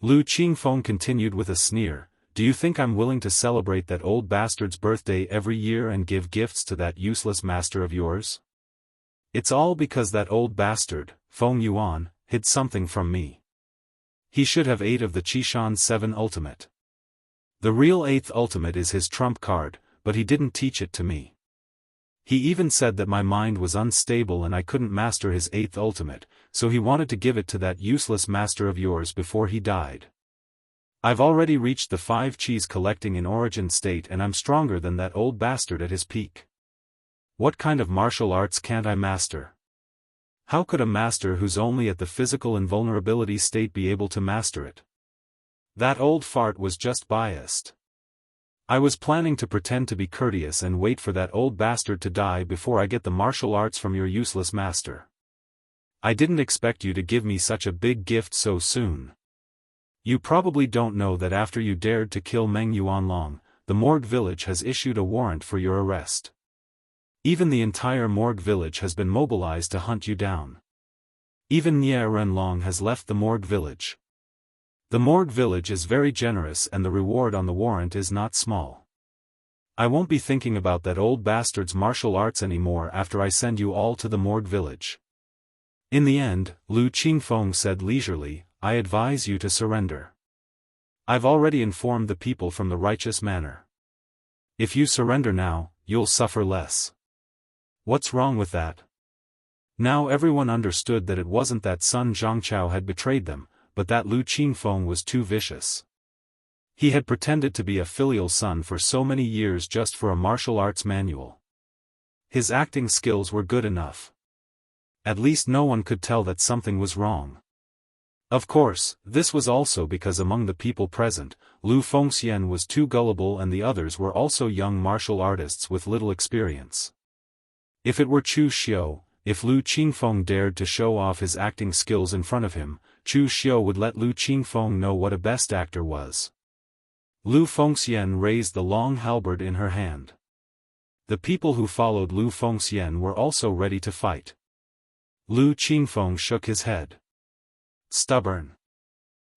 S1: Lu Qingfeng continued with a sneer, Do you think I'm willing to celebrate that old bastard's birthday every year and give gifts to that useless master of yours? It's all because that old bastard, Feng Yuan, hid something from me. He should have 8 of the Qishan 7 ultimate. The real 8th ultimate is his trump card, but he didn't teach it to me. He even said that my mind was unstable and I couldn't master his 8th ultimate, so he wanted to give it to that useless master of yours before he died. I've already reached the 5 cheese collecting in origin state and I'm stronger than that old bastard at his peak. What kind of martial arts can't I master? How could a master who's only at the physical invulnerability state be able to master it? That old fart was just biased. I was planning to pretend to be courteous and wait for that old bastard to die before I get the martial arts from your useless master. I didn't expect you to give me such a big gift so soon. You probably don't know that after you dared to kill Meng Yuanlong, the Morgue village has issued a warrant for your arrest. Even the entire Morgue village has been mobilized to hunt you down. Even Nie Renlong has left the Morgue village. The Morgue village is very generous and the reward on the warrant is not small. I won't be thinking about that old bastard's martial arts anymore after I send you all to the Morgue village. In the end, Lu Qingfeng said leisurely, I advise you to surrender. I've already informed the people from the righteous manor. If you surrender now, you'll suffer less. What's wrong with that? Now everyone understood that it wasn't that Sun Zhangqiao had betrayed them, but that Lu Qingfeng was too vicious. He had pretended to be a filial son for so many years just for a martial arts manual. His acting skills were good enough. At least no one could tell that something was wrong. Of course, this was also because among the people present, Lu Fengxian was too gullible and the others were also young martial artists with little experience. If it were Chu Xiu, if Lu Qingfeng dared to show off his acting skills in front of him, Chu Xiu would let Lu Qingfeng know what a best actor was. Lu Fengxian raised the long halberd in her hand. The people who followed Lu Fengxian were also ready to fight. Lu Qingfeng shook his head. Stubborn.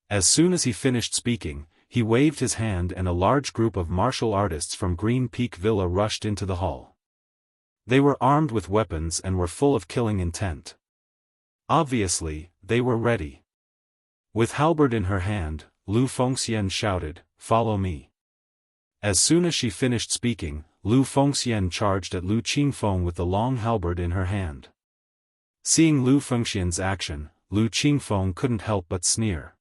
S1: As soon as he finished speaking, he waved his hand and a large group of martial artists from Green Peak Villa rushed into the hall. They were armed with weapons and were full of killing intent. Obviously, they were ready. With halberd in her hand, Lu Fengxian shouted, "Follow me." As soon as she finished speaking, Lu Fengxian charged at Lu Qingfeng with the long halberd in her hand. Seeing Lu Fengxian's action, Lu Qingfeng couldn't help but sneer.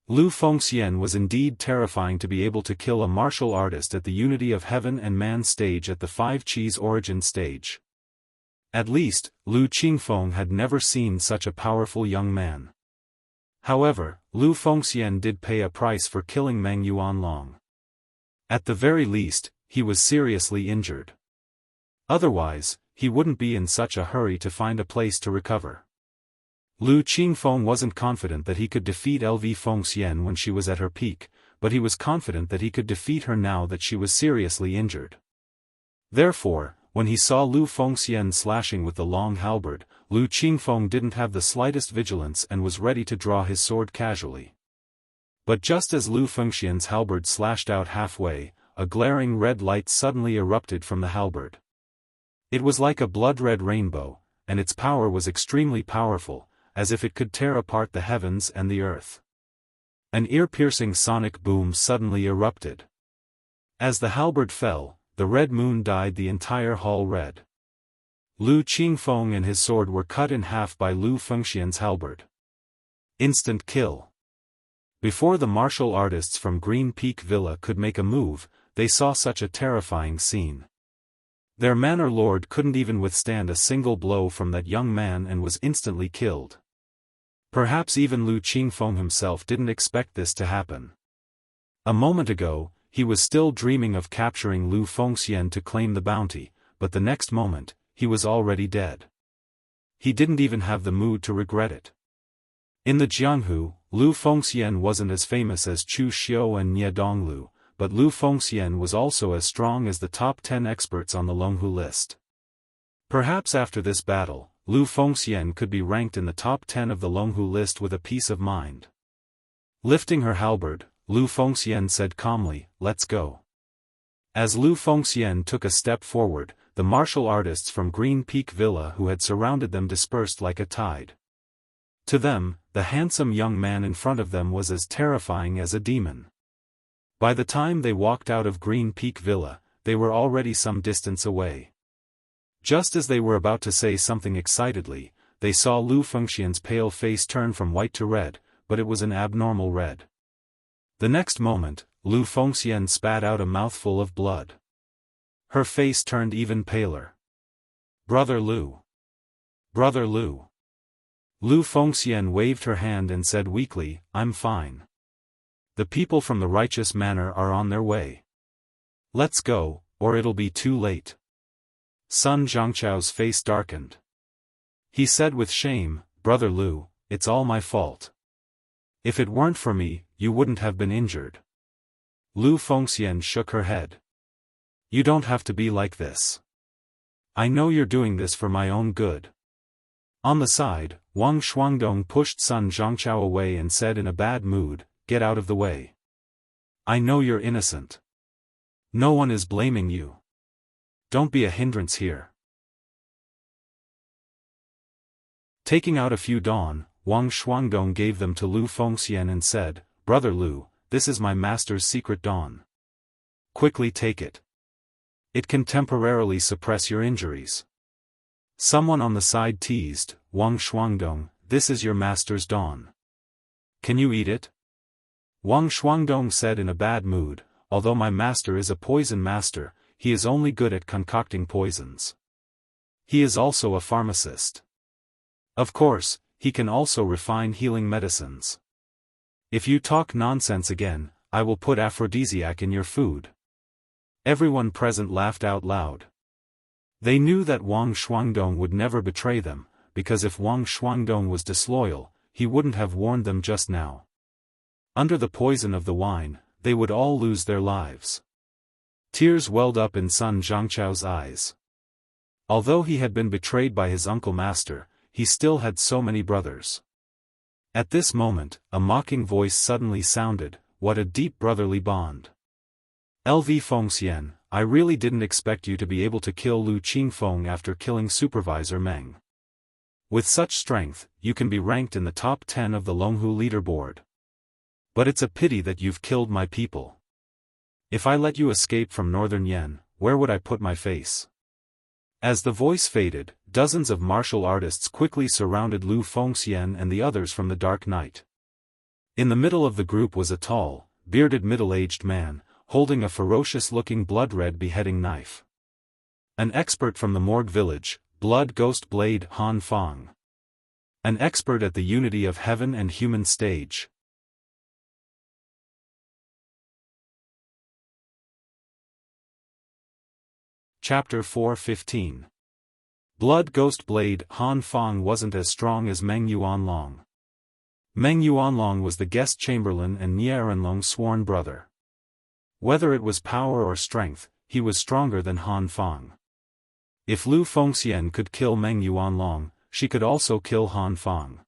S1: Lu Fengxian was indeed terrifying to be able to kill a martial artist at the Unity of Heaven and Man stage at the Five Qis origin stage. At least, Lu Qingfeng had never seen such a powerful young man. However, Lu Fengxian did pay a price for killing Meng Yuanlong. At the very least, he was seriously injured. Otherwise, he wouldn't be in such a hurry to find a place to recover. Lu Qingfeng wasn't confident that he could defeat LV Fengxian when she was at her peak, but he was confident that he could defeat her now that she was seriously injured. Therefore, when he saw Lu Fengxian slashing with the long halberd, Lu Qingfeng didn't have the slightest vigilance and was ready to draw his sword casually. But just as Lu Fengxian's halberd slashed out halfway, a glaring red light suddenly erupted from the halberd. It was like a blood-red rainbow, and its power was extremely powerful, as if it could tear apart the heavens and the earth. An ear-piercing sonic boom suddenly erupted. As the halberd fell, the red moon dyed the entire hall red. Lu Qingfeng and his sword were cut in half by Lu Fengxian's halberd. Instant kill. Before the martial artists from Green Peak Villa could make a move, they saw such a terrifying scene. Their manor lord couldn't even withstand a single blow from that young man and was instantly killed. Perhaps even Lu Qingfeng himself didn't expect this to happen. A moment ago, he was still dreaming of capturing Lu Fengxian to claim the bounty, but the next moment, he was already dead. He didn't even have the mood to regret it. In the Jianghu, Lu Fengxian wasn't as famous as Chu Xiu and Nie Donglu, but Lu Fengxian was also as strong as the top 10 experts on the Longhu list. Perhaps after this battle, Lu Fengxian could be ranked in the top 10 of the Longhu list with a peace of mind. Lifting her halberd, Lu Fengxian said calmly, "Let's go." As Lu Fengxian took a step forward, the martial artists from Green Peak Villa who had surrounded them dispersed like a tide. To them, the handsome young man in front of them was as terrifying as a demon. By the time they walked out of Green Peak Villa, they were already some distance away. Just as they were about to say something excitedly, they saw Lu Fengxian's pale face turn from white to red, but it was an abnormal red. The next moment, Lu Fengxian spat out a mouthful of blood. Her face turned even paler. "Brother Lu! Brother Lu!" Lu Fengxian waved her hand and said weakly, "I'm fine. The people from the righteous manor are on their way. Let's go, or it'll be too late." Sun Zhangqiao's face darkened. He said with shame, "Brother Lu, it's all my fault. If it weren't for me, you wouldn't have been injured." Lu Fengxian shook her head. "You don't have to be like this. I know you're doing this for my own good." On the side, Wang Shuangdong pushed Sun Zhangqiao away and said in a bad mood, "Get out of the way. I know you're innocent. No one is blaming you. Don't be a hindrance here." Taking out a few dawn, Wang Shuangdong gave them to Lu Fengxian and said, "Brother Lu, this is my master's secret dawn. Quickly take it. It can temporarily suppress your injuries." Someone on the side teased, "Wang Shuangdong, this is your master's dawn. Can you eat it?" Wang Shuangdong said in a bad mood, "Although my master is a poison master, he is only good at concocting poisons. He is also a pharmacist. Of course, he can also refine healing medicines. If you talk nonsense again, I will put aphrodisiac in your food." Everyone present laughed out loud. They knew that Wang Shuangdong would never betray them, because if Wang Shuangdong was disloyal, he wouldn't have warned them just now. Under the poison of the wine, they would all lose their lives. Tears welled up in Sun Zhangqiao's eyes. Although he had been betrayed by his uncle master, he still had so many brothers. At this moment, a mocking voice suddenly sounded, "What a deep brotherly bond. LV Fengxian, I really didn't expect you to be able to kill Lu Qingfeng after killing Supervisor Meng. With such strength, you can be ranked in the top 10 of the Longhu leaderboard. But it's a pity that you've killed my people. If I let you escape from Northern Yen, where would I put my face?" As the voice faded, dozens of martial artists quickly surrounded Lu Fengxian and the others from the Dark Night. In the middle of the group was a tall, bearded middle-aged man, holding a ferocious-looking blood-red beheading knife. An expert from the Morgue village, Blood Ghost Blade Han Fang. An expert at the unity of heaven and human stage. Chapter 4:15. Blood Ghost Blade Han Fang wasn't as strong as Meng Yuanlong. Meng Yuanlong was the guest chamberlain and Nie Renlong's sworn brother. Whether it was power or strength, he was stronger than Han Fang. If Lu Fengxian could kill Meng Yuanlong, she could also kill Han Fang.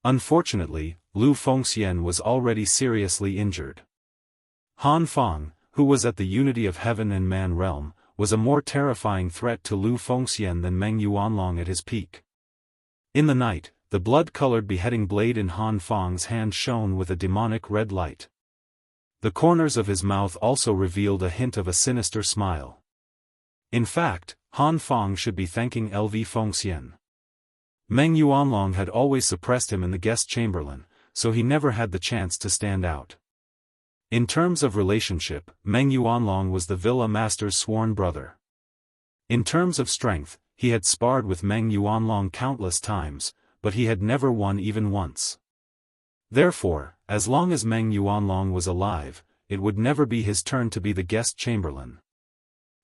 S1: Unfortunately, Lu Fengxian was already seriously injured. Han Fang, who was at the unity of heaven and man realm, was a more terrifying threat to Lu Fengxian than Meng Yuanlong at his peak. In the night, the blood-colored beheading blade in Han Fang's hand shone with a demonic red light. The corners of his mouth also revealed a hint of a sinister smile. In fact, Han Fang should be thanking LV Fengxian. Meng Yuanlong had always suppressed him in the guest chamberlain, so he never had the chance to stand out. In terms of relationship, Meng Yuanlong was the Villa Master's sworn brother. In terms of strength, he had sparred with Meng Yuanlong countless times, but he had never won even once. Therefore, as long as Meng Yuanlong was alive, it would never be his turn to be the guest chamberlain.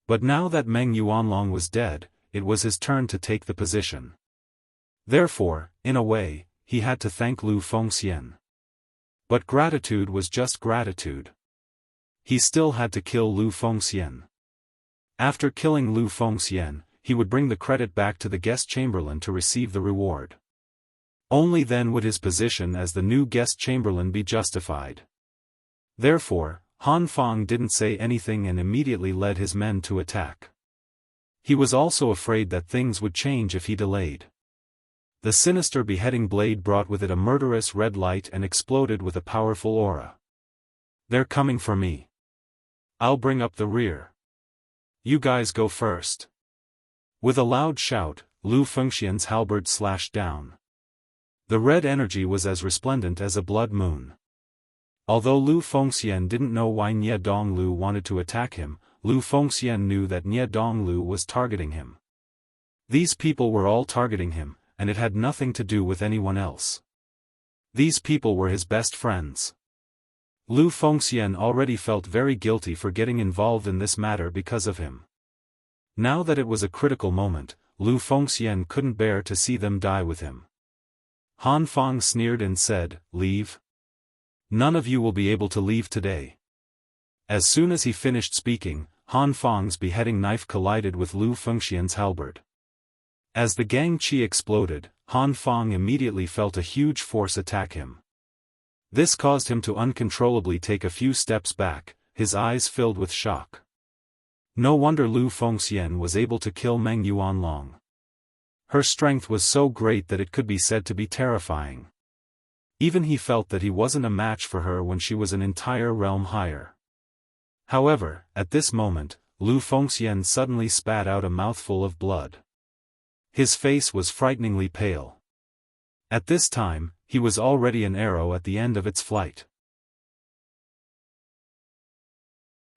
S1: But now that Meng Yuanlong was dead, it was his turn to take the position. Therefore, in a way, he had to thank Lu Fengxian. But gratitude was just gratitude. He still had to kill Lu Fengxian. After killing Lu Fengxian, he would bring the credit back to the guest chamberlain to receive the reward. Only then would his position as the new guest chamberlain be justified. Therefore, Han Fang didn't say anything and immediately led his men to attack. He was also afraid that things would change if he delayed. The sinister beheading blade brought with it a murderous red light and exploded with a powerful aura. "They're coming for me. I'll bring up the rear. You guys go first." With a loud shout, Lu Fengxian's halberd slashed down. The red energy was as resplendent as a blood moon. Although Lu Fengxian didn't know why Nie Donglu wanted to attack him, Lu Fengxian knew that Nie Donglu was targeting him. These people were all targeting him, and it had nothing to do with anyone else. These people were his best friends. Lu Fengxian already felt very guilty for getting involved in this matter because of him. Now that it was a critical moment, Lu Fengxian couldn't bear to see them die with him. Han Fang sneered and said, "Leave? None of you will be able to leave today." As soon as he finished speaking, Han Fang's beheading knife collided with Lu Fengxian's halberd. As the Gang Qi exploded, Han Fang immediately felt a huge force attack him. This caused him to uncontrollably take a few steps back, his eyes filled with shock. No wonder Lu Fengxian was able to kill Meng Yuanlong. Her strength was so great that it could be said to be terrifying. Even he felt that he wasn't a match for her when she was an entire realm higher. However, at this moment, Lu Fengxian suddenly spat out a mouthful of blood. His face was frighteningly pale. At this time, he was already an arrow at the end of its flight.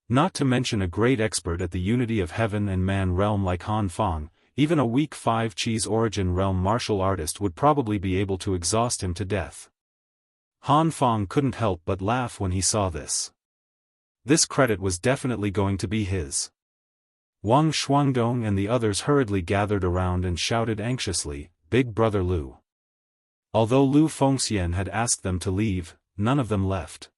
S1: Not to mention a great expert at the unity of heaven and man realm like Han Fang, even a weak 5 Qi's origin realm martial artist would probably be able to exhaust him to death. Han Fang couldn't help but laugh when he saw this. This credit was definitely going to be his. Wang Shuangdong and the others hurriedly gathered around and shouted anxiously, "Big Brother Lu." Although Lu Fengxian had asked them to leave, none of them left.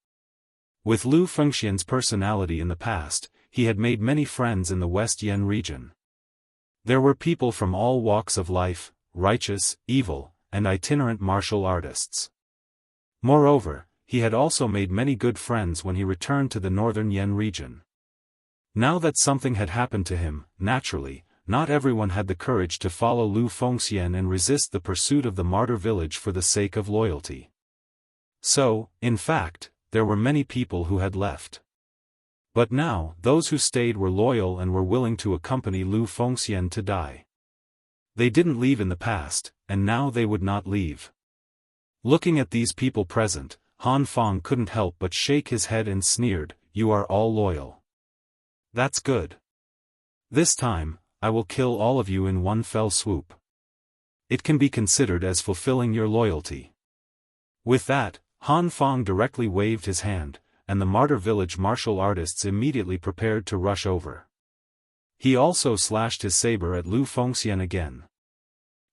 S1: With Lu Fengxian's personality in the past, he had made many friends in the West Yen region. There were people from all walks of life, righteous, evil, and itinerant martial artists. Moreover, he had also made many good friends when he returned to the northern Yan region. Now that something had happened to him, naturally, not everyone had the courage to follow Lu Fengxian and resist the pursuit of the martyr village for the sake of loyalty. So, in fact, there were many people who had left. But now, those who stayed were loyal and were willing to accompany Lu Fengxian to die. They didn't leave in the past, and now they would not leave. Looking at these people present, Han Fang couldn't help but shake his head and sneered, "You are all loyal. That's good. This time, I will kill all of you in one fell swoop. It can be considered as fulfilling your loyalty." With that, Han Fang directly waved his hand, and the martyr village martial artists immediately prepared to rush over. He also slashed his saber at Lu Fengxian again.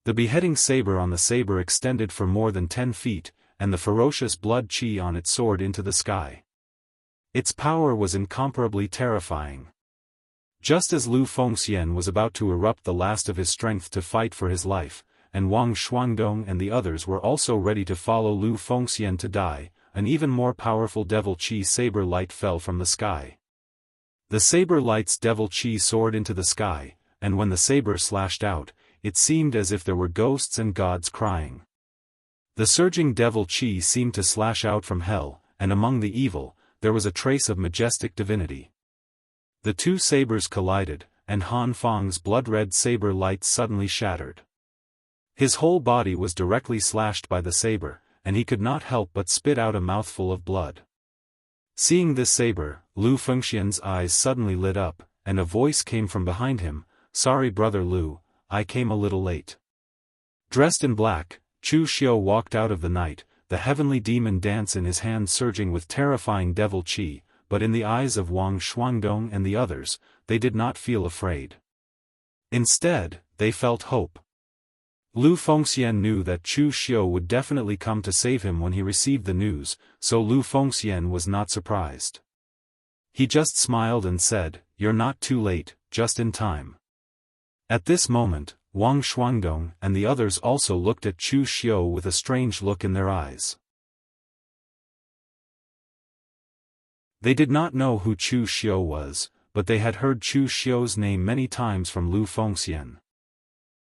S1: The beheading saber on the saber extended for more than 10 feet, and the ferocious blood chi on its soared into the sky. Its power was incomparably terrifying. Just as Lu Fengxian was about to erupt the last of his strength to fight for his life, and Wang Xuandong and the others were also ready to follow Lu Fengxian to die, an even more powerful devil chi saber light fell from the sky. The saber light's devil chi soared into the sky, and when the saber slashed out, it seemed as if there were ghosts and gods crying. The surging devil chi seemed to slash out from hell, and among the evil, there was a trace of majestic divinity. The two sabers collided, and Han Fang's blood-red saber light suddenly shattered. His whole body was directly slashed by the saber, and he could not help but spit out a mouthful of blood. Seeing this saber, Lu Fengxian's eyes suddenly lit up, and a voice came from behind him, "Sorry brother Lu, I came a little late." Dressed in black, Chu Xiu walked out of the night, the heavenly demon dance in his hand surging with terrifying devil chi, but in the eyes of Wang Xuandong and the others, they did not feel afraid. Instead, they felt hope. Lu Fengxian knew that Chu Xiu would definitely come to save him when he received the news, so Lu Fengxian was not surprised. He just smiled and said, "You're not too late, just in time." At this moment, Wang Xuandong and the others also looked at Chu Xiu with a strange look in their eyes. They did not know who Chu Xiu was, but they had heard Chu Xiu's name many times from Lu Fengxian.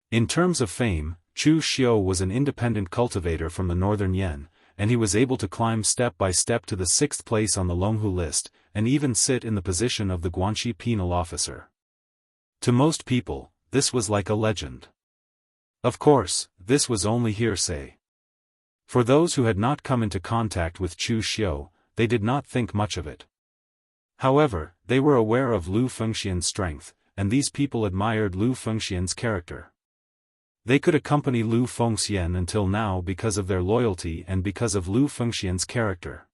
S1: In terms of fame, Chu Xiu was an independent cultivator from the northern Yan, and he was able to climb step by step to the 6th place on the Longhu list, and even sit in the position of the Guanxi penal officer. To most people, this was like a legend. Of course, this was only hearsay. For those who had not come into contact with Chu Xiu, they did not think much of it. However, they were aware of Lu Fengxian's strength, and these people admired Lu Fengxian's character. They could accompany Lu Fengxian until now because of their loyalty and because of Lu Fengxian's character.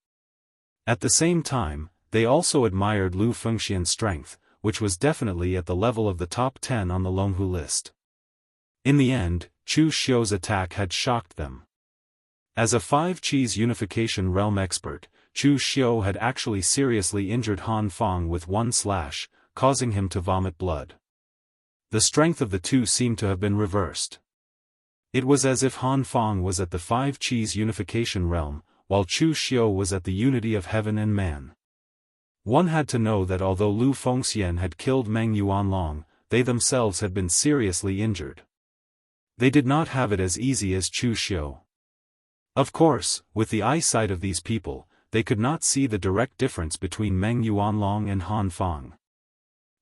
S1: At the same time, they also admired Lu Fengxian's strength, which was definitely at the level of the top 10 on the Longhu list. In the end, Chu Xiu's attack had shocked them. As a 5-Chi's unification realm expert, Chu Xiu had actually seriously injured Han Fang with one slash, causing him to vomit blood. The strength of the two seemed to have been reversed. It was as if Han Fang was at the 5-Chi's unification realm, while Chu Xiu was at the unity of heaven and man. One had to know that although Lu Fengxian had killed Meng Yuanlong, they themselves had been seriously injured. They did not have it as easy as Chu Xiu. Of course, with the eyesight of these people, they could not see the direct difference between Meng Yuanlong and Han Fang.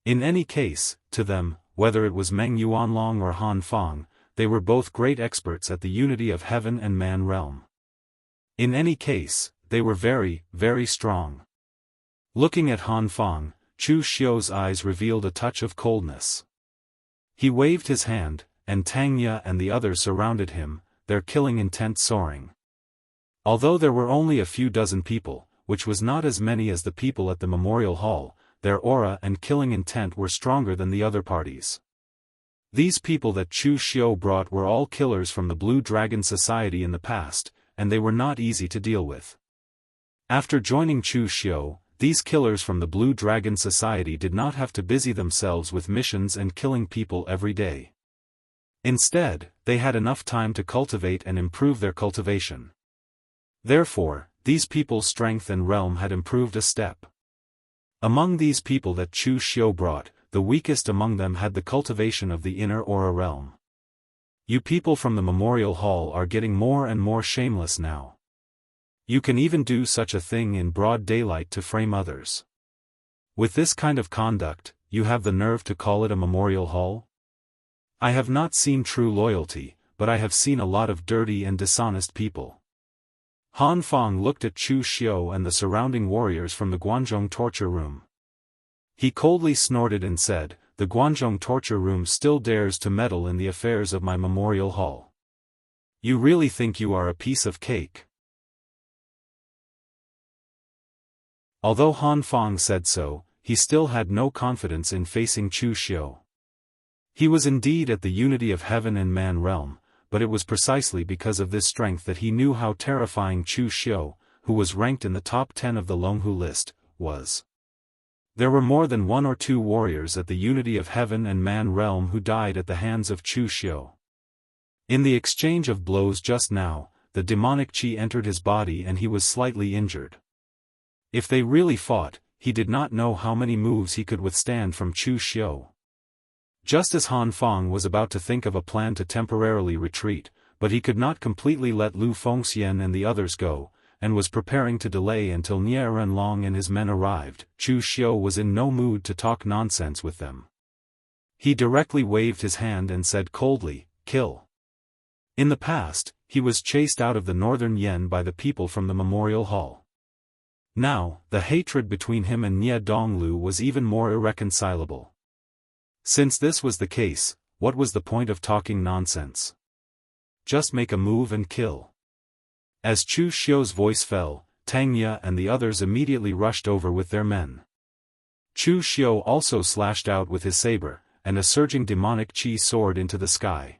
S1: In any case, to them, whether it was Meng Yuanlong or Han Fang, they were both great experts at the unity of heaven and man realm. In any case, they were very, very strong. Looking at Han Fang, Chu Xiu's eyes revealed a touch of coldness. He waved his hand, and Tangya and the others surrounded him, their killing intent soaring. Although there were only a few dozen people, which was not as many as the people at the memorial hall, their aura and killing intent were stronger than the other parties. These people that Chu Xiu brought were all killers from the Blue Dragon Society in the past, and they were not easy to deal with. After joining Chu Xiu, these killers from the Blue Dragon Society did not have to busy themselves with missions and killing people every day. Instead, they had enough time to cultivate and improve their cultivation. Therefore, these people's strength and realm had improved a step. Among these people that Chu Xiu brought, the weakest among them had the cultivation of the inner aura realm. You people from the memorial hall are getting more and more shameless now. You can even do such a thing in broad daylight to frame others. With this kind of conduct, you have the nerve to call it a memorial hall? I have not seen true loyalty, but I have seen a lot of dirty and dishonest people. Han Fang looked at Chu Xiu and the surrounding warriors from the Guanzhong torture room. He coldly snorted and said, "The Guanzhong torture room still dares to meddle in the affairs of my memorial hall. You really think you are a piece of cake?" Although Han Fang said so, he still had no confidence in facing Chu Xiu. He was indeed at the unity of heaven and man realm, but it was precisely because of this strength that he knew how terrifying Chu Xiu, who was ranked in the top 10 of the Longhu list, was. There were more than 1 or 2 warriors at the unity of heaven and man realm who died at the hands of Chu Xiu. In the exchange of blows just now, the demonic qi entered his body and he was slightly injured. If they really fought, he did not know how many moves he could withstand from Chu Xiu. Just as Han Fang was about to think of a plan to temporarily retreat, but he could not completely let Lu Fengxian and the others go, and was preparing to delay until Nie Renlong and his men arrived, Chu Xiu was in no mood to talk nonsense with them. He directly waved his hand and said coldly, "Kill." In the past, he was chased out of the northern Yen by the people from the memorial hall. Now, the hatred between him and Nie Donglu was even more irreconcilable. Since this was the case, what was the point of talking nonsense? Just make a move and kill. As Chu Xiu's voice fell, Tang Ye and the others immediately rushed over with their men. Chu Xiu also slashed out with his saber, and a surging demonic qi soared into the sky.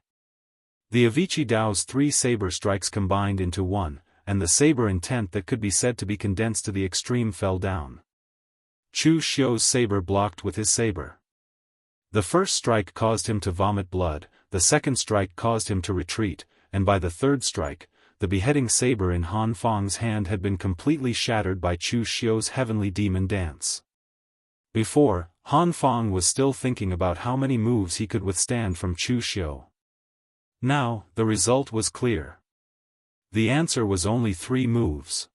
S1: The Avicii Dao's 3 saber strikes combined into one, and the saber intent that could be said to be condensed to the extreme fell down. Chu Xiu's saber blocked with his saber. The first strike caused him to vomit blood, the second strike caused him to retreat, and by the third strike, the beheading saber in Han Fang's hand had been completely shattered by Chu Xiu's heavenly demon dance. Before, Han Fang was still thinking about how many moves he could withstand from Chu Xiu. Now, the result was clear. The answer was only 3 moves.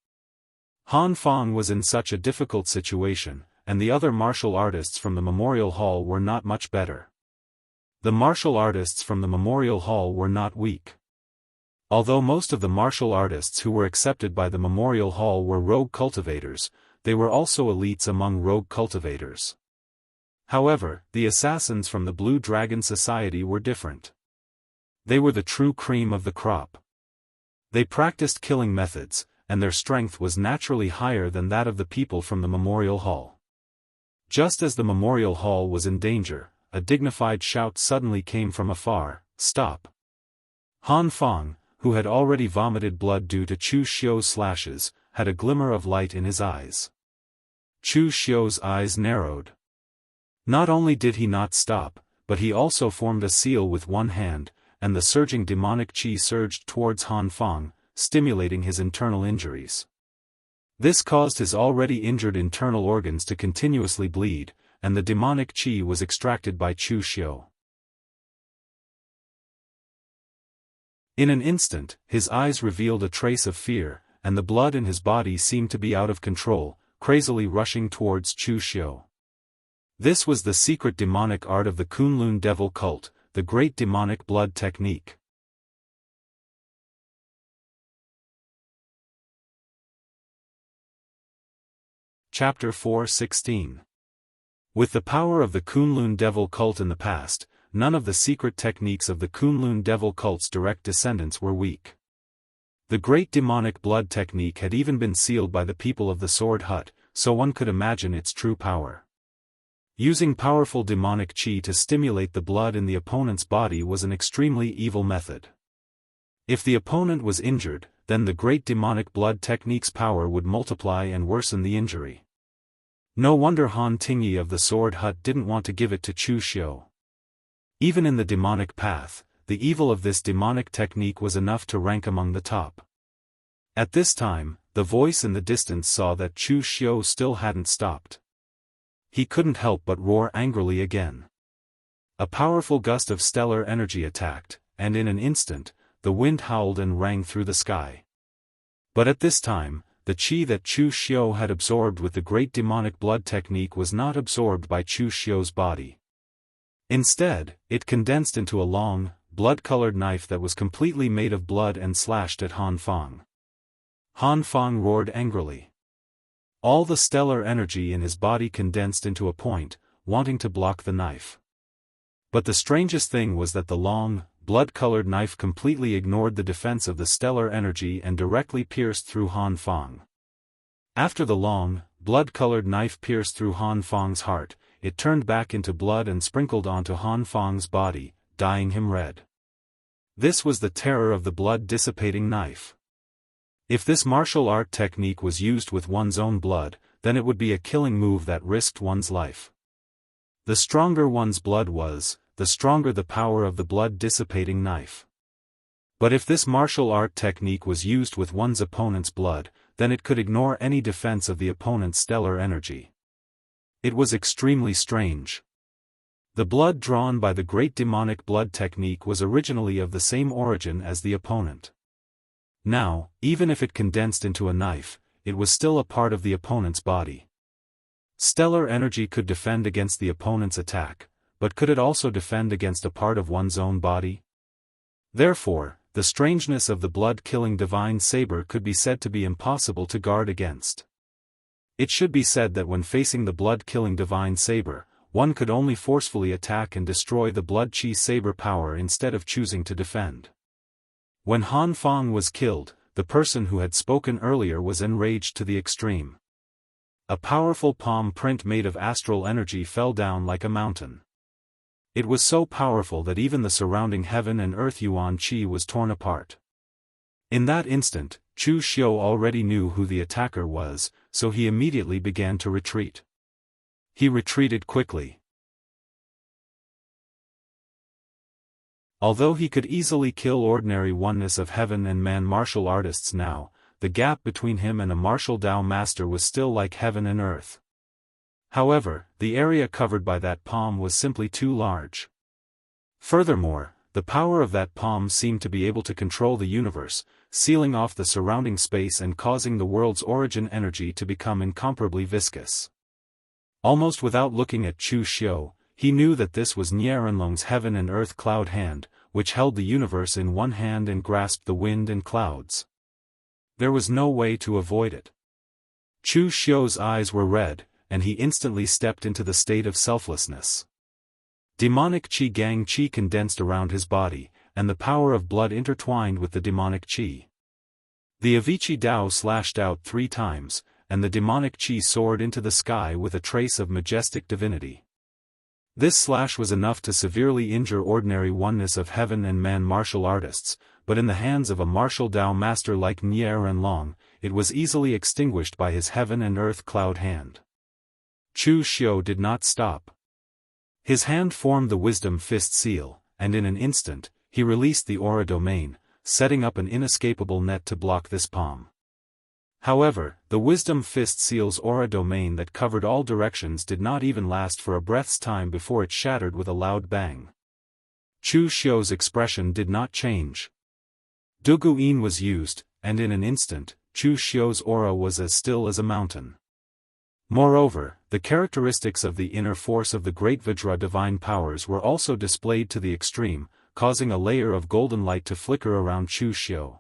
S1: Han Fang was in such a difficult situation, and the other martial artists from the memorial hall were not much better. The martial artists from the memorial hall were not weak. Although most of the martial artists who were accepted by the memorial hall were rogue cultivators, they were also elites among rogue cultivators. However, the assassins from the Blue Dragon Society were different. They were the true cream of the crop. They practiced killing methods, and their strength was naturally higher than that of the people from the memorial hall. Just as the memorial hall was in danger, a dignified shout suddenly came from afar, "Stop!" Han Fang, who had already vomited blood due to Chu Xiu's slashes, had a glimmer of light in his eyes. Chu Xiu's eyes narrowed. Not only did he not stop, but he also formed a seal with one hand, and the surging demonic qi surged towards Han Fang, stimulating his internal injuries. This caused his already injured internal organs to continuously bleed, and the demonic qi was extracted by Chu Xiu. In an instant, his eyes revealed a trace of fear, and the blood in his body seemed to be out of control, crazily rushing towards Chu Xiu. This was the secret demonic art of the Kunlun devil cult, the great demonic blood technique. Chapter 4:16. With the power of the Kunlun devil cult in the past, none of the secret techniques of the Kunlun devil cult's direct descendants were weak. The great demonic blood technique had even been sealed by the people of the Sword Hut, so one could imagine its true power. Using powerful demonic qi to stimulate the blood in the opponent's body was an extremely evil method. If the opponent was injured, then the great demonic blood technique's power would multiply and worsen the injury. No wonder Han Tingyi of the Sword Hut didn't want to give it to Chu Xiu. Even in the demonic path, the evil of this demonic technique was enough to rank among the top. At this time, the voice in the distance saw that Chu Xiu still hadn't stopped. He couldn't help but roar angrily again. A powerful gust of stellar energy attacked, and in an instant, the wind howled and rang through the sky. But at this time, the qi that Chu Xiu had absorbed with the great demonic blood technique was not absorbed by Chu Xiu's body. Instead, it condensed into a long, blood-colored knife that was completely made of blood and slashed at Han Fang. Han Fang roared angrily. All the stellar energy in his body condensed into a point, wanting to block the knife. But the strangest thing was that the long, blood-colored knife completely ignored the defense of the stellar energy and directly pierced through Han Fang. After the long, blood-colored knife pierced through Han Fang's heart, it turned back into blood and sprinkled onto Han Fang's body, dyeing him red. This was the terror of the blood-dissipating knife. If this martial art technique was used with one's own blood, then it would be a killing move that risked one's life. The stronger one's blood was, the stronger the power of the blood-dissipating knife. But if this martial art technique was used with one's opponent's blood, then it could ignore any defense of the opponent's stellar energy. It was extremely strange. The blood drawn by the great demonic blood technique was originally of the same origin as the opponent. Now, even if it condensed into a knife, it was still a part of the opponent's body. Stellar energy could defend against the opponent's attack, but could it also defend against a part of one's own body? Therefore, the strangeness of the blood-killing divine saber could be said to be impossible to guard against. It should be said that when facing the blood-killing divine saber, one could only forcefully attack and destroy the blood-chi saber power instead of choosing to defend. When Han Fang was killed, the person who had spoken earlier was enraged to the extreme. A powerful palm print made of astral energy fell down like a mountain. It was so powerful that even the surrounding heaven and earth yuan qi was torn apart. In that instant, Chu Xiu already knew who the attacker was, so he immediately began to retreat. He retreated quickly. Although he could easily kill ordinary oneness of heaven and man martial artists now, the gap between him and a martial Dao master was still like heaven and earth. However, the area covered by that palm was simply too large. Furthermore, the power of that palm seemed to be able to control the universe, sealing off the surrounding space and causing the world's origin energy to become incomparably viscous. Almost without looking at Chu Xiu, he knew that this was Nianlong's heaven and earth cloud hand, which held the universe in one hand and grasped the wind and clouds. There was no way to avoid it. Chu Xiu's eyes were red, and he instantly stepped into the state of selflessness. Demonic qi gang qi condensed around his body, and the power of blood intertwined with the demonic qi. The Avicii Dao slashed out 3 times, and the demonic qi soared into the sky with a trace of majestic divinity. This slash was enough to severely injure ordinary oneness of heaven and man martial artists, but in the hands of a martial Dao master like Nianlong, it was easily extinguished by his heaven and earth cloud hand. Chu Xiu did not stop. His hand formed the wisdom fist seal, and in an instant, he released the aura domain, setting up an inescapable net to block this palm. However, the wisdom fist seal's aura domain that covered all directions did not even last for a breath's time before it shattered with a loud bang. Chu Xiu's expression did not change. Duguin was used, and in an instant, Chu Xiu's aura was as still as a mountain. Moreover, the characteristics of the inner force of the great Vajra divine powers were also displayed to the extreme, causing a layer of golden light to flicker around Chu Xiu.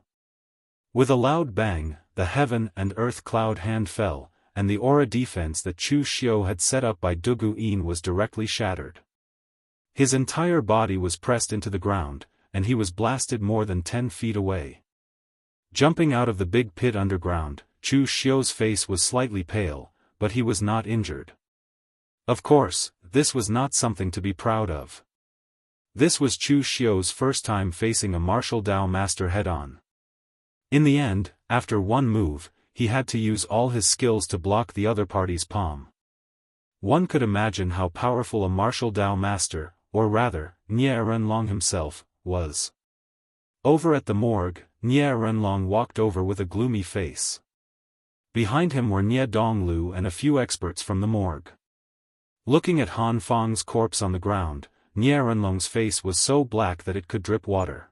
S1: With a loud bang, the heaven and earth cloud hand fell, and the aura defense that Chu Xiu had set up by Duguin was directly shattered. His entire body was pressed into the ground, and he was blasted more than 10 feet away. Jumping out of the big pit underground, Chu Xiu's face was slightly pale, but he was not injured. Of course, this was not something to be proud of. This was Chu Xiu's first time facing a martial Dao master head-on. In the end, after one move, he had to use all his skills to block the other party's palm. One could imagine how powerful a martial Dao master, or rather, Nianlong himself, was. Over at the morgue, Nie Renlong walked over with a gloomy face. Behind him were Nie Donglu and a few experts from the morgue. Looking at Han Fang's corpse on the ground, Nie Renlong's face was so black that it could drip water.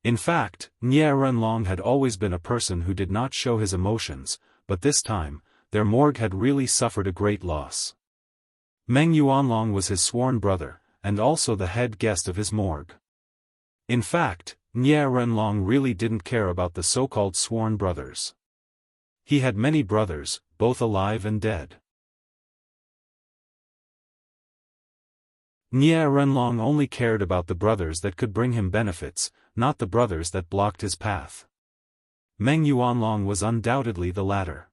S1: In fact, Nie Renlong had always been a person who did not show his emotions, but this time, their morgue had really suffered a great loss. Meng Yuanlong was his sworn brother, and also the head guest of his morgue. In fact, Nie Renlong really didn't care about the so-called sworn brothers. He had many brothers, both alive and dead. Nie Renlong only cared about the brothers that could bring him benefits, not the brothers that blocked his path. Meng Yuanlong was undoubtedly the latter.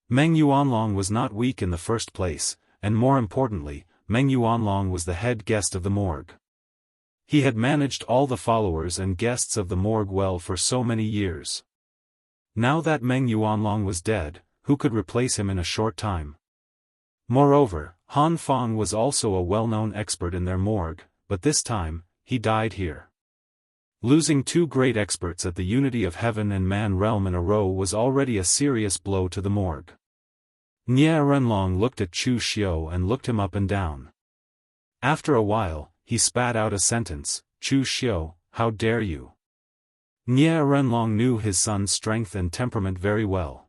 S1: Meng Yuanlong was not weak in the first place, and more importantly, Meng Yuanlong was the head guest of the morgue. He had managed all the followers and guests of the morgue well for so many years. Now that Meng Yuanlong was dead, who could replace him in a short time? Moreover, Han Fang was also a well-known expert in their morgue, but this time, he died here. Losing two great experts at the unity of heaven and man realm in a row was already a serious blow to the morgue. Nie Renlong looked at Chu Xiu and looked him up and down. After a while, he spat out a sentence, "Chu Xiu, how dare you?" Nie Renlong knew his son's strength and temperament very well.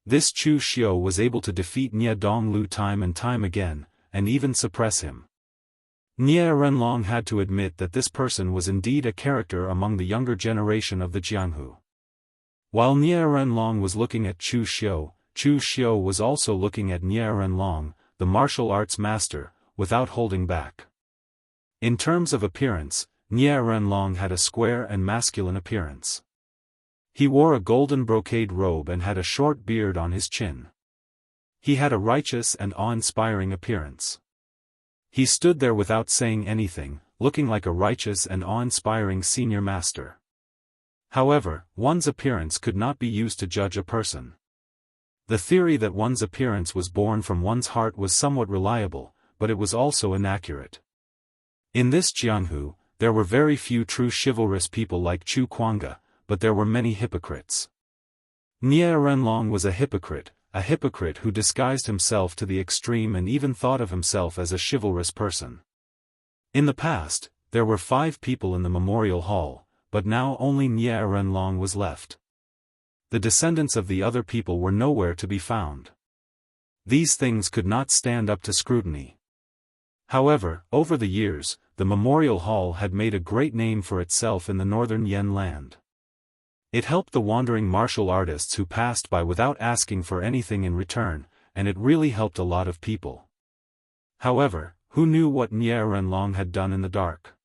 S1: This Chu Xiu was able to defeat Nie Donglu time and time again, and even suppress him. Nie Renlong had to admit that this person was indeed a character among the younger generation of the Jianghu. While Nie Renlong was looking at Chu Xiu was also looking at Nie Renlong, the martial arts master, without holding back. In terms of appearance, Nie Renlong had a square and masculine appearance. He wore a golden brocade robe and had a short beard on his chin. He had a righteous and awe-inspiring appearance. He stood there without saying anything, looking like a righteous and awe-inspiring senior master. However, one's appearance could not be used to judge a person. The theory that one's appearance was born from one's heart was somewhat reliable, but it was also inaccurate. In this Jianghu, there were very few true chivalrous people like Chu Kuanga, but there were many hypocrites. Nie Renlong was a hypocrite who disguised himself to the extreme and even thought of himself as a chivalrous person. In the past, there were 5 people in the memorial hall, but now only Nie Renlong was left. The descendants of the other people were nowhere to be found. These things could not stand up to scrutiny. However, over the years, the memorial hall had made a great name for itself in the northern Yen land. It helped the wandering martial artists who passed by without asking for anything in return, and it really helped a lot of people. However, who knew what Nie Renlong had done in the dark?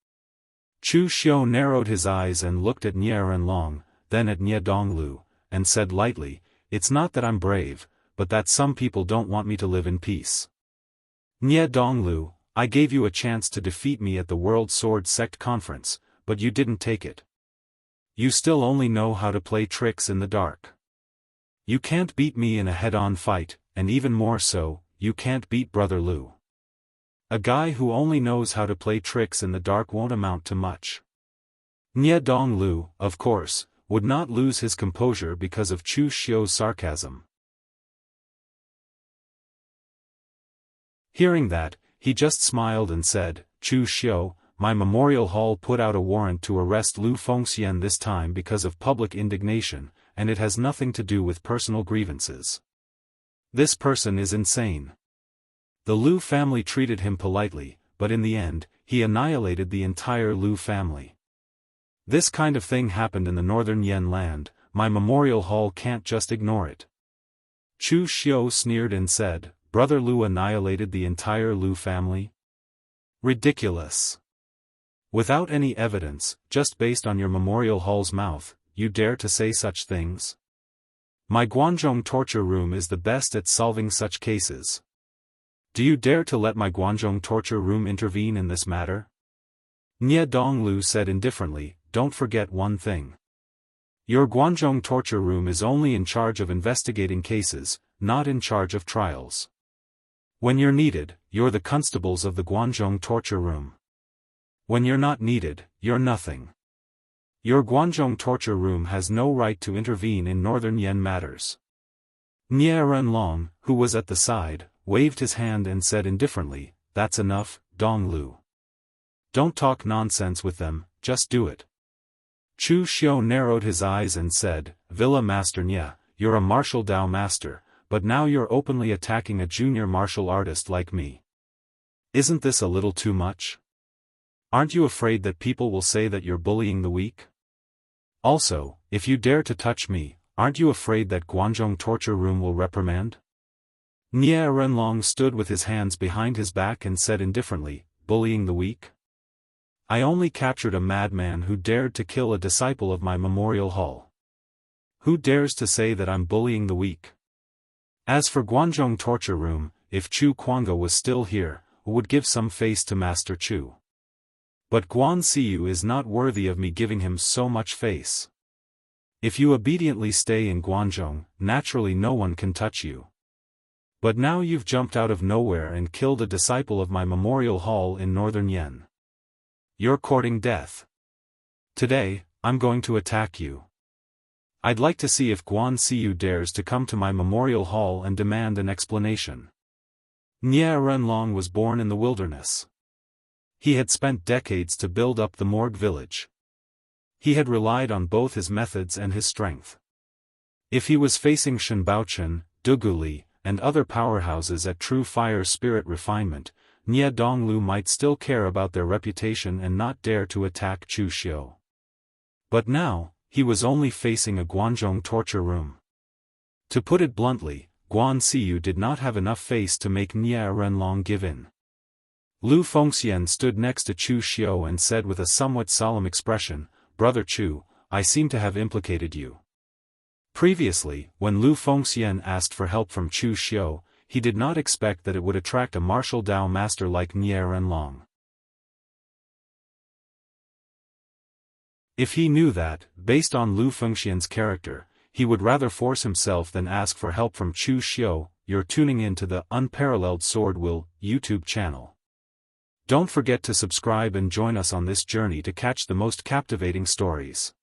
S1: Chu Xiu narrowed his eyes and looked at Nie Renlong, then at Nie Donglu, and said lightly, "It's not that I'm brave, but that some people don't want me to live in peace. Nie Donglu, I gave you a chance to defeat me at the World Sword Sect Conference, but you didn't take it. You still only know how to play tricks in the dark. You can't beat me in a head-on fight, and even more so, you can't beat Brother Lu. A guy who only knows how to play tricks in the dark won't amount to much." Nie Donglu, of course, would not lose his composure because of Chu Xiu's sarcasm. Hearing that, he just smiled and said, "Chu Xiu, my memorial hall put out a warrant to arrest Lu Fengxian this time because of public indignation, and it has nothing to do with personal grievances. This person is insane." The Lu family treated him politely, but in the end, he annihilated the entire Lu family. This kind of thing happened in the northern Yen land, my memorial hall can't just ignore it. Chu Xiu sneered and said, "Brother Lu annihilated the entire Lu family? Ridiculous. Without any evidence, just based on your memorial hall's mouth, you dare to say such things? My Guanzhong torture room is the best at solving such cases. Do you dare to let my Guanzhong torture room intervene in this matter?" Nie Donglu said indifferently, "Don't forget one thing. Your Guanzhong torture room is only in charge of investigating cases, not in charge of trials. When you're needed, you're the constables of the Guanzhong torture room. When you're not needed, you're nothing." Your Guanzhong torture room has no right to intervene in Northern Yan matters. Nie Renlong, who was at the side, waved his hand and said indifferently, "That's enough, Dong Lu. Don't talk nonsense with them, just do it." Chu Xiu narrowed his eyes and said, "Villa Master Nie, you're a martial Dao master, but now you're openly attacking a junior martial artist like me. Isn't this a little too much? Aren't you afraid that people will say that you're bullying the weak? Also, if you dare to touch me, aren't you afraid that Guanzhong torture room will reprimand?" Nie Renlong stood with his hands behind his back and said indifferently, "Bullying the weak? I only captured a madman who dared to kill a disciple of my memorial hall. Who dares to say that I'm bullying the weak?" As for Guanzhong torture room, if Chu Kuanga was still here, would give some face to Master Chu. But Guan Siyu is not worthy of me giving him so much face. If you obediently stay in Guanzhong, naturally no one can touch you. But now you've jumped out of nowhere and killed a disciple of my memorial hall in Northern Yan. You're courting death. Today, I'm going to attack you. I'd like to see if Guan Siyu dares to come to my memorial hall and demand an explanation. Nie Renlong was born in the wilderness. He had spent decades to build up the Morgue village. He had relied on both his methods and his strength. If he was facing Shenbaochen, Duguli, and other powerhouses at true fire spirit refinement, Nie Donglu might still care about their reputation and not dare to attack Chu Xiu. But now, he was only facing a Guanzhong torture room. To put it bluntly, Guan Siyu did not have enough face to make Nie Renlong give in. Lu Fengxian stood next to Chu Xiu and said with a somewhat solemn expression, "Brother Chu, I seem to have implicated you." Previously, when Lu Fengxian asked for help from Chu Xiu, he did not expect that it would attract a martial Dao master like Nie Renlong. If he knew that, based on Lu Fengxian's character, he would rather force himself than ask for help from Chu Xiu. You're tuning in to the Unparalleled SwordWill YouTube channel. Don't forget to subscribe and join us on this journey to catch the most captivating stories.